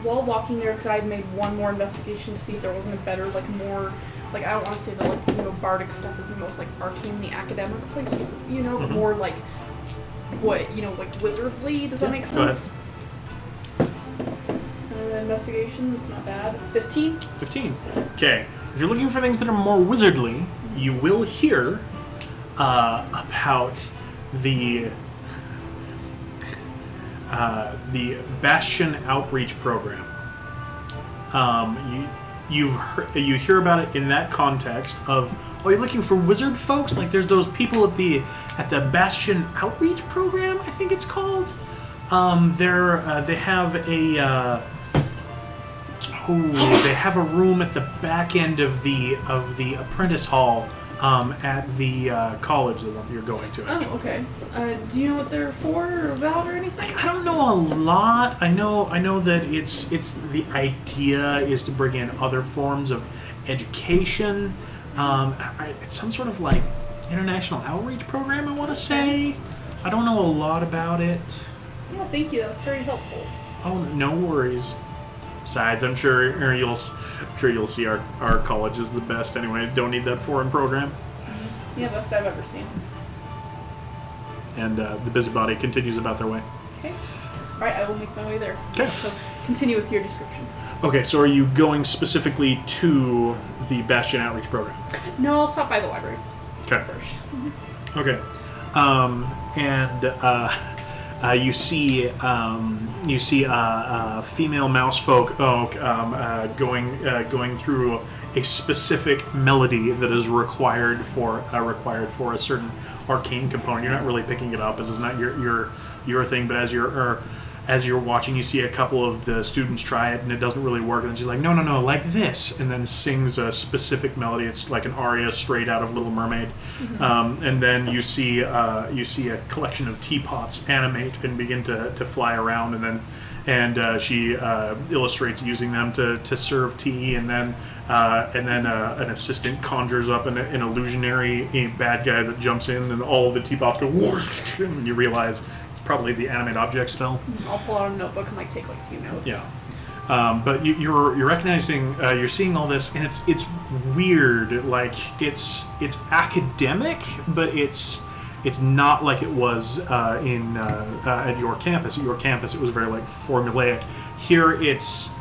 While walking there, could I have made one more investigation to see if there wasn't a better, more, I don't want to say that, bardic stuff is the most, arcane, the academic place, but more, wizardly, does that make sense? Go ahead. Investigation, it's not bad. 15? 15. Okay. If you're looking for things that are more wizardly, you will hear about the Bastion Outreach Program. You hear about it in that context of, oh, you're looking for wizard folks? There's those people at the Bastion Outreach Program, I think it's called. They have a room at the back end of the apprentice hall at the college that you're going to. Actually. Oh, okay. Do you know what they're for or about or anything? I don't know a lot. I know that it's the idea is to bring in other forms of education. It's some sort of international outreach program, I want to say. I don't know a lot about it. Yeah, thank you. That's very helpful. Oh, no worries. Besides, I'm sure you'll see our college is the best anyway. Don't need that foreign program. Yeah, best I've ever seen. And the busybody continues about their way. Okay. All right, I will make my way there. Okay. So continue with your description. Okay, so are you going specifically to the Bastion Outreach Program? No, I'll stop by the library first. Okay. You see female mouse folk going through a specific melody that is required for a certain arcane component. You're not really picking it up, as it's not your thing. But as you're watching, you see a couple of the students try it and it doesn't really work. And then she's like, no, like this, and then sings a specific melody. It's like an aria straight out of Little Mermaid. Mm-hmm. And then you see a collection of teapots animate and begin to fly around, and she illustrates using them to serve tea, and then an assistant conjures up an illusionary bad guy that jumps in, and all of the teapots go whoosh, and you realize it's probably the animate object spell. I'll pull out a notebook and take a few notes. Yeah. But you're recognizing, you're seeing all this, and it's weird. It's academic, but it's not like it was at your campus. At your campus, it was very formulaic. Here, it's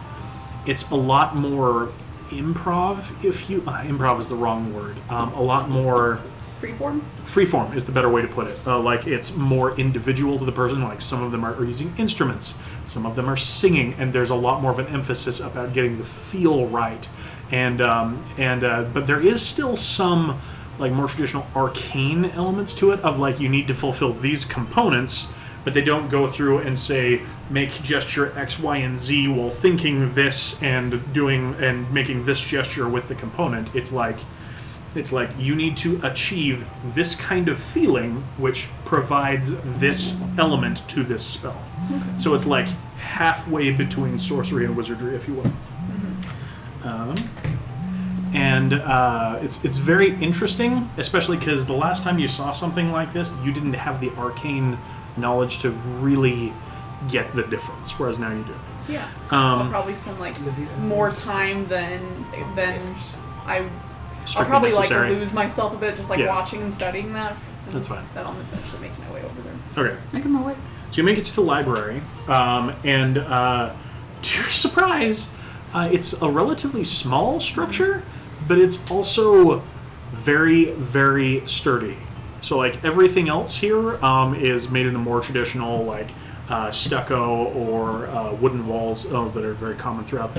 a lot more improv. Improv is the wrong word. A lot more Freeform? Freeform is the better way to put it. Like it's more individual to the person. Like some of them are using instruments, some of them are singing, and there's a lot more of an emphasis about getting the feel right. But there is still some like more traditional arcane elements to it of like you need to fulfill these components, but they don't go through and say make gesture X, Y, and Z while thinking this and making this gesture with the component. It's like you need to achieve this kind of feeling, which provides this element to this spell. Okay. So it's like halfway between sorcery and wizardry, if you will. It's very interesting, especially because the last time you saw something like this, you didn't have the arcane knowledge to really get the difference, whereas now you do. Yeah. I'll probably spend like more time than I'll probably necessary. like lose myself a bit just like watching and studying that. That's fine. Then I'll eventually make my way over there. Okay. Making my way. So you make it to the library, and to your surprise, it's a relatively small structure, but it's also very, very sturdy. So like everything else here is made in the more traditional like stucco or wooden walls that are very common throughout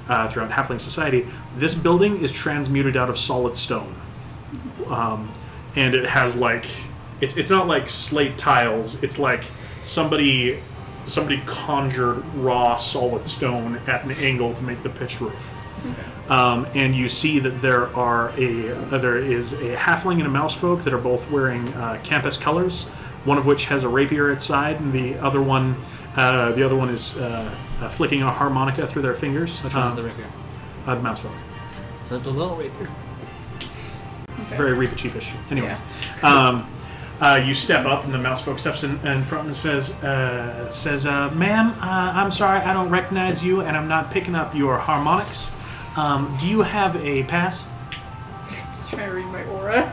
Halfling society. This building is transmuted out of solid stone, and it has like it's not like slate tiles. It's like somebody conjured raw solid stone at an angle to make the pitched roof. Okay. And you see that there is a halfling and a mousefolk that are both wearing campus colors. One of which has a rapier at its side, and the other one is flicking a harmonica through their fingers. Which one's the rapier? The mousefolk. So it's a little rapier. Okay. Very Reaper Cheapish. Anyway, you step up, and the mousefolk steps in front and says, "Ma'am, I'm sorry, I don't recognize you, and I'm not picking up your harmonics. Do you have a pass?" Just trying to read my aura.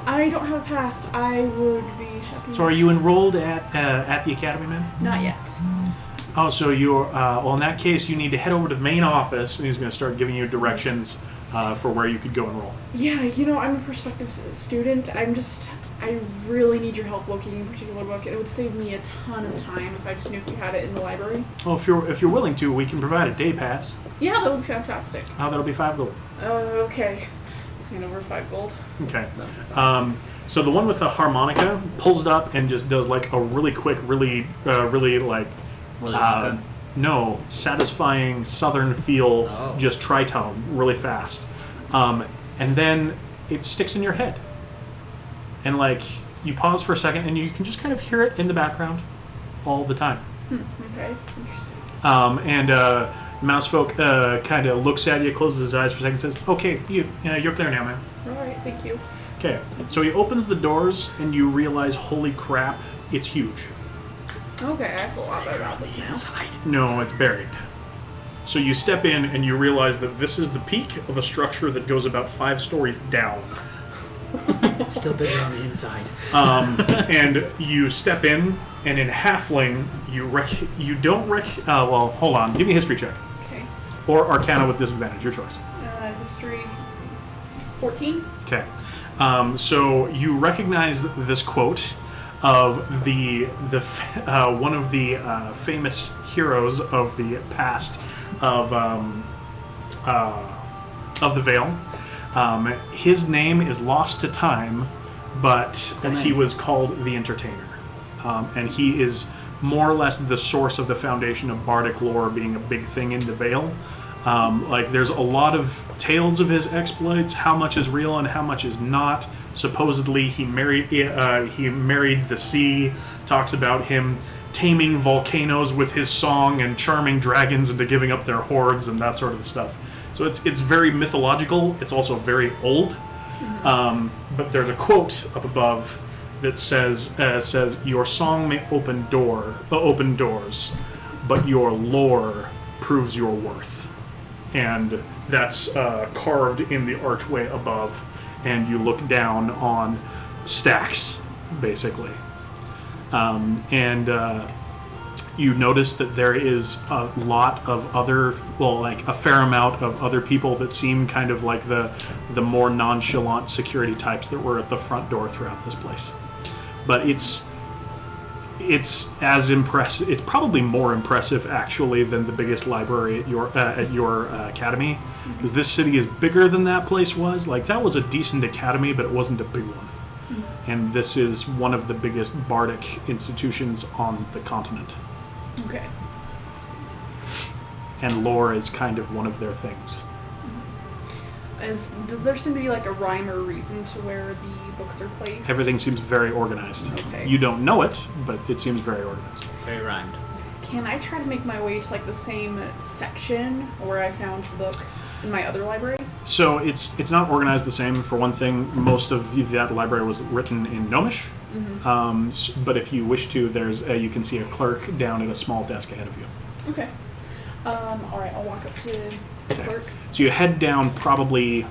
I don't have a pass. I would be happy. So, are you enrolled at the academy, ma'am? Not yet. Oh, so you're well. In that case, you need to head over to the main office, and he's going to start giving you directions for where you could go enroll. Yeah, I'm a prospective student. I really need your help locating a particular book. It would save me a ton of time if I just knew if you had it in the library. Well, if you're willing to, we can provide a day pass. Yeah, that would be fantastic. That'll be 5 gold. Okay. Over 5 gold. Okay. So the one with the harmonica pulls it up and just does like a really quick, really like satisfying southern feel, just tritone, really fast, and then it sticks in your head, and like you pause for a second and you can just kind of hear it in the background all the time. Okay. Interesting. Mousefolk kind of looks at you, closes his eyes for a second, and says, "Okay, you're clear now, man." All right, thank you. Okay, so he opens the doors, and you realize, holy crap, it's huge. Okay, I feel a lot better about this now. Inside. No, it's buried. So you step in, and you realize that this is the peak of a structure that goes about 5 stories down. It's still bigger on the inside. And you step in, and in Halfling, you don't well, hold on, give me a history check. Okay. Or Arcana with disadvantage, your choice. History 14. Okay. So you recognize this quote of one of the famous heroes of the past of the Vale. His name is lost to time, but he was called the Entertainer, and he is more or less the source of the foundation of bardic lore being a big thing in the Vale. There's a lot of tales of his exploits, how much is real and how much is not. Supposedly, he married the sea. Talks about him taming volcanoes with his song and charming dragons into giving up their hordes and that sort of stuff. So it's very mythological. It's also very old. But there's a quote up above that says, "Your song may open doors, but your lore proves your worth." And that's carved in the archway above, and you look down on stacks, basically. You notice that there is a lot of other, well, like a fair amount of other people that seem kind of like the more nonchalant security types that were at the front door throughout this place. But it's as impressive. It's probably more impressive actually than the biggest library at your academy, because this city is bigger than that place was. Like that was a decent academy, but it wasn't a big one. And this is one of the biggest bardic institutions on the continent. Okay. And lore is kind of one of their things. Does there seem to be like a rhyme or reason to where the books are placed? Everything seems very organized. Okay. You don't know it, but it seems very organized. Very rhymed. Can I try to make my way to like the same section where I found the book in my other library? So it's not organized the same. For one thing, most of that library was written in Gnomish. But if you wish to, there's you can see a clerk down at a small desk ahead of you. Okay. All right, I'll walk up to the clerk. So you head down probably,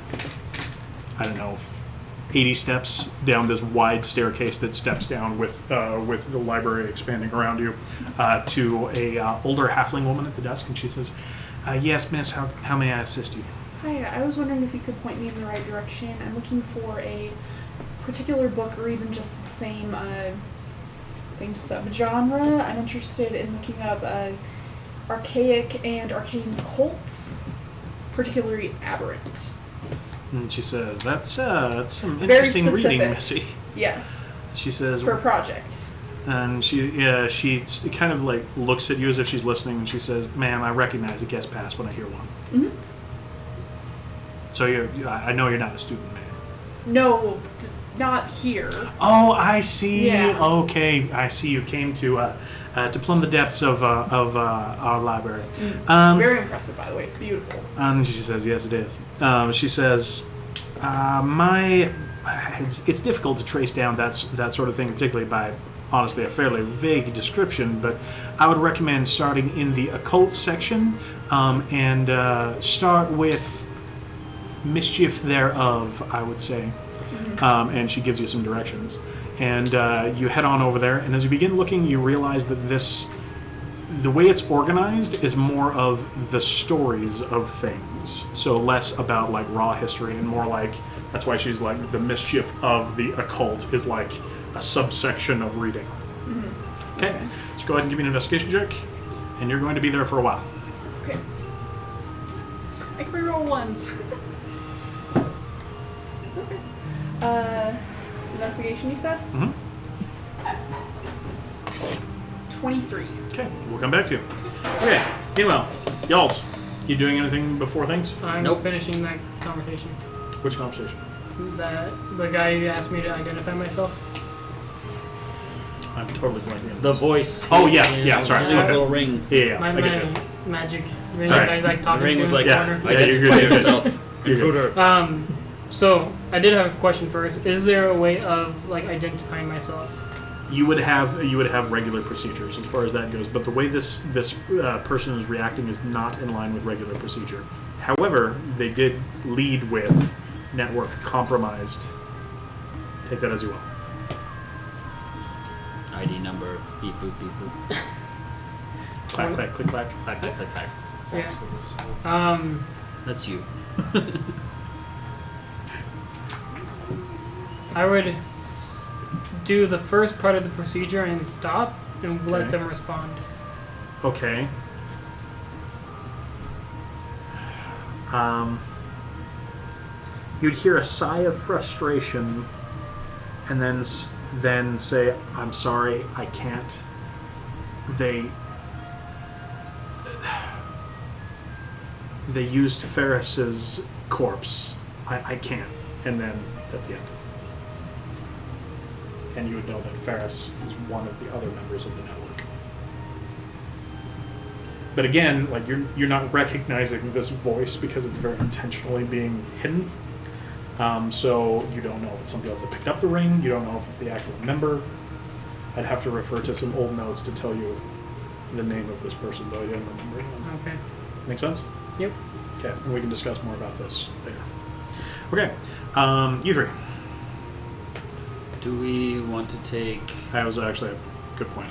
I don't know, 80 steps down this wide staircase that steps down with the library expanding around you to a older halfling woman at the desk, and she says, "Yes, miss. How may I assist you?" Hi, I was wondering if you could point me in the right direction. I'm looking for a particular book, or even just the same subgenre. I'm interested in looking up archaic and arcane cults, particularly aberrant. And she says, "That's some Very interesting reading, specific. Missy." Yes, She says, for a project. and she kind of like looks at you as if she's listening, and she says, "Ma'am, I recognize a guest pass when I hear one." Mm-hmm. So I know you're not a student, ma'am. No, not here. Oh, I see. Yeah. Okay, I see. You came to plumb the depths of our library. Very impressive, by the way. It's beautiful. And she says, "Yes, it is." She says, it's difficult to trace down that sort of thing, particularly by, honestly, a fairly vague description, but I would recommend starting in the occult section and start with mischief thereof, I would say. And she gives you some directions. And you head on over there, and as you begin looking, you realize that the way it's organized is more of the stories of things. So less about like raw history and more like, that's why she's like, the mischief of the occult is like a subsection of reading. Okay, so go ahead and give me an investigation check, and you're going to be there for a while. That's okay. I can reroll ones. Okay. Investigation, you said? 23. Okay, we'll come back to you. Okay, meanwhile, y'alls, you doing anything before things? I'm Nope. finishing that conversation. Which conversation? That the guy who asked me to identify myself. I'm totally blanking on The this. voice. Oh, yeah, sorry. Using his Okay. little ring. Yeah, My I get you. magic ring Sorry. that I like The talking ring to was in like, the Yeah. corner. Yeah, you're identify good. yourself. You're good. Intruder. So I did have a question first. Is there a way of like identifying myself? You would have regular procedures as far as that goes, but the way this person is reacting is not in line with regular procedure. However, they did lead with network compromised. Take that as you will. ID number. Beep boop beep boop. Clack clack click clack. Clack clack click clack. Yeah. That's you. I would do the first part of the procedure and stop and let Okay. them respond. Okay. You'd hear a sigh of frustration, and then say, "I'm sorry, I can't." They used Ferris's corpse. I can't. And then that's the end. And you would know that Ferris is one of the other members of the network. But again, like you're not recognizing this voice because it's very intentionally being hidden. So you don't know if it's somebody else that picked up the ring. You don't know if it's the actual member. I'd have to refer to some old notes to tell you the name of this person, though I didn't remember it. Okay. Make sense? Yep. Okay, and we can discuss more about this later. Okay, you three. Do we want to take? That was actually a good point.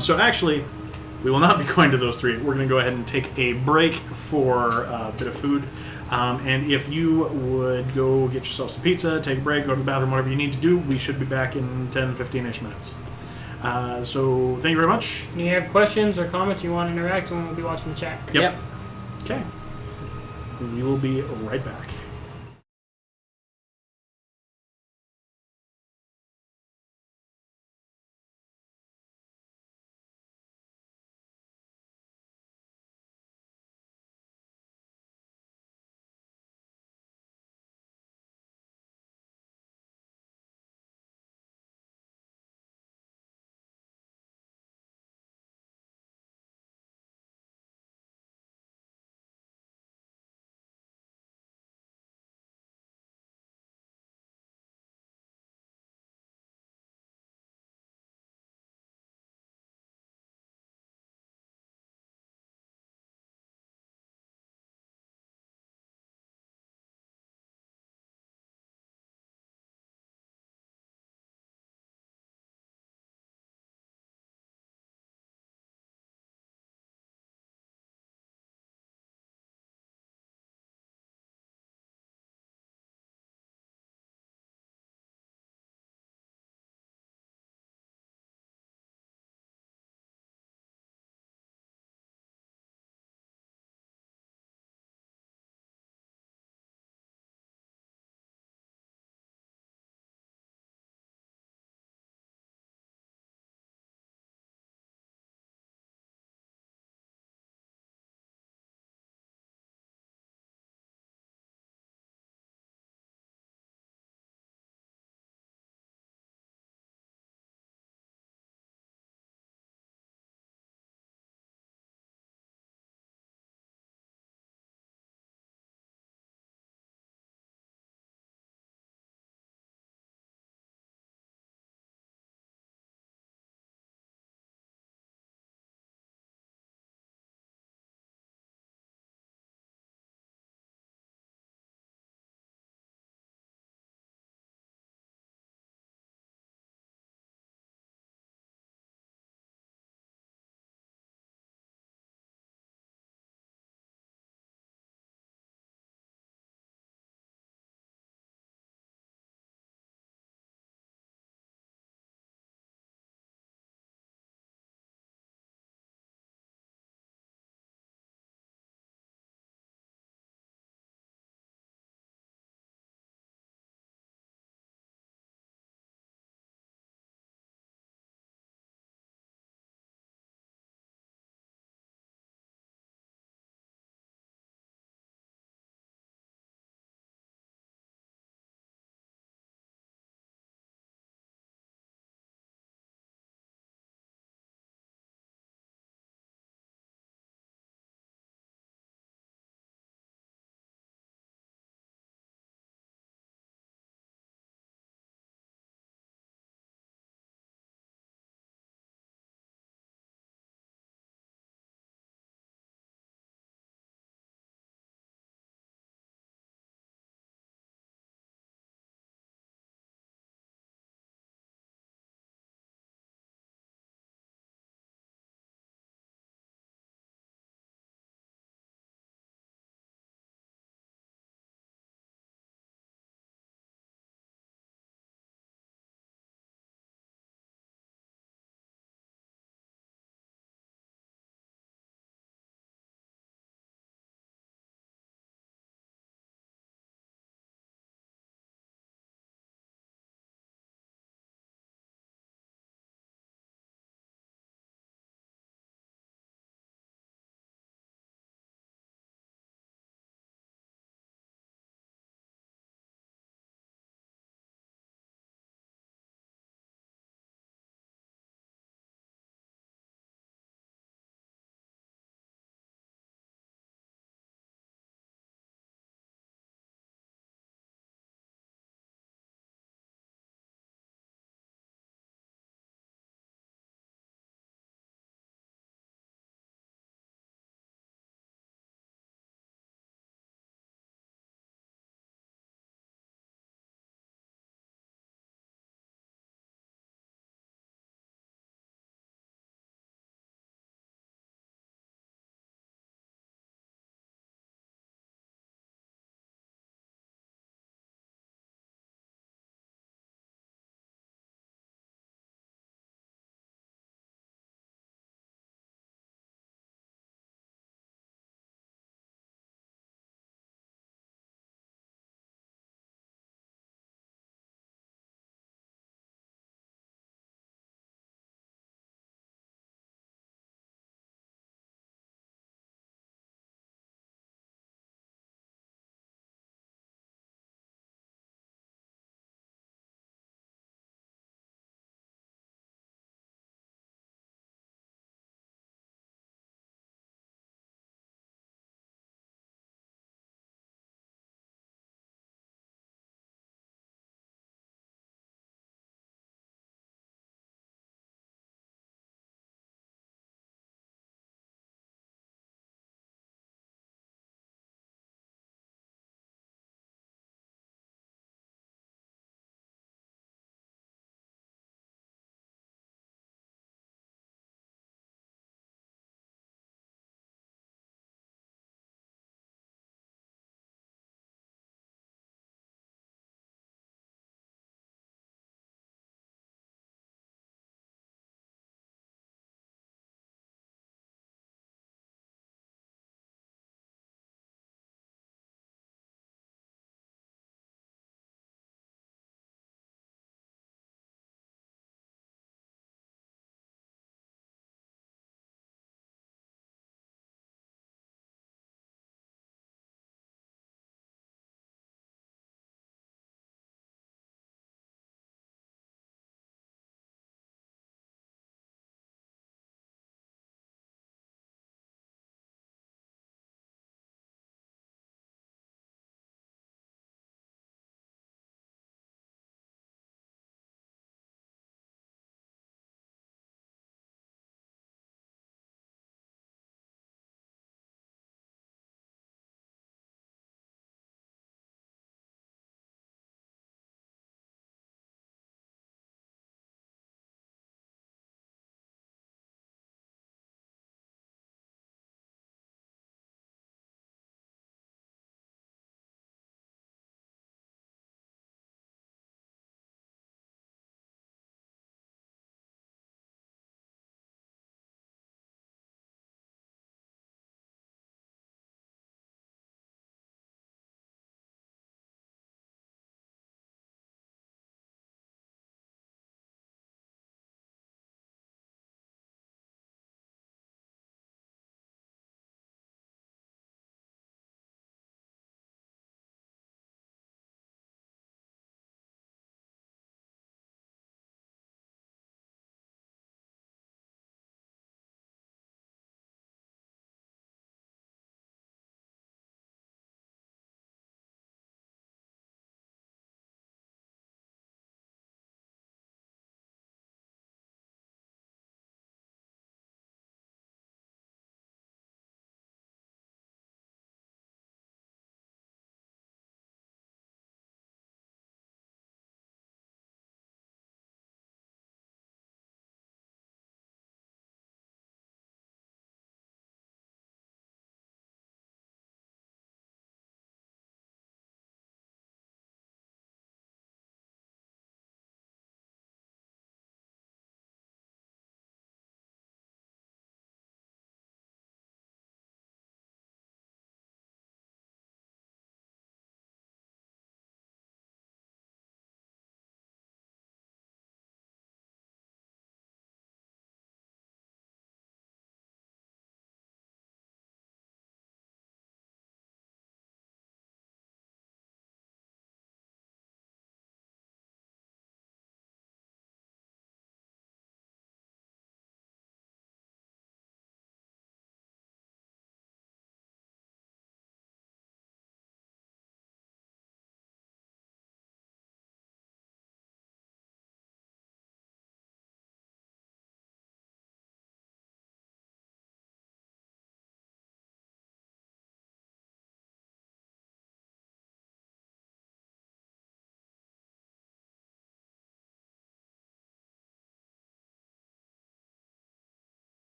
So actually, we will not be going to those 3. We're going to go ahead and take a break for a bit of food. And if you would go get yourself some pizza, take a break, go to the bathroom, whatever you need to do, we should be back in 10, 15-ish minutes. So thank you very much. You have questions or comments you want to interact with, we'll be watching the chat. Yep. Okay. We will be right back.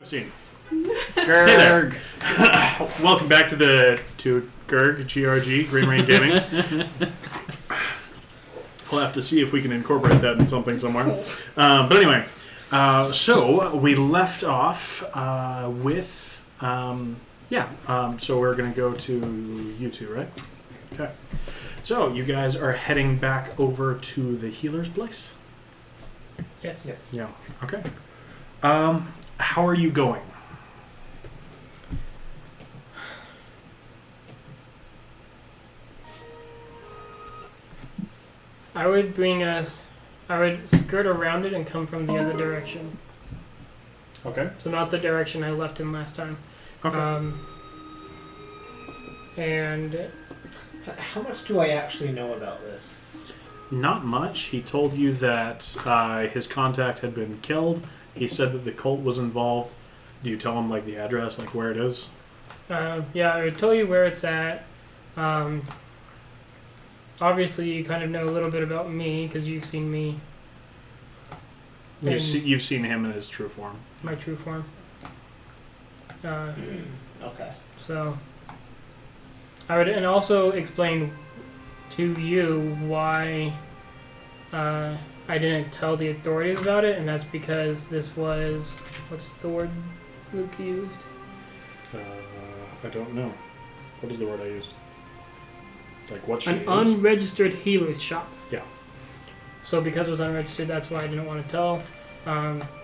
Scene. Hey there. Welcome back to GRG, GRG, Green Rain Gaming. We'll have to see if we can incorporate that in something somewhere. But anyway, so we left off with, so we're going to go to you two, right? Okay. So you guys are heading back over to the healer's place? Yes. Yes. Yeah. Okay. How are you going? I would skirt around it and come from the other direction. Okay. So not the direction I left him last time. Okay. And How much do I actually know about this? Not much. He told you that his contact had been killed. He said that the cult was involved. Do you tell him like the address, like where it is? yeah, I would tell you where it's at. Obviously, you kind of know a little bit about me because you've seen me. You've seen him in his true form. My true form. Okay. So, I would and also explain to you why I didn't tell the authorities about it, and that's because this was what's the word Luke used? I don't know. What is the word I used? Like what she An is? unregistered healer's shop. Yeah. So because it was unregistered, that's why I didn't want to tell,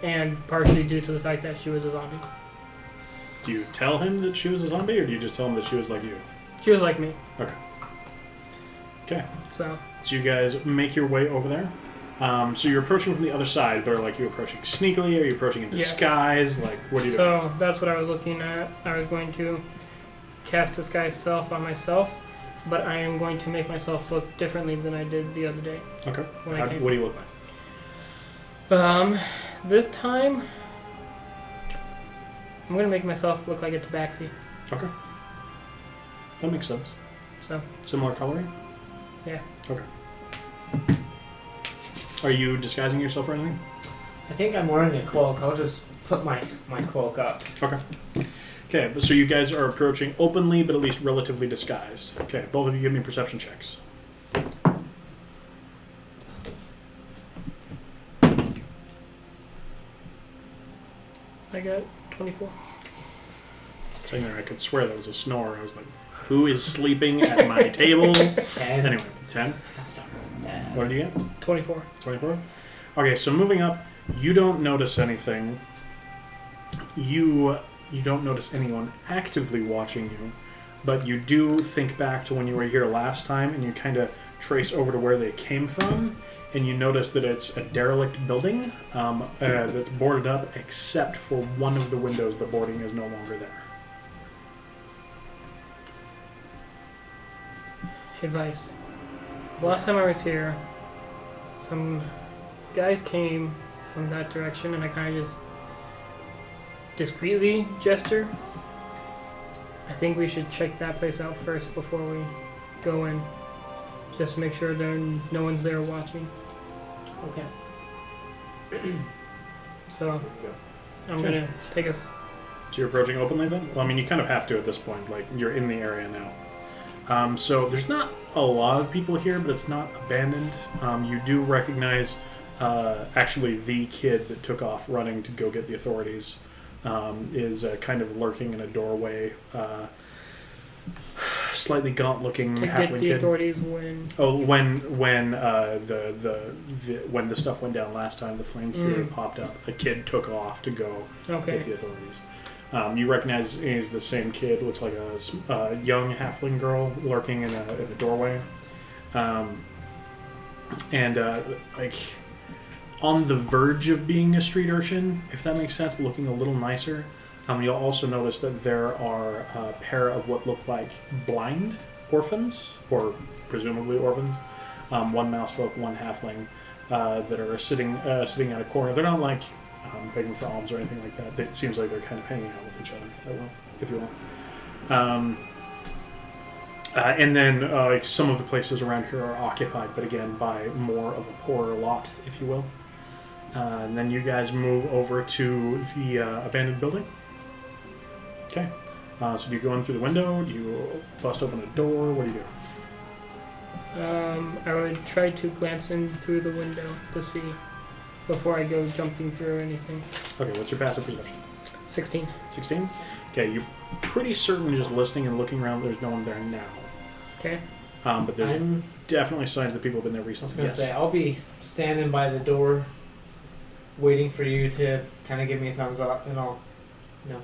and partially due to the fact that she was a zombie. Do you tell him that she was a zombie, or do you just tell him that she was like you? She was like me. Okay. Okay. So So you guys make your way over there. So you're approaching from the other side, but are like you approaching sneakily? Are you approaching in Yes. disguise? Like what are you doing? So that's what I was looking at. I was going to cast disguise self on myself, but I am going to make myself look differently than I did the other day. Okay. When I came. What do you look like? This time I'm gonna make myself look like a tabaxi. Okay. That makes sense. So Similar coloring? yeah. Okay. Are you disguising yourself or anything? I think I'm wearing a cloak. I'll just put my cloak up. Okay. Okay, so you guys are approaching openly, but at least relatively disguised. Okay, both of you give me perception checks. I got 24. Singer, I could swear that was a snore. I was like, who is sleeping at my table? 10. Anyway, 10. That's not bad. What did you get? 24. 24? Okay, so moving up, you don't notice anything. You don't notice anyone actively watching you, but you do think back to when you were here last time, and you kind of trace over to where they came from, and you notice that it's a derelict building that's boarded up, except for one of the windows. The boarding is no longer there. Advice. The last time I was here, some guys came from that direction, and I kind of just discreetly gesture. I think we should check that place out first before we go in, just to make sure no one's there watching. Okay. So I'm gonna take us. So you're approaching openly then? Well, I mean, you kind of have to at this point. Like, you're in the area now. So there's not a lot of people here, but it's not abandoned. You do recognize, actually, the kid that took off running to go get the authorities is kind of lurking in a doorway. Slightly gaunt-looking To halfling get the kid. authorities when. Oh, when the stuff went down last time, the flame sphere popped up. A kid took off to go Okay. get the authorities. You recognize he's the same kid. Looks like a young halfling girl lurking in a doorway, and like on the verge of being a street urchin, if that makes sense, but looking a little nicer. You'll also notice that there are a pair of what look like blind orphans, or presumably orphans. One mousefolk, one halfling, that are sitting at a corner. They're not like begging for alms or anything like that. It seems like they're kind of hanging out with each other, if you will. And then like some of the places around here are occupied, but again by more of a poorer lot, if you will. And then you guys move over to the abandoned building. Okay. So do you go in through the window? Do you bust open a door? What do you do? I would try to glance in through the window to see before I go jumping through anything. Okay, what's your passive perception? 16. 16? Okay, you're pretty certain just listening and looking around there's no one there now. Okay. But there's I'm definitely signs that people have been there I was recently. gonna Yes. say I'll be standing by the door, waiting for you to kind of give me a thumbs up, and I'll,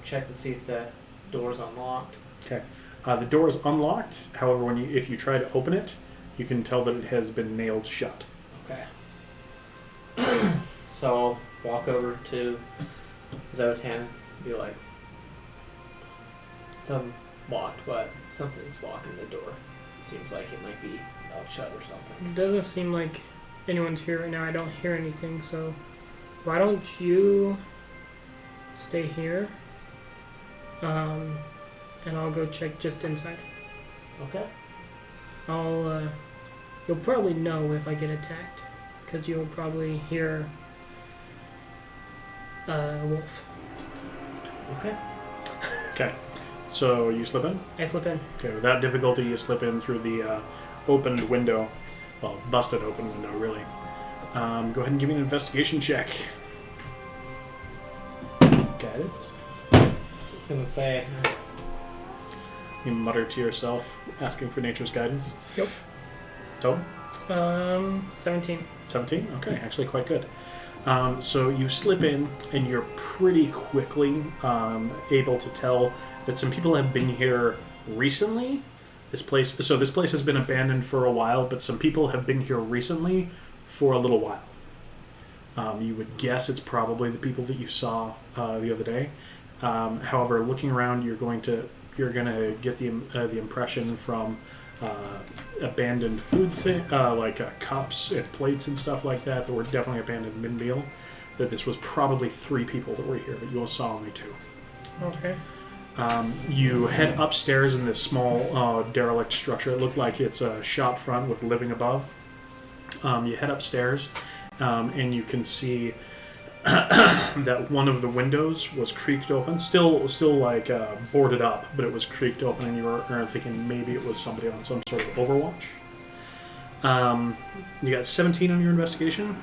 check to see if the door's unlocked. Okay. The door is unlocked. However, if you try to open it, you can tell that it has been nailed shut. Okay. So I'll walk over to Zotan and be like, "It's unlocked, but something's blocking the door. It seems like it might be held shut or something." It doesn't seem like anyone's here right now. I don't hear anything, so why don't you stay here? And I'll go check just inside. Okay. You'll probably know if I get attacked, because you'll probably hear a wolf. Okay. Okay. So you slip in? I slip in. Okay, without difficulty, you slip in through the opened window. Well, busted open window, really. Go ahead and give me an investigation check. Guidance. I was gonna say, You mutter to yourself, asking for nature's guidance. Yep. Total? 17. 17? Okay, actually quite good. So you slip in, and you're pretty quickly able to tell that some people have been here recently. This place has been abandoned for a while, but some people have been here recently for a little while. You would guess it's probably the people that you saw the other day. However, looking around, you're going to get the impression from abandoned food like cups and plates and stuff like that were definitely abandoned mid-meal, that this was probably 3 people that were here, but you all saw only 2. Okay. You head upstairs in this small derelict structure. It looked like it's a shop front with living above. You head upstairs, and you can see that one of the windows was creaked open, still like boarded up, but it was creaked open, and you were thinking maybe it was somebody on some sort of overwatch. You got 17 on your investigation.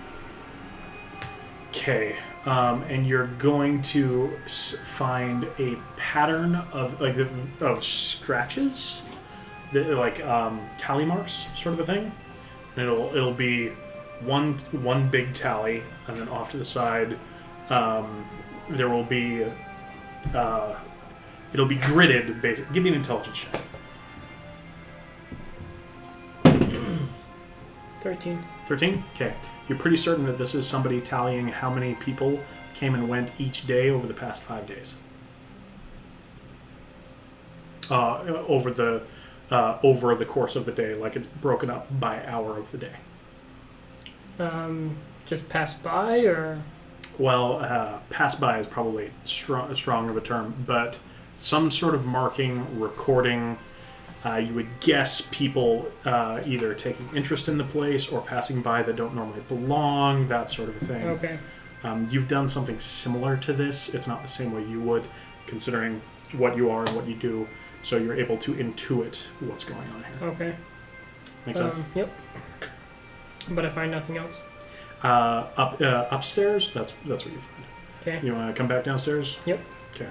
Okay, and you're going to find a pattern of scratches, like tally marks, sort of a thing. And it'll be one big tally, and then off to the side, there will be it'll be gridded. Basically, give me an intelligence check. 13. 13? Okay. You're pretty certain that this is somebody tallying how many people came and went each day over the past 5 days. Over the course of the day, like it's broken up by hour of the day. Just pass by, or? Well, pass by is probably strong of a term, but some sort of marking, recording. You would guess people either taking interest in the place or passing by that don't normally belong, that sort of a thing. Okay. You've done something similar to this. It's not the same way you would, considering what you are and what you do, so you're able to intuit what's going on here. Okay. Make sense? Yep. But I find nothing else. Upstairs, that's what you find. Okay. You want to come back downstairs? Yep. Okay.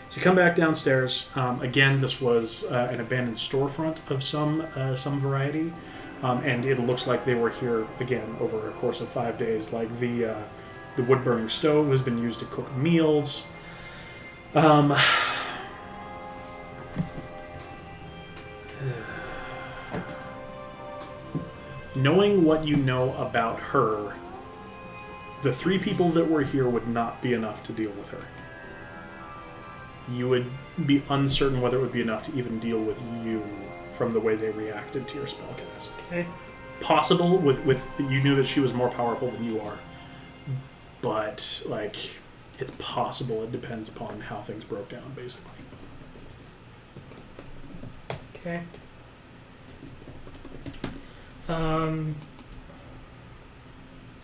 So you come back downstairs. Again, this was an abandoned storefront of some variety, and it looks like they were here again over a course of 5 days. Like the wood-burning stove has been used to cook meals. Knowing what you know about her, the 3 people that were here would not be enough to deal with her. You would be uncertain whether it would be enough to even deal with you from the way they reacted to your spellcast. Okay. Possible with you knew that she was more powerful than you are, but like it's possible. It depends upon how things broke down, basically. Okay.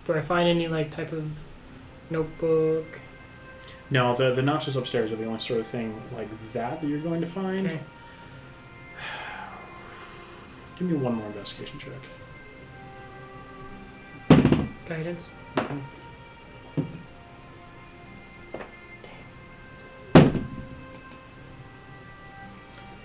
Do I find any like type of notebook. No, the notches upstairs are the only sort of thing like that you're going to find. Okay. Give me one more investigation check. Guidance.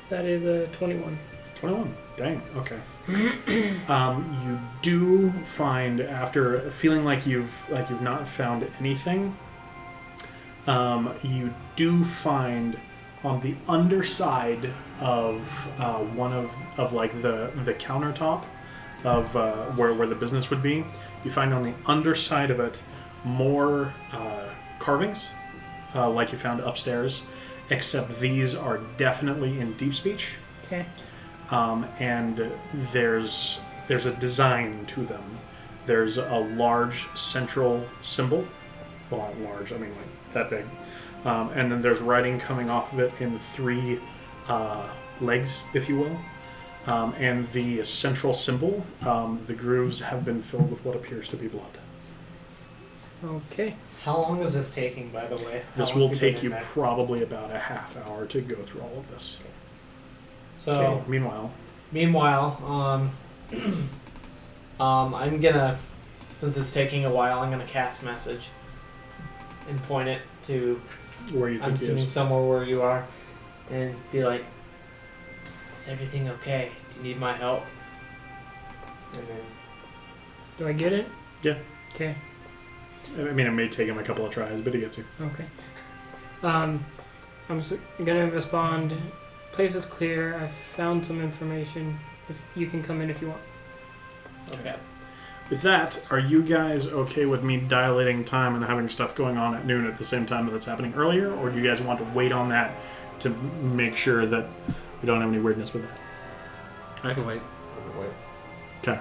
That is a 21. 21. Dang. Okay. You do find, after feeling like you've not found anything, you do find on the underside of one of like the countertop of where the business would be. You find on the underside of it more carvings, like you found upstairs, except these are definitely in deep speech. Okay. And there's a design to them. There's a large central symbol. Well, not large, I mean like that big. And then there's writing coming off of it in 3 legs, if you will. And the central symbol, the grooves have been filled with what appears to be blood. Okay. How long is this taking, by the way? How This long's will he take been you in there? probably about a half hour to go through all of this. So, Okay, meanwhile, I'm gonna, since it's taking a while, I'm gonna cast message and point it to, where you I'm think he assuming is? somewhere where you are, and be like, is everything okay? Do you need my help? And then, Do I get it? Yeah. Okay. I mean, it may take him a couple of tries, but he gets you. Okay. I'm just gonna respond. Place is clear. I found some information. If you can come in if you want. okay. With that, are you guys okay with me dilating time and having stuff going on at noon at the same time that it's happening earlier, or do you guys want to wait on that to make sure that we don't have any weirdness with that? I can wait. Okay.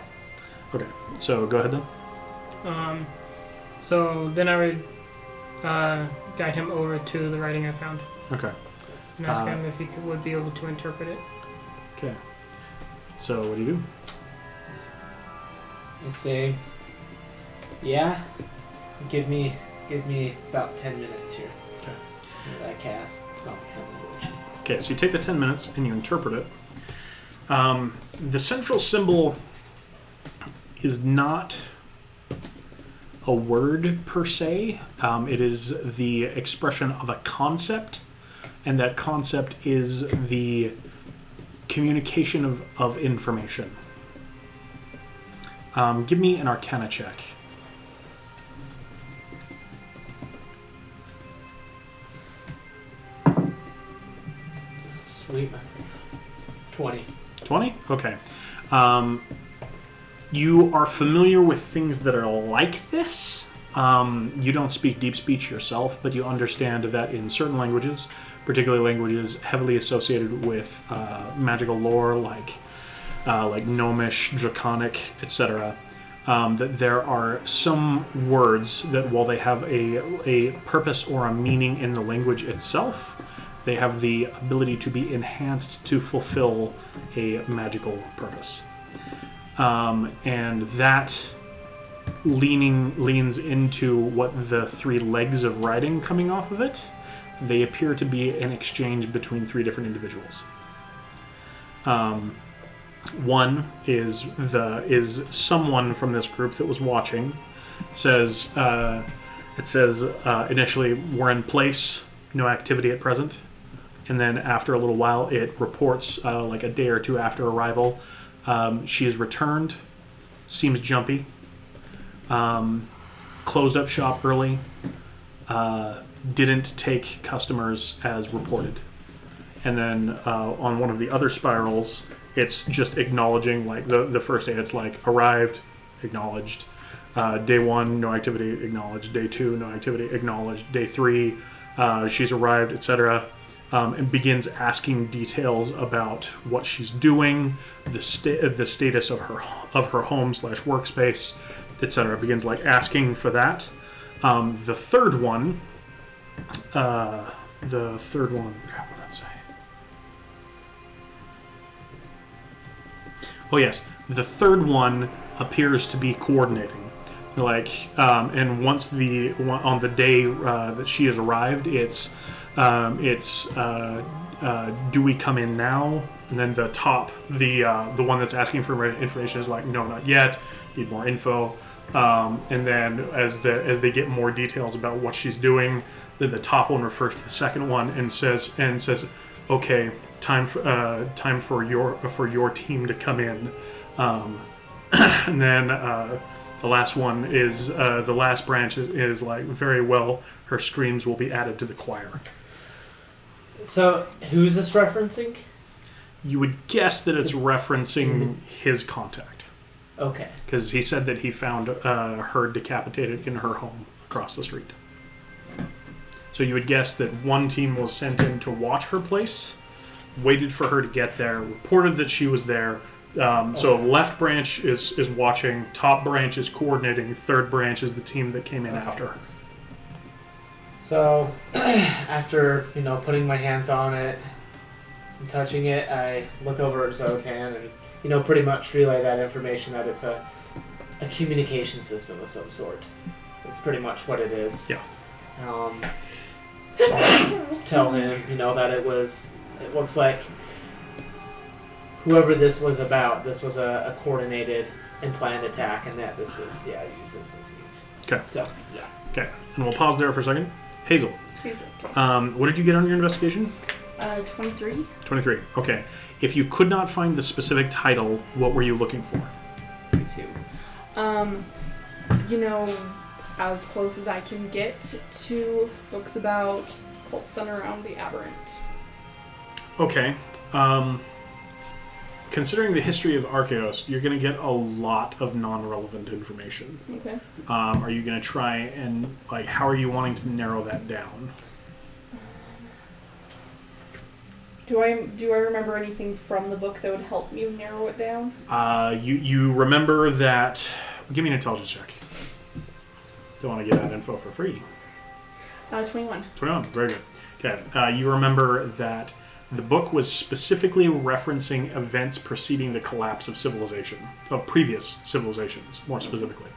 Okay. So go ahead then. So then I would guide him over to the writing I found Okay. and ask him if he would be able to interpret it. Okay. So what do you do? I say, yeah, give me about 10 minutes here. Okay. And I cast comprehension. Okay, so you take the 10 minutes and you interpret it. The central symbol is not a word per se. It is the expression of a concept, and that concept is the communication of information. Give me an Arcana check. Sweet. 20. 20? Okay. You are familiar with things that are like this. You don't speak deep speech yourself, but you understand that in certain languages, particularly languages heavily associated with magical lore, like Gnomish, Draconic, etc., that there are some words that, while they have a purpose or a meaning in the language itself, they have the ability to be enhanced to fulfill a magical purpose. And that leans into what the 3 legs of writing coming off of it. They appear to be an exchange between 3 different individuals. One is someone from this group that was watching. It says initially, we're in place, no activity at present. And then after a little while, it reports like a day or 2 after arrival. She is returned, seems jumpy, closed up shop early, didn't take customers as reported. And then on one of the other spirals, it's just acknowledging, like the first day, it's like arrived, acknowledged. Day 1, no activity, acknowledged. Day 2, no activity, acknowledged. Day 3, she's arrived, etc. And begins asking details about what she's doing, the status of her home/workspace, etc. Begins like asking for that. The third one. Crap, what did that say? Oh yes, the third one appears to be coordinating. And once on the day that she has arrived, it's do we come in now? And then the top, the one that's asking for information is like, no, not yet. Need more info. And then as they get more details about what she's doing, then the top one refers to the second one and says, okay, time for your team to come in. And then the last one is the last branch is like, very well, her screams will be added to the choir. So, who's this referencing? You would guess that it's referencing his contact. Okay. Because he said that he found her decapitated in her home across the street. So you would guess that one team was sent in to watch her place, waited for her to get there, reported that she was there. So left branch is watching, top branch is coordinating, third branch is the team that came in after her. So, after, putting my hands on it and touching it, I look over at Zotan and, pretty much relay that information that it's a communication system of some sort. That's pretty much what it is. Yeah. Tell him, that it looks like whoever this was about, this was a coordinated and planned attack, and that this was, use this as means. Okay. So, yeah. Okay. And we'll pause there for a second. Hazel. Okay. What did you get on your investigation? 23. 23. Okay. If you could not find the specific title, what were you looking for? 22. As close as I can get to books about cults centered around the aberrant. Okay. Considering the history of Archaios, you're going to get a lot of non-relevant information. Okay. Are you going to try and, how are you wanting to narrow that down? Do I remember anything from the book that would help me narrow it down? You remember that... Give me an intelligence check. Don't want to give that info for free. 21. 21, very good. Okay, you remember that the book was specifically referencing events preceding the collapse of civilization, of previous civilizations, more specifically.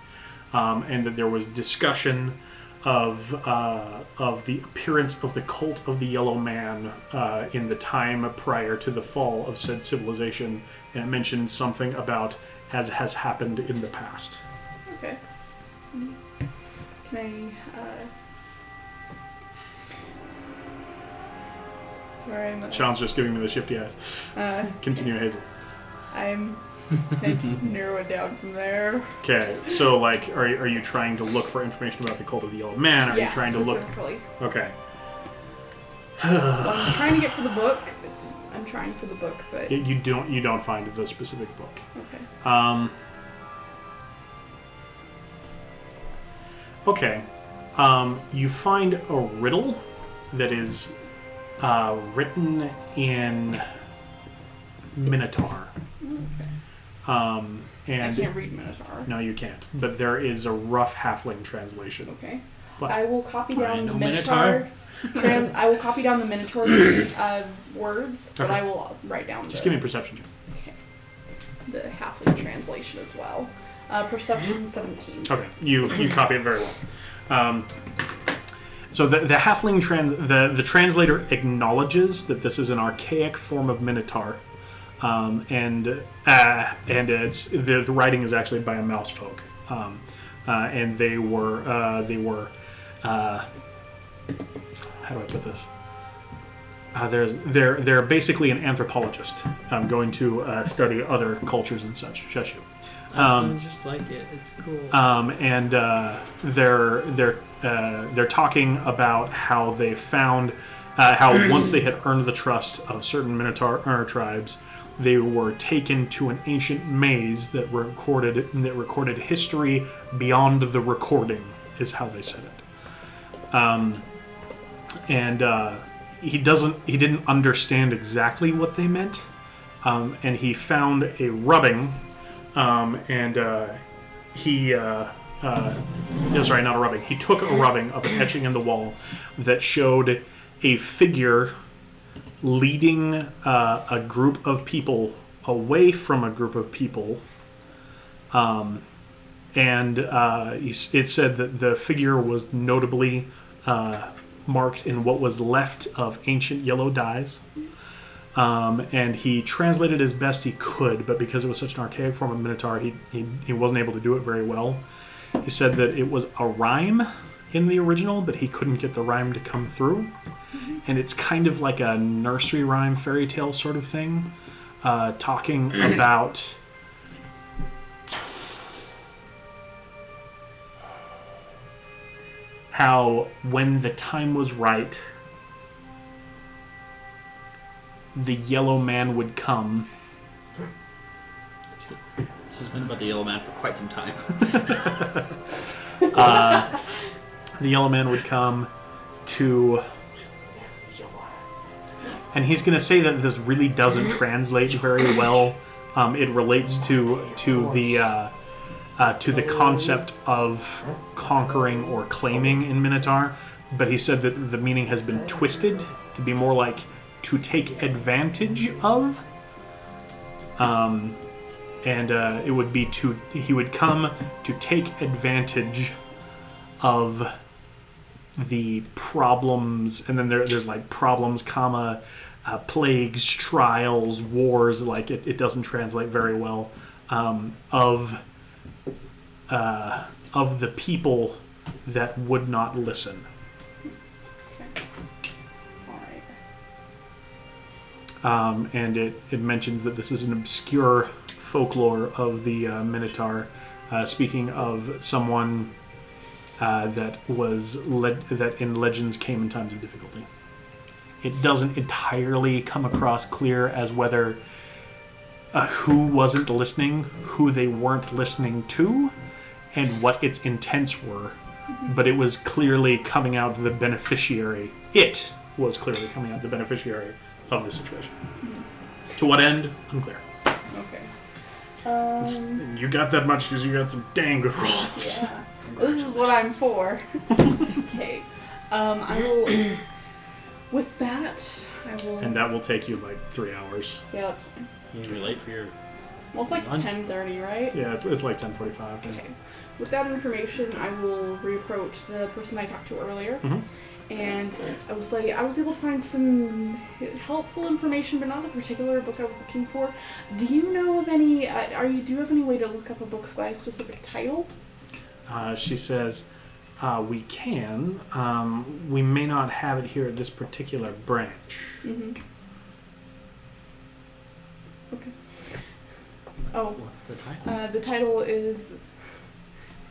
And that there was discussion of the appearance of the cult of the Yellow Man in the time prior to the fall of said civilization, and it mentioned something about as has happened in the past. Okay. Can I... Sorry, I'm... Sean's just giving me the shifty eyes. Continue, Hazel. I'm... I narrow it down from there. Okay, so are you trying to look for information about the cult of the Yellow Man? Are you trying to look? Okay. Well, I'm trying to get for the book. I'm trying for the book, but You don't find the specific book. okay. Okay. You find a riddle that is written in Minotaur. Okay. And I can't read Minotaur. No, you can't. But there is a rough halfling translation. Okay. But I will copy down the Minotaur. Minotaur. I will copy down the Minotaur words, but Okay. I will write down. Just give me a perception check. Okay. The halfling translation as well. Perception 17. Okay, you copy it very well. So the halfling the translator acknowledges that this is an archaic form of Minotaur, and it's the writing is actually by a mouse folk, and they were how do I put this? They're basically an anthropologist, going to study other cultures and such. Shush you. Just like it. It's cool. And they're talking about how they found how once they had earned the trust of certain Minotaur tribes, they were taken to an ancient maze that recorded history beyond the recording, is how they said it. He didn't understand exactly what they meant, and he found a rubbing. He took a rubbing of an etching in the wall that showed a figure leading a group of people away from a group of people, and and it said that the figure was notably marked in what was left of ancient yellow dyes. And he translated as best he could, but because it was such an archaic form of Minotaur, he wasn't able to do it very well. He said that it was a rhyme in the original, but he couldn't get the rhyme to come through. And it's kind of like a nursery rhyme fairy tale sort of thing, talking about how when the time was right, the yellow man would come. This has been about the yellow man for quite some time. The yellow man would come to... And he's going to say that this really doesn't translate very well. It relates to the concept of conquering or claiming in Minotaur, but he said that the meaning has been twisted to be more like to take advantage of. It would be he would come to take advantage of the problems, and then there's like problems, comma, plagues, trials, wars, like it doesn't translate very well, of the people that would not listen. Okay. All right. And it mentions that this is an obscure folklore of the Minotaur, speaking of someone that in legends came in times of difficulty. It doesn't entirely come across clear as whether who wasn't listening, who they weren't listening to, and what its intents were. But it was clearly coming out the beneficiary. It was clearly coming out the beneficiary of the situation. To what end? Unclear. Okay. You got that much because you got some dang good rolls. Yeah. This is what I'm for. Okay. I will... With that, I will... And that will take you like 3 hours. Yeah, that's fine. You're late for your... Well, it's like lunch? 10:30, right? Yeah, it's like 10:45. Okay. With that information, I will reapproach the person I talked to earlier. Mhm. And I will say I was able to find some helpful information, but not the particular book I was looking for. Do you know of any... do you have any way to look up a book by a specific title? She says, we can. We may not have it here at this particular branch. Mm-hmm. Okay. What's the title? The title is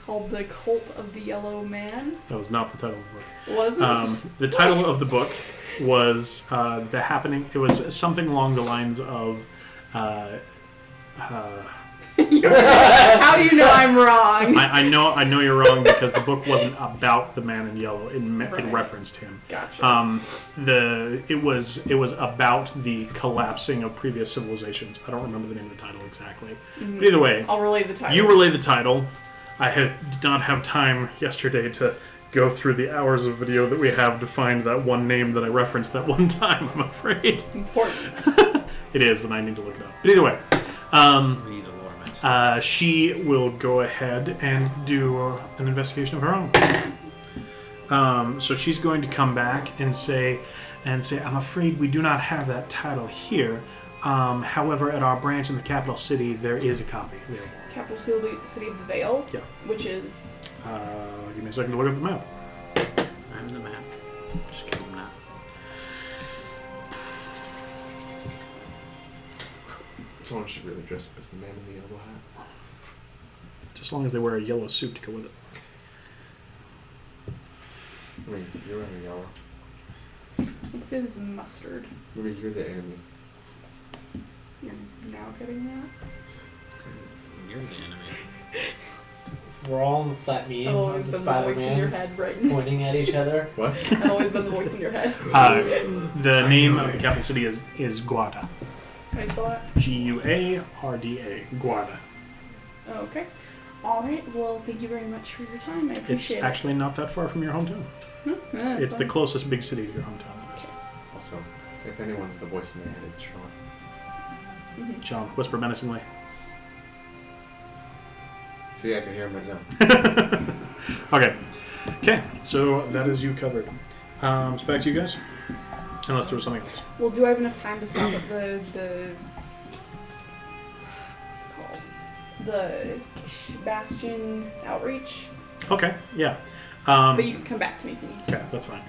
called The Cult of the Yellow Man. That was not the title of the book. Wasn't it? The title of the book was The Happening. It was something along the lines of... How do you know I'm wrong? I know you're wrong because the book wasn't about the man in yellow. It Right. referenced him. Gotcha. It was about the collapsing of previous civilizations. I don't remember the name of the title exactly. Mhm. But either way, I'll relay the title. you relay the title. I did not have time yesterday to go through the hours of video that we have to find that one name that I referenced that one time, I'm afraid. Important. It is, and I need to look it up. But either way, Read the lore master. she will go ahead and do an investigation of her own. So she's going to come back and say, I'm afraid we do not have that title here. However, at our branch in the capital city, there is a copy available. Capital City of the Vale. Yeah. Which is... Give me a second to look up the map. I'm the map. Just kill him now. Someone should really dress up as the man in the yellow hat. Just as long as they wear a yellow suit to go with it. I mean, you're wearing yellow. Let's say this is mustard. I mean, you're the enemy. You're now getting that? You're the enemy. We're all in that meme I've of always the been the voice in your Spider-Mans head, Brighton. pointing at each other. What? I've always been the voice in your head. The name of the capital city is Guarda. How do you spell that? Guarda. Guarda. Oh, okay. Alright, well, thank you very much for your time. I It's appreciate actually not that far from your hometown. it. It's the closest big city to your hometown. Also, if anyone's the voice in my head, it's Sean. Mm-hmm. John, whisper menacingly. See, I can hear him right now. Okay, so that is you covered. So back to you guys. Unless there was something else. Well, do I have enough time to stop at the what's it called? The Bastion outreach? Okay, yeah. But you can come back to me if you need to. Okay, that's fine.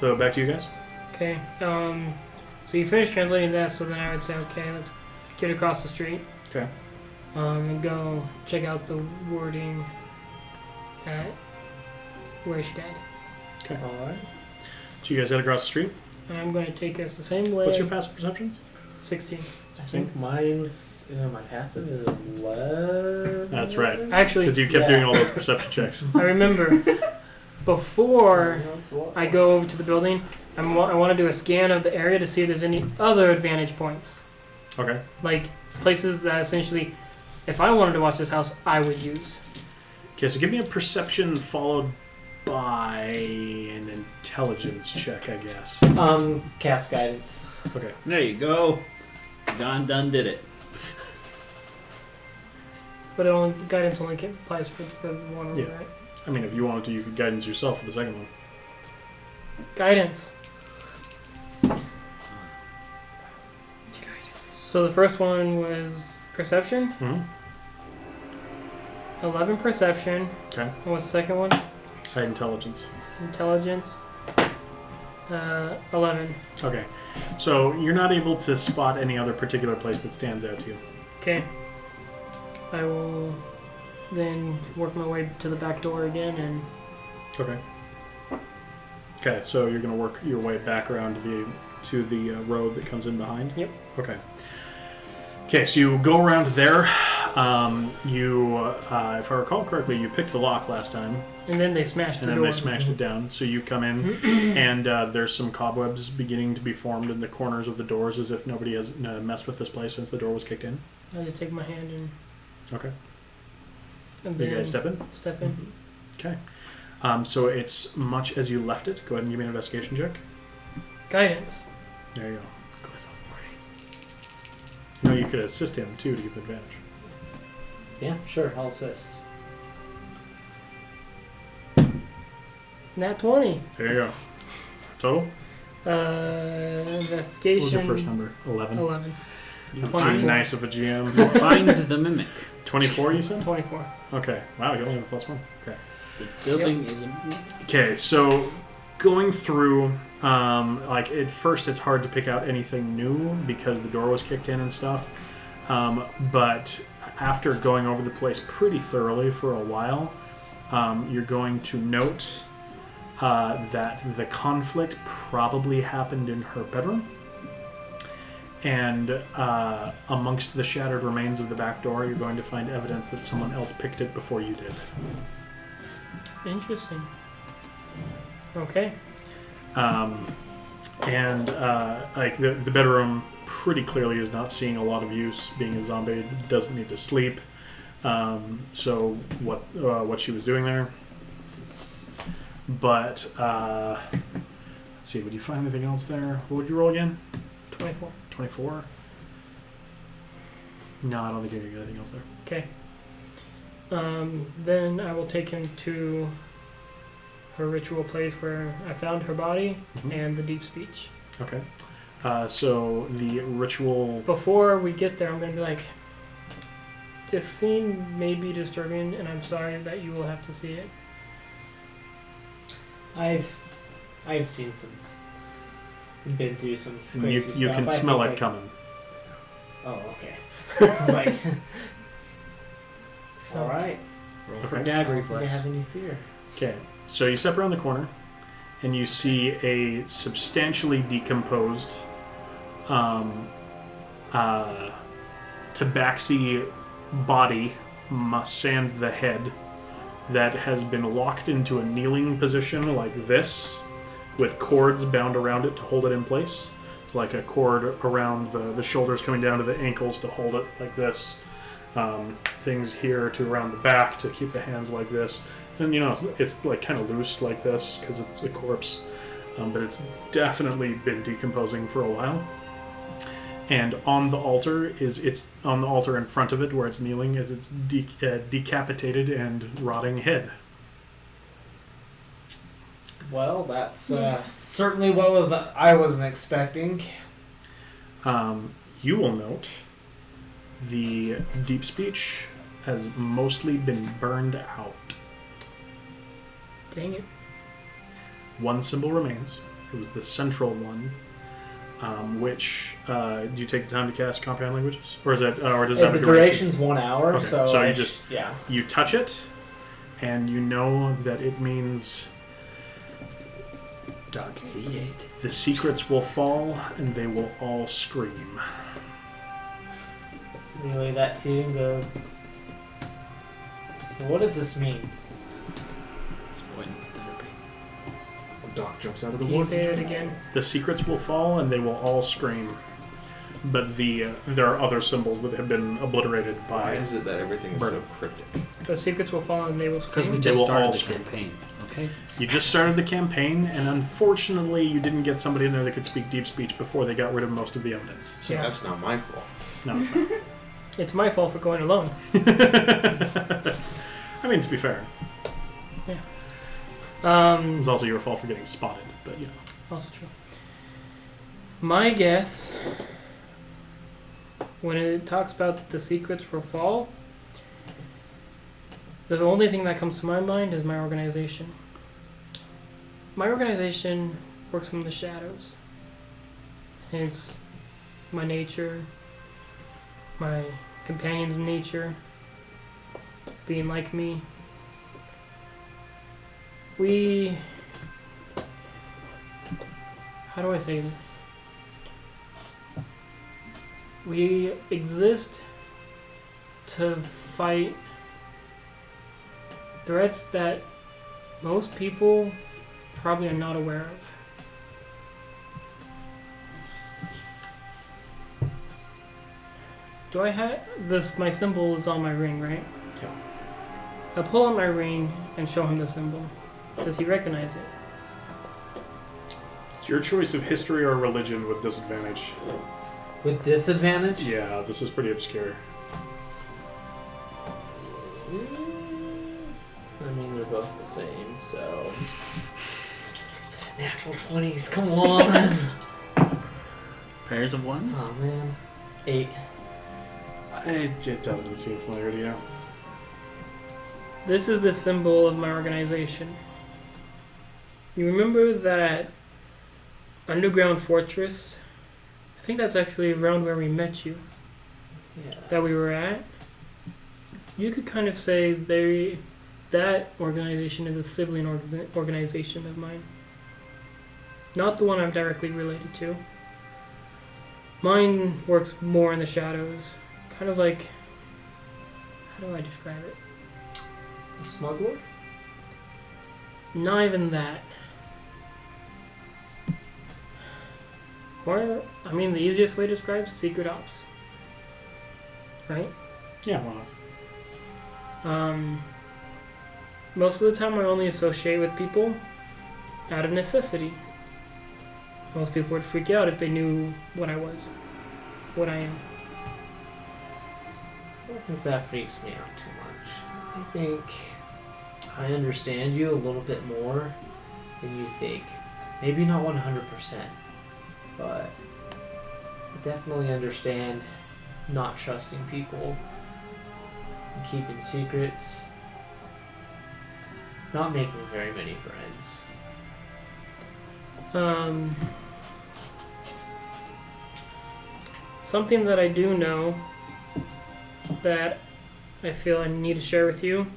So back to you guys. Okay. So you finished translating that, so then I would say, okay, let's get across the street. Okay. And go check out the wording at where she died. Okay. Alright. So you guys head across the street. And I'm going to take us the same way. What's your passive perceptions? 16. I think mine's, my passive is 11. That's right. Actually, Because you kept doing all those perception checks. I remember before Yeah, it's a lot. I go over to the building, I want to do a scan of the area to see if there's any other advantage points. Okay. Like places that essentially, if I wanted to watch this house, I would use. Okay, so give me a perception followed by an intelligence check, I guess. Cast guidance. Okay. There you go. Gone, done, did it. But guidance only applies for one of them, Yeah. right? I mean, if you wanted to, you could guidance yourself for the second one. Guidance. So the first one was perception. Mm-hmm. 11 perception. Okay. And what's the second one? Side intelligence. Intelligence. 11. Okay. So you're not able to spot any other particular place that stands out to you. Okay. I will then work my way to the back door again and Okay. Okay, so you're going to work your way back around to the road that comes in behind? Yep. Okay. Okay, so you go around there. If I recall correctly, you picked the lock last time. and then they smashed And the then door. they smashed it down. So you come in, and there's some cobwebs beginning to be formed in the corners of the doors as if nobody has messed with this place since the door was kicked in. I just take my hand and Okay. and You then guys step in? step in. Okay. So it's much as you left it. Go ahead and give me an investigation check. Guidance. There you go. You know, you could assist him, too, to give advantage. Yeah, sure, I'll assist. Nat 20. There you go. Total? Investigation. What was your first number? 11. 11. You I'm too find, nice of a GM. find the mimic. 24, you said? 24. Okay. Wow, you only have a +1. Okay. The building is a mimic. Okay, so going through, at first it's hard to pick out anything new because the door was kicked in and stuff. But after going over the place pretty thoroughly for a while, you're going to note that the conflict probably happened in her bedroom. And amongst the shattered remains of the back door, you're going to find evidence that someone else picked it before you did. Interesting. Okay. The bedroom pretty clearly is not seeing a lot of use. Being a zombie, doesn't need to sleep. So what she was doing there. But let's see. Would you find anything else there? What would you roll again? 24. 24. No, I don't think you can get anything else there. Okay. Then I will take him to her ritual place where I found her body and the deep speech. Okay. So the ritual. Before we get there, I'm going to be like, this scene may be disturbing, and I'm sorry that you will have to see it. I've seen some. Been through some You crazy stuff. can I smell think it coming. Oh, okay. It's like, So, all right. Roll Okay. for I gag don't think I reflex. have any fear. Okay, so you step around the corner, and you see a substantially decomposed tabaxi body, sans the head, that has been locked into a kneeling position like this, with cords bound around it to hold it in place. Like a cord around the shoulders coming down to the ankles to hold it like this. Things here to around the back to keep the hands like this. And it's like kind of loose like this because it's a corpse. But it's definitely been decomposing for a while. And on the altar it's on the altar in front of it where it's kneeling is its decapitated and rotting head. Well, that's certainly what I wasn't expecting. You will note the deep speech has mostly been burned out. Dang it. One symbol remains. It was the central one, which do you take the time to cast comprehend languages, or is that, or does that have The a duration? duration's 1 hour, Okay, so so you just yeah. you touch it, and you know that it means Dark 88. the secrets will fall and they will all scream. Relay that to you and go. So what does this mean? Avoidance therapy. Doc jumps out of the Can you woods. say it again? The secrets will fall and they will all scream. But there are other symbols that have been obliterated Why by. is it that everything is so Burn. cryptic? The secrets will fall and they will Because scream. we They just will started all the scream. campaign. Okay. You just started the campaign, and unfortunately, you didn't get somebody in there that could speak deep speech before they got rid of most of the evidence. So Yeah. That's not my fault. no, it's not. It's my fault for going alone. I mean, to be fair, it was also your fault for getting spotted. But you know, Also true. My guess, when it talks about the secrets will fall, the only thing that comes to my mind is my organization. My organization works from the shadows. It's my nature, my companions of nature, being like me. How do I say this? We exist to fight threats that most people probably are not aware of. Do I have this? My symbol is on my ring, right? Yeah. I pull out my ring and show him the symbol. Does he recognize it? it's your choice of history or religion with disadvantage. With disadvantage? Yeah, this is pretty obscure. I mean, they're both the same, so. Natural 20s, come on! Pairs of ones? Oh man. 8. It doesn't seem familiar to you. This is the symbol of my organization. You remember that underground fortress? I think that's actually around where we met you, Yeah. that we were at. You could kind of say that organization is a sibling organization of mine. Not the one I'm directly related to. Mine works more in the shadows. Kind of like... How do I describe it? A smuggler? Not even that. Or, I mean, the easiest way to describe secret ops. Right? Yeah, well, Most of the time I only associate with people out of necessity. Most people would freak out if they knew what I was. What I am. I don't think that freaks me out too much. I think I understand you a little bit more than you think. Maybe not 100%, but I definitely understand not trusting people and keeping secrets, not making very many friends. Something that I do know that I feel I need to share with you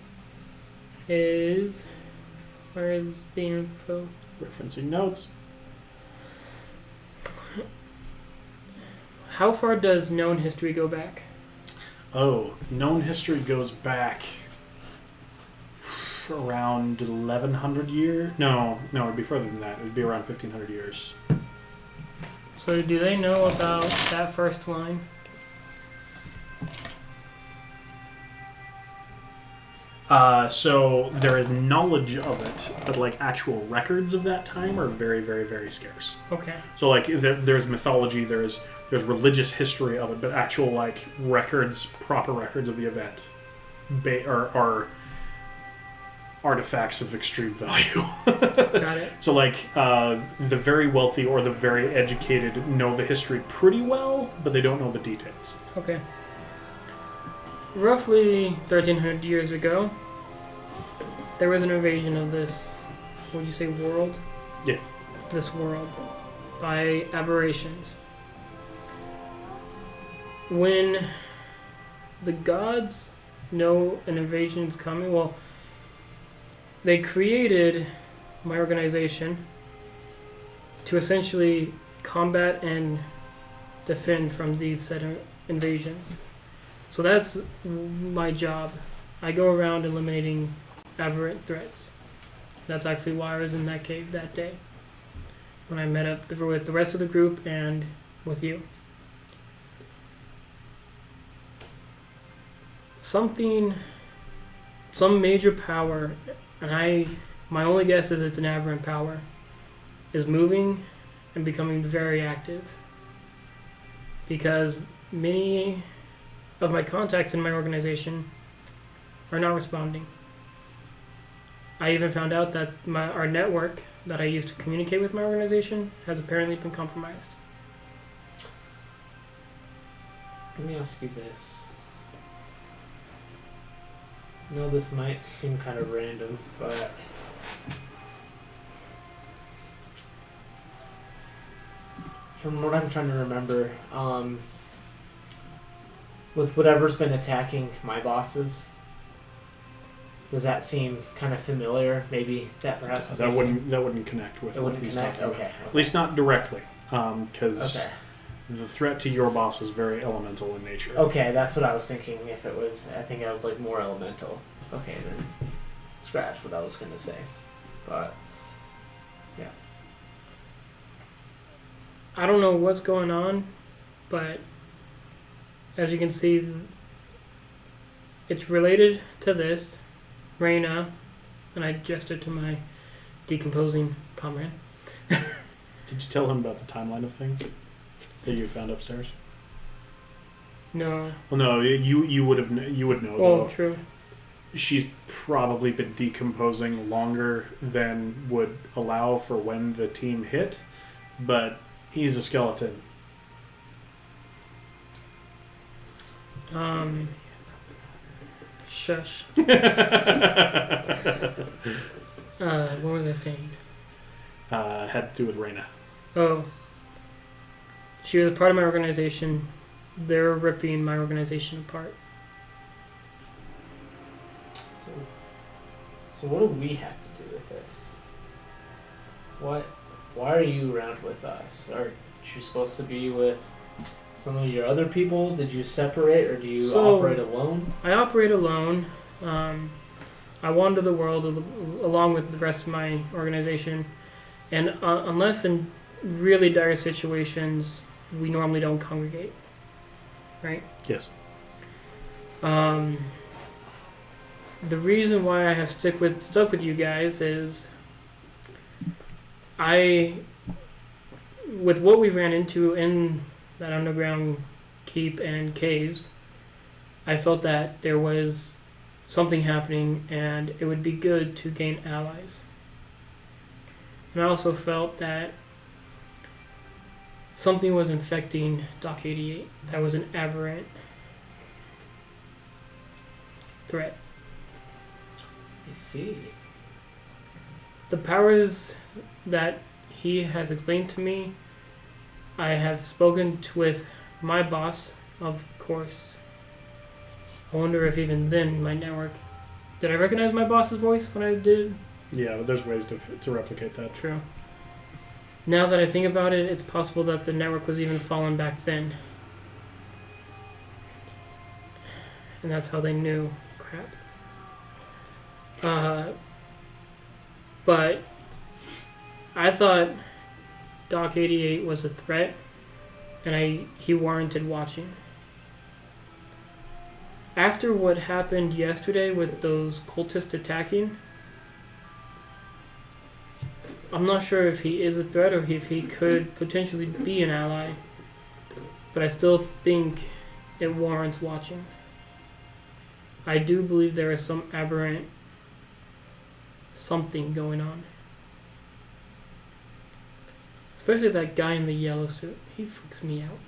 is... Where is the info? referencing notes. How far does known history go back? Oh, known history goes back around 1100 years. No, it'd be further than that. It'd be around 1500 years. So do they know about that first line? So there is knowledge of it, but like actual records of that time are very, very, very scarce. Okay. So like there's mythology, there's religious history of it, but actual like records, proper records of the event, are artifacts of extreme value. Got it. So like the very wealthy or the very educated know the history pretty well, but they don't know the details. Okay. Roughly 1,300 years ago, there was an invasion of this, would you say world? Yeah. This world by aberrations. When the gods know an invasion is coming, well, they created my organization to essentially combat and defend from these set of invasions. So that's my job. I go around eliminating aberrant threats. That's actually why I was in that cave that day, when I met up with the rest of the group and with you. Some major power, and my only guess is it's an aberrant power, is moving and becoming very active. Because many of my contacts in my organization are not responding. I even found out that our network that I use to communicate with my organization has apparently been compromised. Let me ask you this. I know this might seem kind of random, but from what I'm trying to remember, with whatever's been attacking my bosses, does that seem kind of familiar? Maybe that perhaps That wouldn't connect with it what wouldn't he's connect. talking Okay. about. At least not directly, because Okay. the threat to your boss is very elemental in nature. Okay, that's what I was thinking. If it was, I think I was like more elemental. Okay, then scratch what I was gonna say, but yeah. I don't know what's going on, but as you can see, it's related to this. Reyna, and I gestured to my decomposing comrade. Did you tell him about the timeline of things that you found upstairs? No. Well, no, you would know. Oh, Though. true. She's probably been decomposing longer than would allow for when the team hit, but he's a skeleton. Shush. What was I saying? Had to do with Reyna. Oh. She was part of my organization. They're ripping my organization apart. So what do we have to do with this? Why are you around with us? Are you supposed to be with some of your other people? Did you separate, or do you operate alone? I operate alone. I wander the world along with the rest of my organization, and unless in really dire situations, we normally don't congregate. Right? Yes. The reason why I have stuck with you guys is with what we ran into in that underground keep and caves, I felt that there was something happening and it would be good to gain allies. And I also felt that something was infecting Doc 88 that was an aberrant threat. I see. The powers that he has explained to me, I have spoken with my boss, of course. I wonder if even then my network... Did I recognize my boss's voice when I did? Yeah, but there's ways to replicate that. True. Now that I think about it, it's possible that the network was even fallen back then. And that's how they knew. Crap. But I thought Doc 88 was a threat, and he warranted watching. after what happened yesterday with those cultists attacking, I'm not sure if he is a threat or if he could potentially be an ally. But I still think it warrants watching. I do believe there is some aberrant something going on. Especially that guy in the yellow suit. He freaks me out.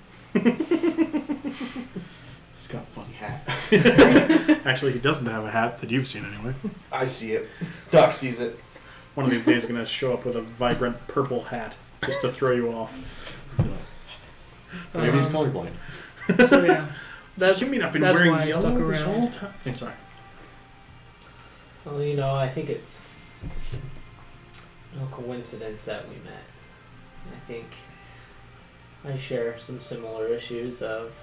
He's got a funny hat. Actually, he doesn't have a hat that you've seen anyway. I see it. Doc sees it. One of these days, going to show up with a vibrant purple hat just to throw you off. Maybe he's colorblind. So yeah, You mean I've been that's wearing why I stuck yellow this around. whole time? I'm sorry. Well, you know, I think it's no coincidence that we met. I think I share some similar issues of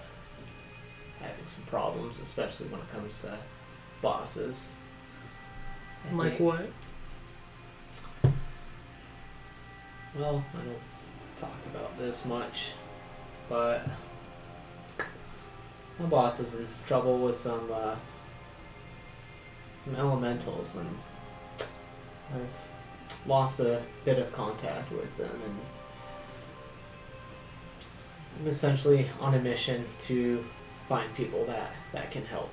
having some problems, especially when it comes to bosses. I Like think- what? Well, I don't talk about this much, but my boss is in trouble with some elementals, and I've lost a bit of contact with them, and I'm essentially on a mission to find people that can help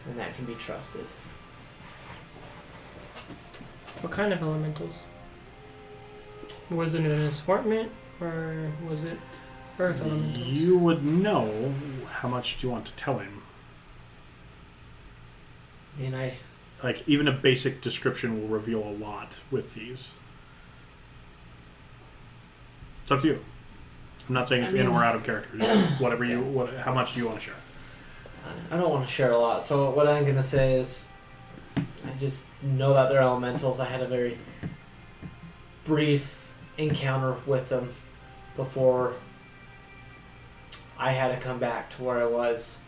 and that can be trusted. What kind of elementals? Was it an assortment or was it earth elementals? You would know. How much do you want to tell him? I mean, Like, even a basic description will reveal a lot with these. It's up to you. I'm not saying it's in or out of character. Just whatever you, how much do you want to share? I don't want to share a lot, so what I'm going to say is I just know that they're elementals. I had a very brief encounter with them before I had to come back to where I was,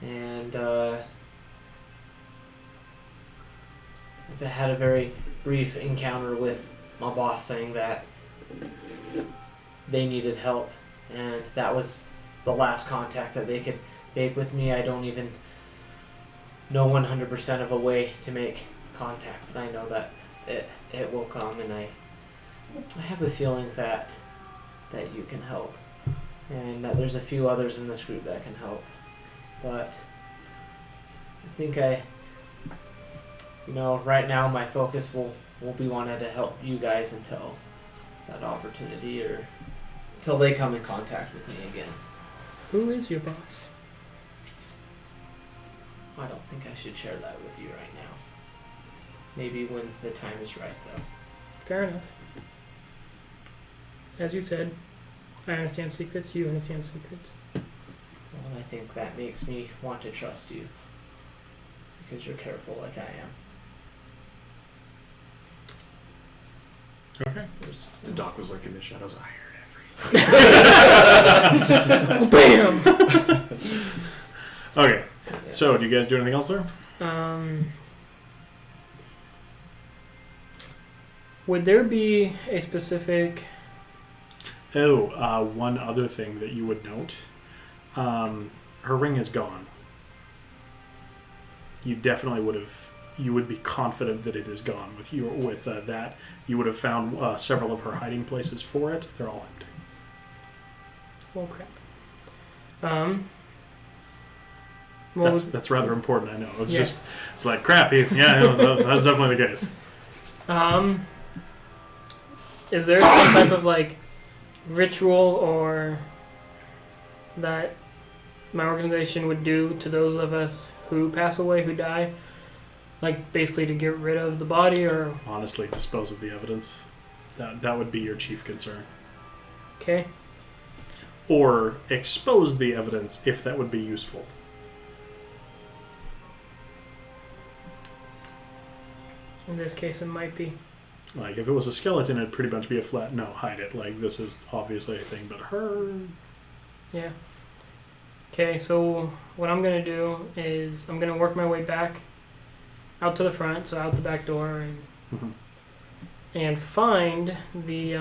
and I've had a very brief encounter with my boss saying that they needed help, and that was the last contact that they could make with me. I don't even know 100% of a way to make contact, but I know that it will come, and I have a feeling that you can help, and that there's a few others in this group that can help, but I think right now my focus will be wanting to help you guys until that opportunity or until they come in contact with me again. Who is your boss? I don't think I should share that with you right now. Maybe when the time is right, though. Fair enough. As you said, I understand secrets, you understand secrets. Well, and I think that makes me want to trust you. Because you're careful like I am. Okay. The Doc was lurking in the shadows. I heard everything. Bam! Okay. Yeah. So, do you guys do anything else there? Would there be a specific... One other thing that you would note. Her ring is gone. You definitely you would be confident that it is gone. With that, you would have found several of her hiding places for it. They're all empty. Oh, crap. Well, That's rather important, I know. It's Yeah. just, it's like, crap, that's definitely the case. is there some type of, like, ritual or that my organization would do to those of us who pass away, who die? Like, basically to get rid of the body, or... Honestly, dispose of the evidence. That would be your chief concern. Okay. Or expose the evidence if that would be useful. In this case, it might be. Like, if it was a skeleton, it'd pretty much be a flat, no, hide it. Like, this is obviously a thing, but her... Yeah. Okay, so what I'm going to do is I'm going to work my way back out to the front, so out the back door, and find the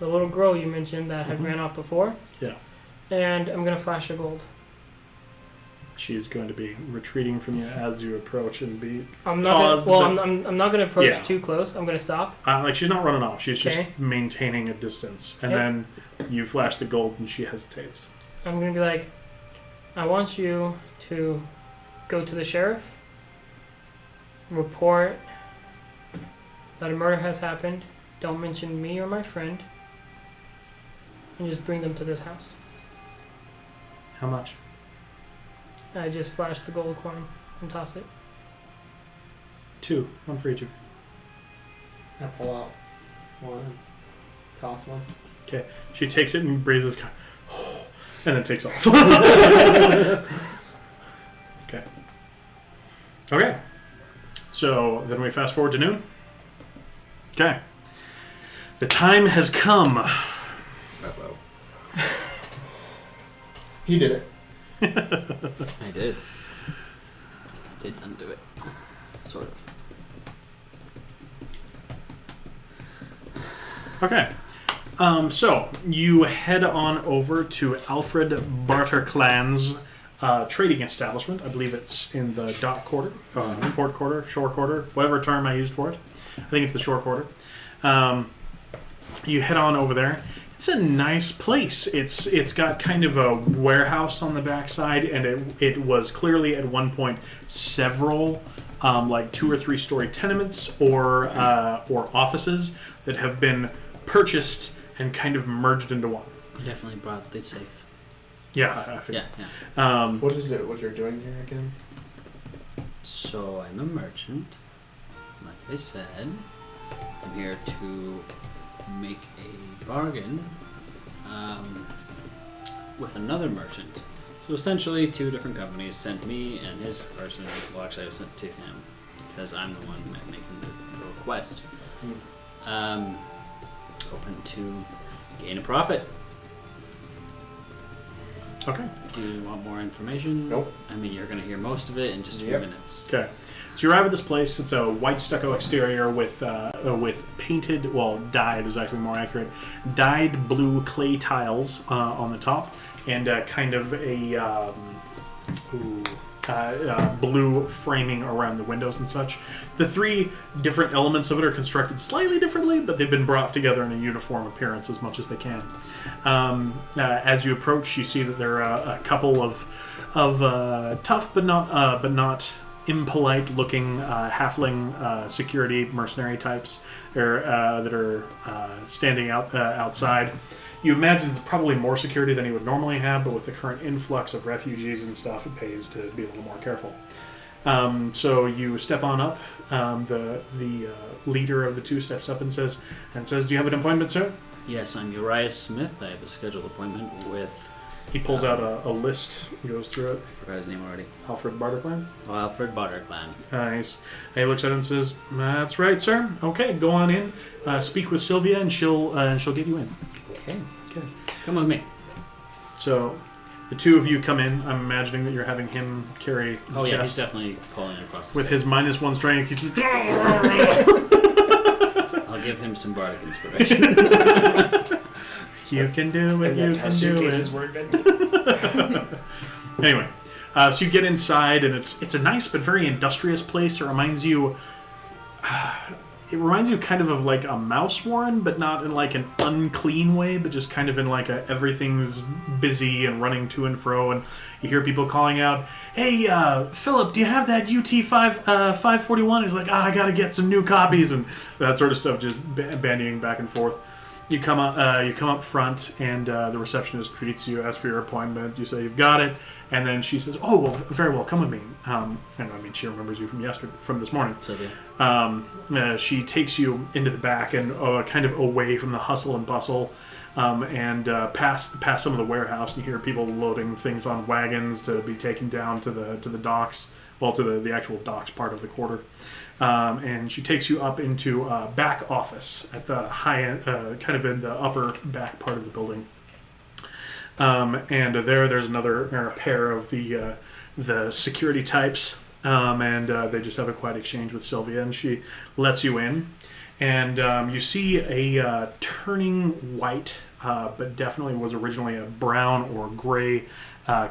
little girl you mentioned that had ran off before. Yeah. And I'm going to flash a gold. She is going to be retreating from you as you approach and be I'm not paused, gonna, but- I'm not gonna approach Yeah. too close. I'm gonna stop. like she's not running off. She's just Okay. maintaining a distance. And Yep. then you flash the gold and she hesitates. I'm gonna be like, I want you to go to the sheriff, report that a murder has happened. Don't mention me or my friend, and just bring them to this house. How much? I just flash the gold coin and toss it. 2. 1 for each of you. I pull out one and toss one. She takes it and breathes and then takes off. Okay. Okay. So then we fast forward to noon. Okay. The time has come. He did it. I did. I did undo it. Sort of. Okay. So you head on over to Alfred Barterclan's trading establishment. I believe it's in the dock quarter, port quarter, shore quarter, whatever term I used for it. I think it's the shore quarter. You head on over there. It's a nice place. It's got kind of a warehouse on the backside, and it was clearly at one point several like 2 or 3 story tenements or offices that have been purchased and kind of merged into one. Definitely brought the safe. Yeah, I figured. Yeah. What is it? What you're doing here again? So I'm a merchant. Like I said, I'm here to make a bargain with another merchant. So essentially, 2 different companies sent me and his person. Well, actually, I was sent to him because I'm the one making the request. Hoping to gain a profit. Okay. Do you want more information? Nope. I mean, you're going to hear most of it in just a few Yep. minutes. Okay. So you arrive at this place. It's a white stucco exterior with painted, well, dyed is actually more accurate, dyed blue clay tiles on the top, and kind of a blue framing around the windows and such. The 3 different elements of it are constructed slightly differently, but they've been brought together in a uniform appearance as much as they can. As you approach, you see that there are a couple of tough but not impolite looking halfling security mercenary types that are standing outside. You imagine it's probably more security than you would normally have, but with the current influx of refugees and stuff, it pays to be a little more careful. So you step on up. The leader of the 2 steps up and says, "Do you have an appointment, sir?" Yes, I'm Uriah Smith. I have a scheduled appointment with... He pulls out a list, goes through it. I forgot his name already. Alfred Barterclan. Alfred Barterclan. He looks at it and says, "That's right, sir. Okay, go on in. Speak with Sylvia, and she'll get you in." Okay. Okay. Come with me. So, the 2 of you come in. I'm imagining that you're having him carry the Oh yeah, he's chest definitely pulling it across the with his -1 strength. He's just, I'll give him some bardic inspiration. you can do it. And You that's how can do suitcases it. were invented. Anyway, so you get inside, and it's a nice but very industrious place. It reminds you kind of like a mouse warren, but not in like an unclean way, but just kind of in like everything's busy and running to and fro, and you hear people calling out, "Hey, Philip, do you have that UT 541?" He's like, "I gotta get some new copies," and that sort of stuff, just bandying back and forth. You come up front, and the receptionist greets you, asks for your appointment. You say you've got it, and then she says, "Oh, well, very well, come with me." And I mean, she remembers you from this morning. Sylvia. She takes you into the back and kind of away from the hustle and bustle, and past some of the warehouse. And you hear people loading things on wagons to be taken down to the docks, well, to the actual docks part of the quarter. And she takes you up into back office at the high end, kind of in the upper back part of the building. And there's another pair of the security types, and they just have a quiet exchange with Sylvia, and she lets you in, and you see a turning white, but definitely was originally a brown or gray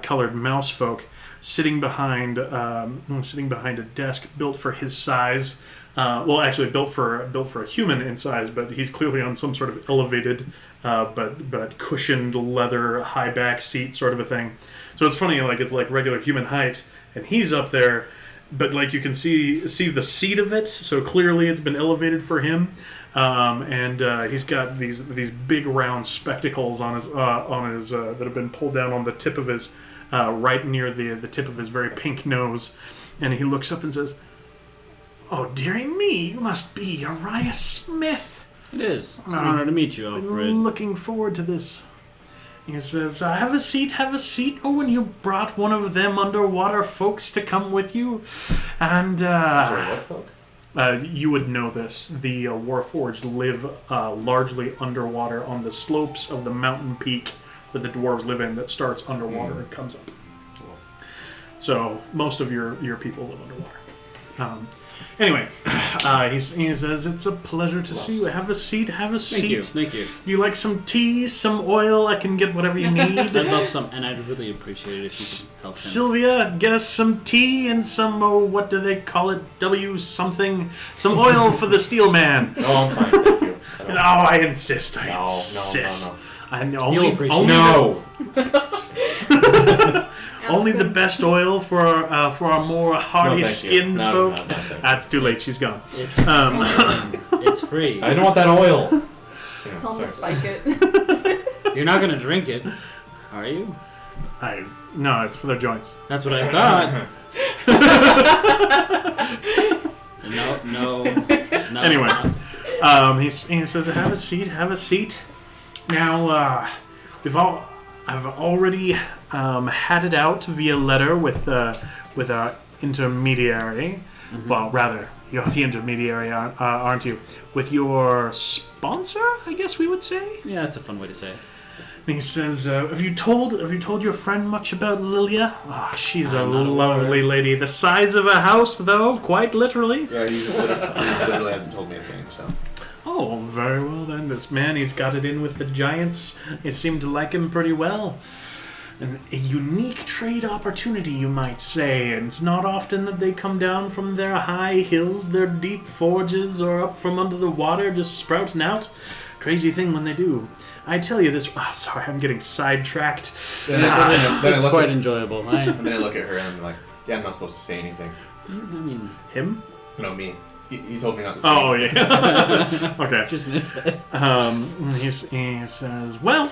colored mouse folk sitting behind a desk built for his size. Well, actually built for a human in size, but he's clearly on some sort of elevated, but cushioned leather high back seat sort of a thing. So it's funny, like it's like regular human height, and he's up there, but like you can see the seat of it. So clearly it's been elevated for him, and he's got these big round spectacles on his that have been pulled down on the tip of his right near the tip of his very pink nose, and he looks up and says, "Oh, dearie me, you must be Uriah Smith. It is. It's an honor to meet you, Been Alfred. looking forward to this." He says, "Have a seat, have a seat. Oh, and you brought one of them underwater folks to come with you. And, Sorry, what folk? you would know this. The Warforged live largely underwater on the slopes of the mountain peak that the dwarves live in that starts underwater and comes up. So most of your people live underwater. Anyway, he says, "It's a pleasure to see you. Have a seat, have a seat. Thank you. You like some tea, some oil? I can get whatever you need." I'd love some, and I'd really appreciate it if you could help him. Sylvia, get us some tea and some, what do they call it? Something. Some oil for the steel man. No, I'm fine, thank you. No, I insist. I No. insist. I You'll appreciate only, it. only the best oil for our more hardy skinned folk. No, thank you. That's too late. She's gone. It's, Um, it's free. I don't want that oil. Yeah, Tell him to sorry. spike it. You're not gonna drink it, are you? No, it's for their joints. That's what I thought. No. Anyway. He says, "Have a seat, have a seat." Now, I've already had it out via letter with our intermediary. Mm-hmm. Well, rather, you're the intermediary, aren't you? With your sponsor, I guess we would say. Yeah, that's a fun way to say it. And he says, "Have you told your friend much about Lilia? Oh, she's a I'm not lovely lady. The size of a house, though, quite literally." Yeah, he literally hasn't told me a thing, so. Oh, very well then. This man, he's got it in with the giants. They seem to like him pretty well. A unique trade opportunity, you might say. And it's not often that they come down from their high hills, their deep forges, or up from under the water just sprouting out. Crazy thing when they do. I tell you this... Oh, sorry, I'm getting sidetracked. Then I It's look quite at- enjoyable. And then I look at her and I'm like, yeah, I'm not supposed to say anything. I mean, Him? No, me. He told me not to say Oh, anything. yeah. Okay. just in his head. He says, "Well,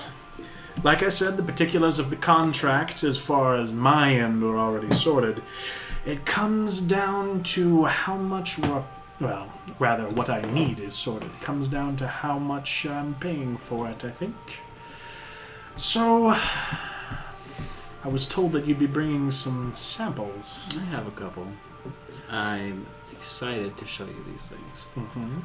like I said, the particulars of the contract, as far as my end, are already sorted. It comes down to how much what I need is sorted. It comes down to how much I'm paying for it, I think. So, I was told that you'd be bringing some samples." I have a couple. I'm excited to show you these things. Mm-hmm.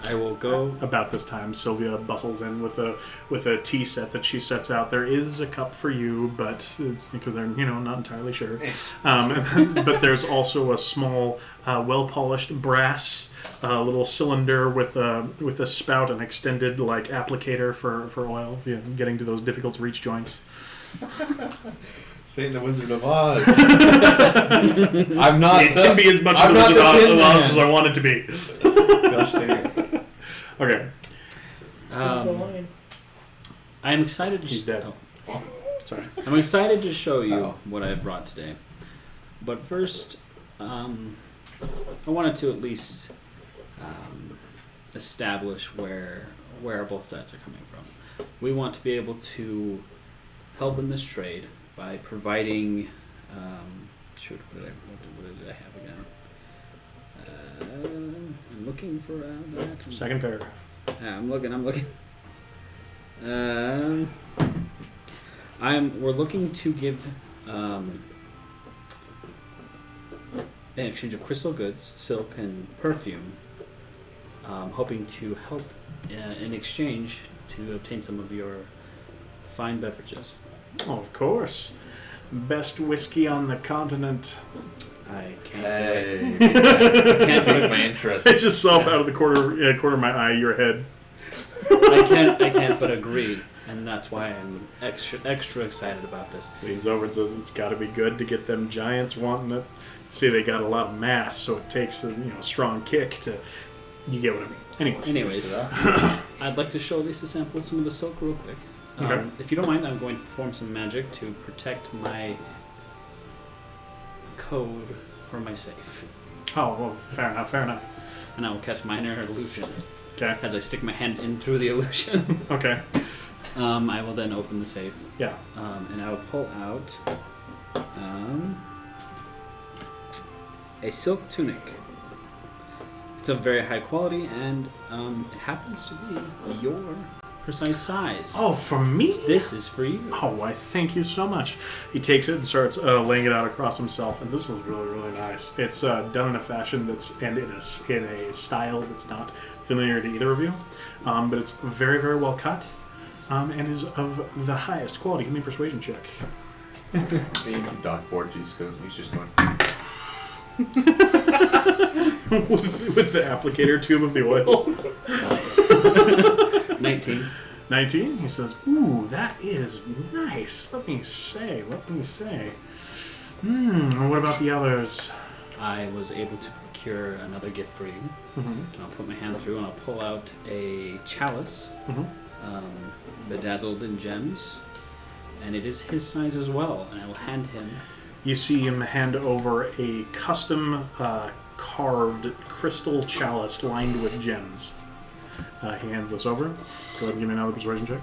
I will go. About this time, Sylvia bustles in with a tea set that she sets out. There is a cup for you, but because they're not entirely sure. But there's also a small, well-polished brass little cylinder with a spout and extended like applicator for oil. If you're getting to those difficult to reach joints. Saying the Wizard of Oz. I'm not. It can be as much I'm of not the the Wizard Tin of Oz Man. as I want it to be. Gosh dang it. Okay, I'm excited to. He's dead. sorry. I'm excited to show you Oh. what I brought today. But first, I wanted to at least establish where both sides are coming from. We want to be able to help in this trade by providing. What did I have again? I'm looking for that. Second paragraph. Yeah, I'm looking. We're looking to give in exchange of crystal goods, silk, and perfume. Hoping to help in exchange to obtain some of your fine beverages. Oh, of course. Best whiskey on the continent. I can't. Hey. Can't Piqued but, my interest. It just saw out of the corner of my eye, your head. I can't but agree. and that's why I'm extra excited about this. Leans over and says, "It's got to be good to get them giants wanting it. See, they got a lot of mass, so it takes a strong kick to. You get what I mean. Anyways, I'd like to show Lisa sample some of the silk real quick. Okay. If you don't mind, I'm going to perform some magic to protect my code for my safe. Oh, well, fair enough. And I will cast Minor Illusion Okay. as I stick my hand in through the illusion. Okay. I will then open the safe. Yeah. And I will pull out a silk tunic. It's of very high quality, and it happens to be your precise size. Oh, for me? This is for you. Oh, why, thank you so much. He takes it and starts laying it out across himself, and this is really, really nice. It's done in a fashion and in a style that's not familiar to either of you, but it's very, very well cut, and is of the highest quality. Give me a persuasion check. You see Doc Borges goes, he's just going. with the applicator tube of the oil. 19. 19? He says, "Ooh, that is nice. Let me say. What about the others?" I was able to procure another gift for you. Mm-hmm. And I'll put my hand through and I'll pull out a chalice, Mm-hmm. bedazzled in gems. And it is his size as well. And I will hand him. You see him hand over a custom carved crystal chalice lined with gems. He hands this over. Go ahead and give me another persuasion check.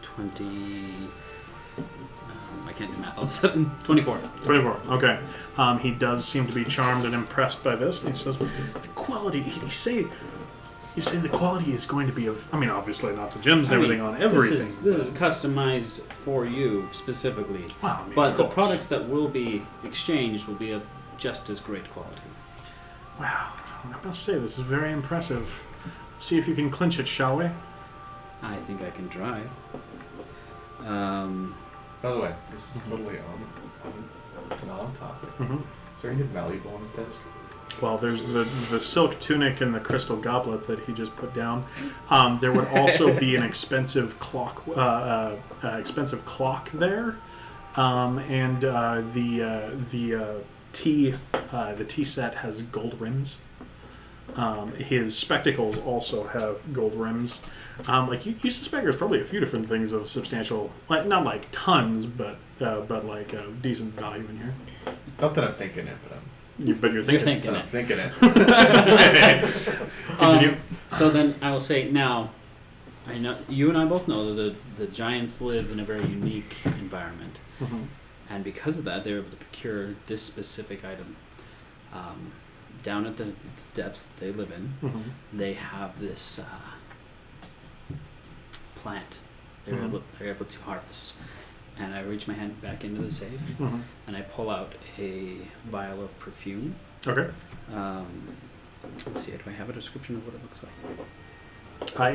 20. I can't do math. All of a sudden, 24. 24. Okay. He does seem to be charmed and impressed by this. And he says, "The quality." You say the quality is going to be of. I mean, obviously not the gems and everything on everything. This is customized for you specifically. Well, I mean, But of the course. products that will be exchanged will be of just as great quality. Wow. I must say, this is very impressive. Let's see if you can clinch it, shall we? I think I can try. By the way, this is totally not on topic. Mm-hmm. Is there anything valuable on his desk? Well, there's the silk tunic and the crystal goblet that he just put down. There would also be an expensive clock there, and the tea set has gold rims. His spectacles also have gold rims. You suspect there's probably a few different things of substantial, not like tons, but decent value in here. Not that I'm thinking it, but You're thinking. I'm thinking it. Continue. So then I will say now, I know you and I both know that the giants live in a very unique environment, Mm-hmm. and because of that, they're able to procure this specific item. Down at the depths that they live in, Mm-hmm. they have this plant. They're able to harvest, and I reach my hand back into the safe, Mm-hmm. and I pull out a vial of perfume. Okay. Let's see. Do I have a description of what it looks like?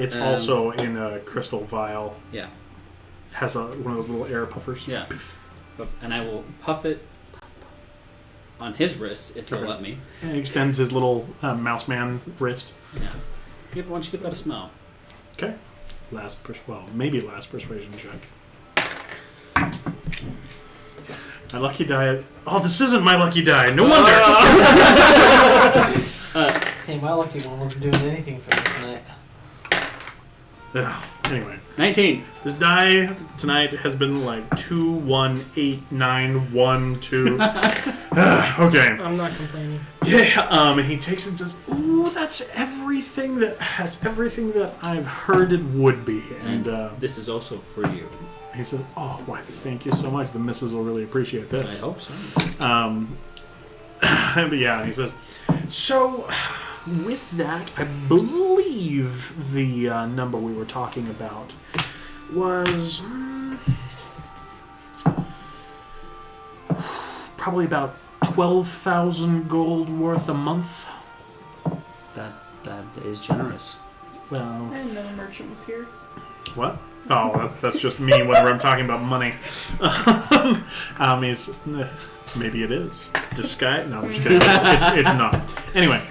It's also in a crystal vial. Yeah. Has one of those little air puffers. Yeah. And I will puff it on his wrist if he'll Okay. let me. And he extends his little mouse man wrist. Yeah. Why don't you give that a smell? Okay. Maybe last persuasion check. My lucky die. Oh, this isn't my lucky die. No wonder. Hey, my lucky one wasn't doing anything for me tonight. Ugh. Anyway, 19. this die tonight has been like 2, 1, 8, 9, 1, 2. Okay. I'm not complaining. Yeah. He takes it and says, "Ooh, that's everything that I've heard it would be." And This is also for you. he says, "Oh, why, thank you so much. The missus will really appreciate this." I hope so. But yeah, he says, "So, with that, I believe the number we were talking about was probably about 12,000 gold worth a month." That is generous. Well, I didn't know the merchant was here. what? Oh, that's just me whenever I'm talking about money. He's Maybe it is. Disguise? No, I'm just kidding. It's not. Anyway,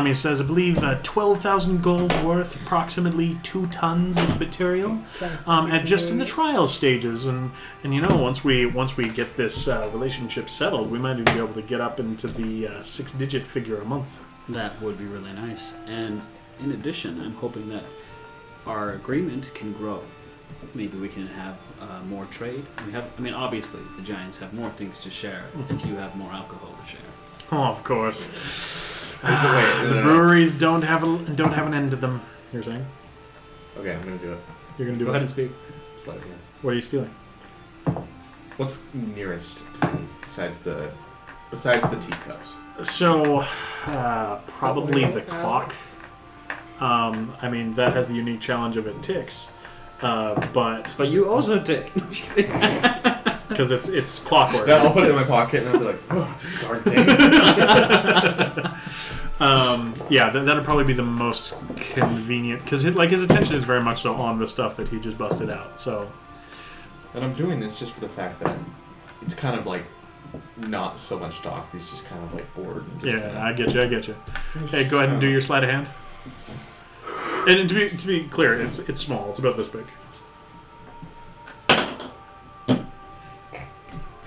he says, I believe 12,000 gold worth, approximately 2 tons of material, and just in the trial stages. And once we get this relationship settled, we might even be able to get up into the 6-digit figure a month. That would be really nice. And in addition, I'm hoping that our agreement can grow. Maybe we can have more trade. Obviously, the giants have more things to share if you have more alcohol to share. Oh, of course. The Breweries don't have an end to them. You're saying? Okay, I'm gonna do it. You're gonna do Go it. ahead and speak. Sleight of hand. What are you stealing? What's nearest to me besides the teacups? So, probably the clock. That has the unique challenge of it ticks. But you also tick. because it's clockwork. I'll put it in my pocket and I'll be like, oh, darn thing. That'd probably be the most convenient because his attention is very much so on the stuff that he just busted out. So, and I'm doing this just for the fact that it's kind of like not so much talk. He's just kind of like bored. And just yeah, I get you. Okay, go ahead and do your sleight of hand. And to be clear, it's small. It's about this big.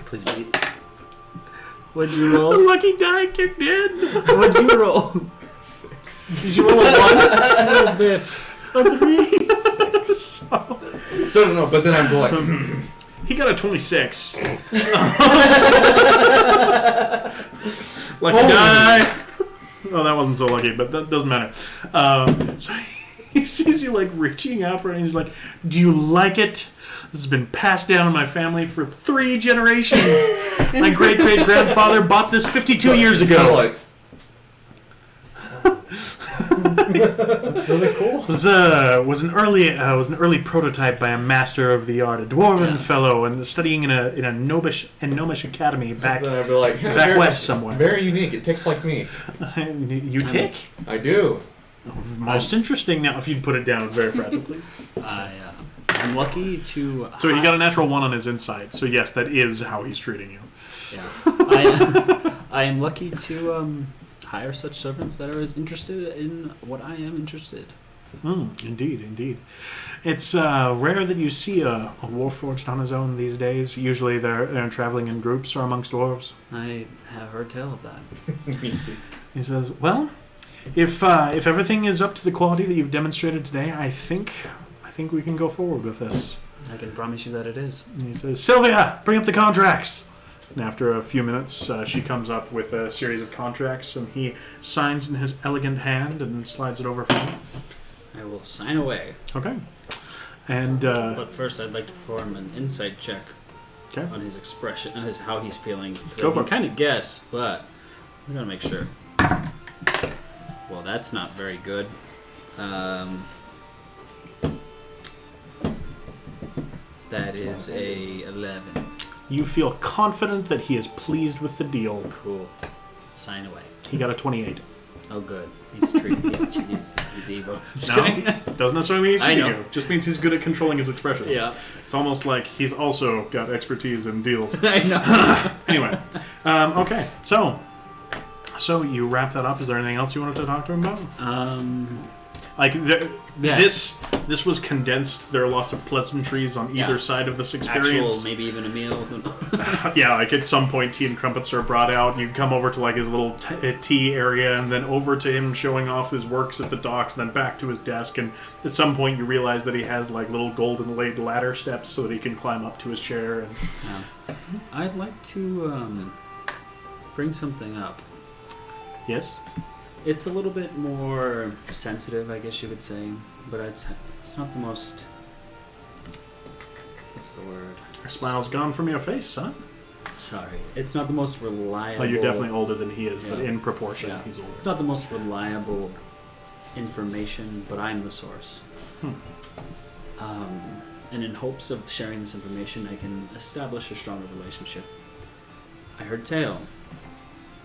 Please be. What'd you roll? The lucky die kicked in. What'd you roll? 6. Did you roll a 1? Love this. A 3. 6. So no, but then I'm like, He got a 26. Lucky die. Oh, that wasn't so lucky, but that doesn't matter. So he sees you like reaching out for it, and he's like, "Do you like it? This has been passed down in my family for 3 generations. My great great grandfather bought this 52 years it's ago." kinda like, that's really cool. Was an early prototype by a master of the art, a dwarven fellow, and studying in a gnomish academy back Then I'd be like, west somewhere. Very unique. It ticks like me. You tick? I do. Most interesting. Now, if you'd put it down very fragile, please. I'm lucky to. So he got a natural 1 on his inside. So yes, that is how he's treating you. Yeah. I am lucky to hire such servants that are as interested in what I am interested. Indeed. It's rare that you see a warforged on his own these days. Usually they're traveling in groups or amongst dwarves. I have heard tell of that. He says, "Well, if everything is up to the quality that you've demonstrated today, I think we can go forward with this." I can promise you that it is. And he says, "Sylvia, bring up the contracts." And after a few minutes, she comes up with a series of contracts, and he signs in his elegant hand and slides it over for you. I will sign away. Okay. And But first, I'd like to perform an insight check okay. on his expression, on how he's feeling. 'Cause Go I for can it. kind of guess, but I'm gonna make sure. Well, that's not very good. That is a 11. You feel confident that he is pleased with the deal. Cool. Sign away. He got a 28. Oh, good. He's evil. Just No, kidding. doesn't necessarily mean he's I cheating know. you. Just means he's good at controlling his expressions. Yeah. It's almost like he's also got expertise in deals. I know. Anyway, okay. So you wrap that up. Is there anything else you wanted to talk to him about? Yes. This was condensed. There are lots of pleasantries on either side of this experience. Actual, maybe even a meal. Yeah, like at some point, tea and crumpets are brought out, and you come over to like his little tea area, and then over to him showing off his works at the docks, and then back to his desk. And at some point, you realize that he has like little golden laid ladder steps so that he can climb up to his chair. And I'd like to bring something up. yes, It's a little bit more sensitive, I guess you would say, but it's not the most. What's the word? your smile's gone from your face, son. Sorry, it's not the most reliable. Oh, you're definitely older than he is, but Yeah. in proportion, Yeah. he's older. It's not the most reliable information, but I'm the source. And in hopes of sharing this information, I can establish a stronger relationship. I heard tale,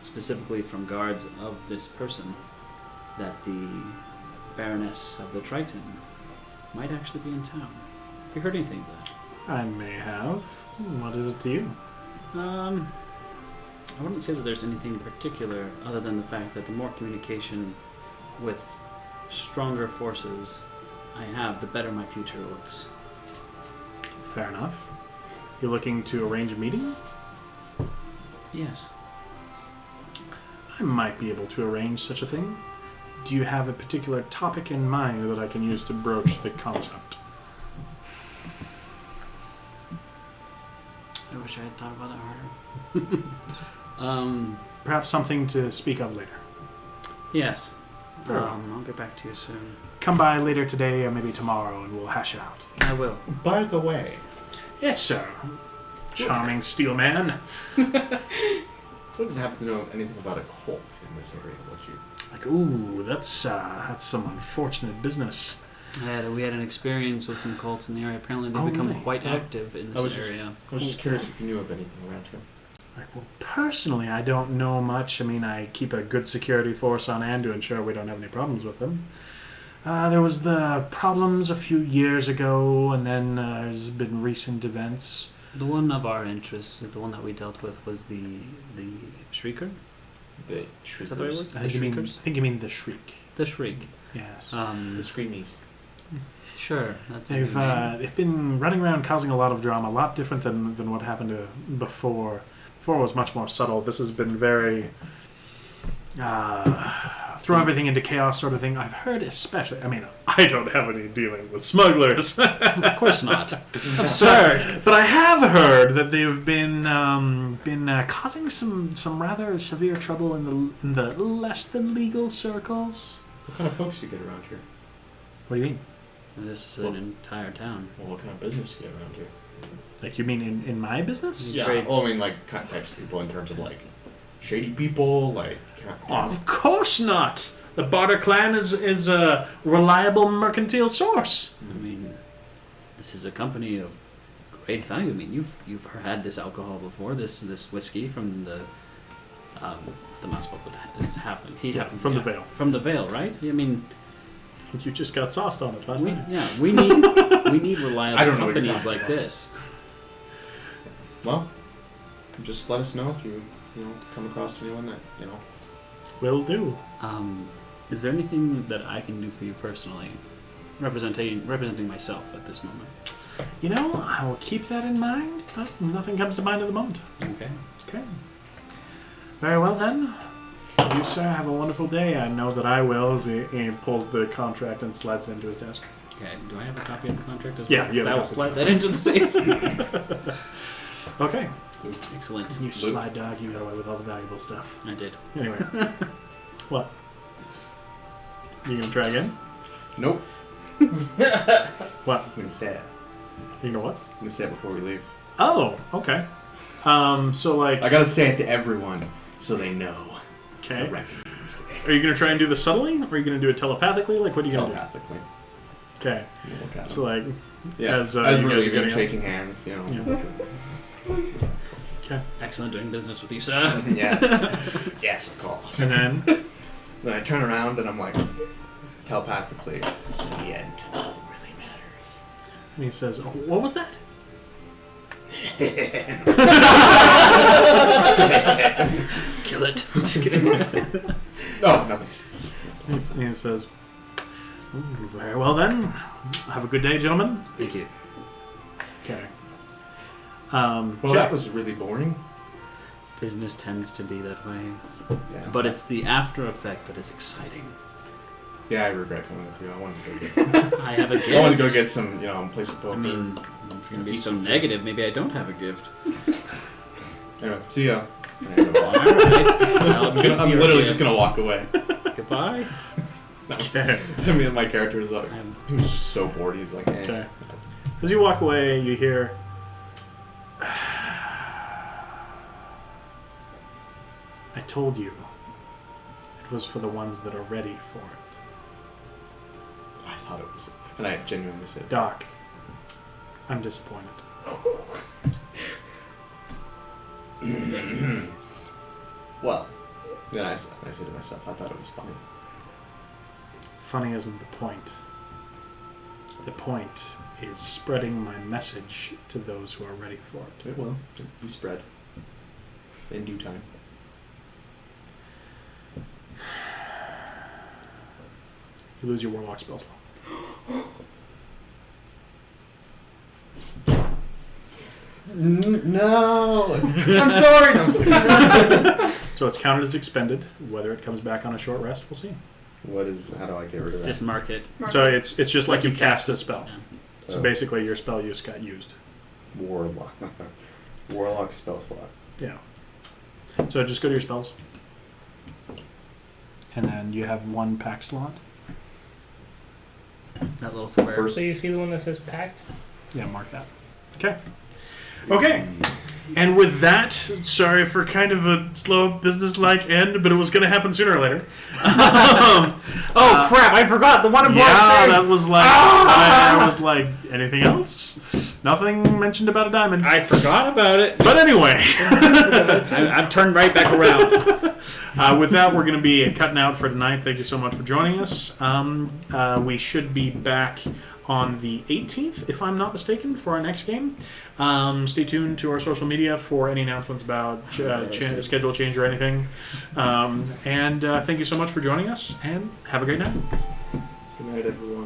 specifically from guards of this person, that the Baroness of the Triton might actually be in town. Have you heard anything of that? I may have. What is it to you? I wouldn't say that there's anything particular other than the fact that the more communication with stronger forces I have, the better my future looks. Fair enough. You're looking to arrange a meeting? Yes. I might be able to arrange such a thing. Do you have a particular topic in mind that I can use to broach the concept? I wish I had thought about that harder. Perhaps something to speak of later. Yes. Very well. I'll get back to you soon. Come by later today or maybe tomorrow and we'll hash it out. I will. By the way, Yes, sir. Charming steel man. wouldn't happen to know anything about a cult in this area, would you? Like, ooh, that's some unfortunate business. We had an experience with some cults in the area. Apparently they've become really? quite active in this area. I was just curious if you knew of anything around here. Like, well, personally, I don't know much. I mean, I keep a good security force on hand to ensure we don't have any problems with them. There was the problems a few years ago, and then there's been recent events. The one of our interest, the one that we dealt with, was the Shrieker? The Is that the right shriekers. word? I The think you mean the Shriek. The Shriek. Yes. The screamies. Sure. That's a good name. They've been running around causing a lot of drama, a lot different than what happened before. Before was much more subtle. This has been very throw everything into chaos sort of thing. I've heard especially, I mean, I don't have any dealing with smugglers. Of course not. Absurd. But I have heard that they've been causing some rather severe trouble in the less than legal circles. What kind of folks do you get around here? What do you mean? This is an entire town. Well, what kind of business do you get around here? Like, you mean in my business? Yeah. Trades. Well, I mean, like, kind of types of people in terms of, like, shady people, like... Of course not. The Barter clan is a reliable mercantile source. I mean, this is a company of great value. I mean, you've had this alcohol before, this whiskey from the mousefolk with this halfling. From the Vale. From the Vale, right? I mean, You just got sauced on it last night. we need reliable I don't know what you're companies talking like this. Well, just let us know if you come across anyone that, Will do. Is there anything that I can do for you personally, representing myself at this moment? I will keep that in mind, but nothing comes to mind at the moment. Okay. Okay. Very well then. You, sir, have a wonderful day. I know that I will, as he pulls the contract and slides it into his desk. Okay. Do I have a copy of the contract as Yeah, well? you have a I will copy. slide that into the safe. Okay. Excellent. You slide dog, you got away with all the valuable stuff. I did. Anyway. What? You gonna try again? Nope. What? I'm going to say it. You know what? I'm going to say it before we leave. Oh, okay. So like... I got to say it to everyone so they know. Okay. The reckoning. Are you gonna try and do the subtly? Or are you gonna do it telepathically? Like, what are you gonna Telepathically. do? Okay. You look at So like... yeah. as, As you we're guys are leaving, getting shaking hands, Yeah. Okay. Excellent doing business with you, sir. Yes. Yes, of course. And then... Then I turn around and I'm like, telepathically, in the end, nothing really matters. And he says, oh, what was that? Kill it. Just kidding. Oh, nothing. He says, very well then. Have a good day, gentlemen. Thank you. Okay. Well, okay. that was really boring. Business tends to be that way. Yeah. But it's the after effect that is exciting. Yeah, I regret coming with you. I wanted to go get. I have a gift. I wanted to go get some, play some poker. I mean, if you're going to be Eat so some food. negative, maybe I don't have a gift. Anyway, see ya. Alright. I'm literally just gonna walk away. Goodbye. Okay. To me, my character is like, I'm- he was just so bored. He's like, eh. Okay. As you walk away, you hear... I told you. It was for the ones that are ready for it. I thought it was, and I genuinely said, Doc, I'm disappointed. well. Then I said to myself, I thought it was funny. Funny isn't the point. The point is spreading my message to those who are ready for it. It will be spread in due time. You lose your warlock spell slot. No. I'm sorry. No, I'm sorry. So it's counted as expended. Whether it comes back on a short rest, we'll see. How do I get rid of that? Just mark it. So it's just like you've cast a spell. Yeah. So Oh. basically, your spell use got used. Warlock. Warlock spell slot. Yeah. So just go to your spells, and then you have one pack slot. That little square. First- So you see the one that says packed? Yeah, mark that. Okay. Okay. And with that, sorry for kind of a slow business-like end, but it was going to happen sooner or later. Oh crap! I forgot the one important Yeah, thing. that was like I was like, anything else? Nothing mentioned about a diamond. I forgot about it. But anyway, I've turned right back around. with that, we're going to be cutting out for tonight. Thank you so much for joining us. We should be back on the 18th, if I'm not mistaken, for our next game. Stay tuned to our social media for any announcements about schedule change or anything. And thank you so much for joining us, and have a great night. Good night, everyone.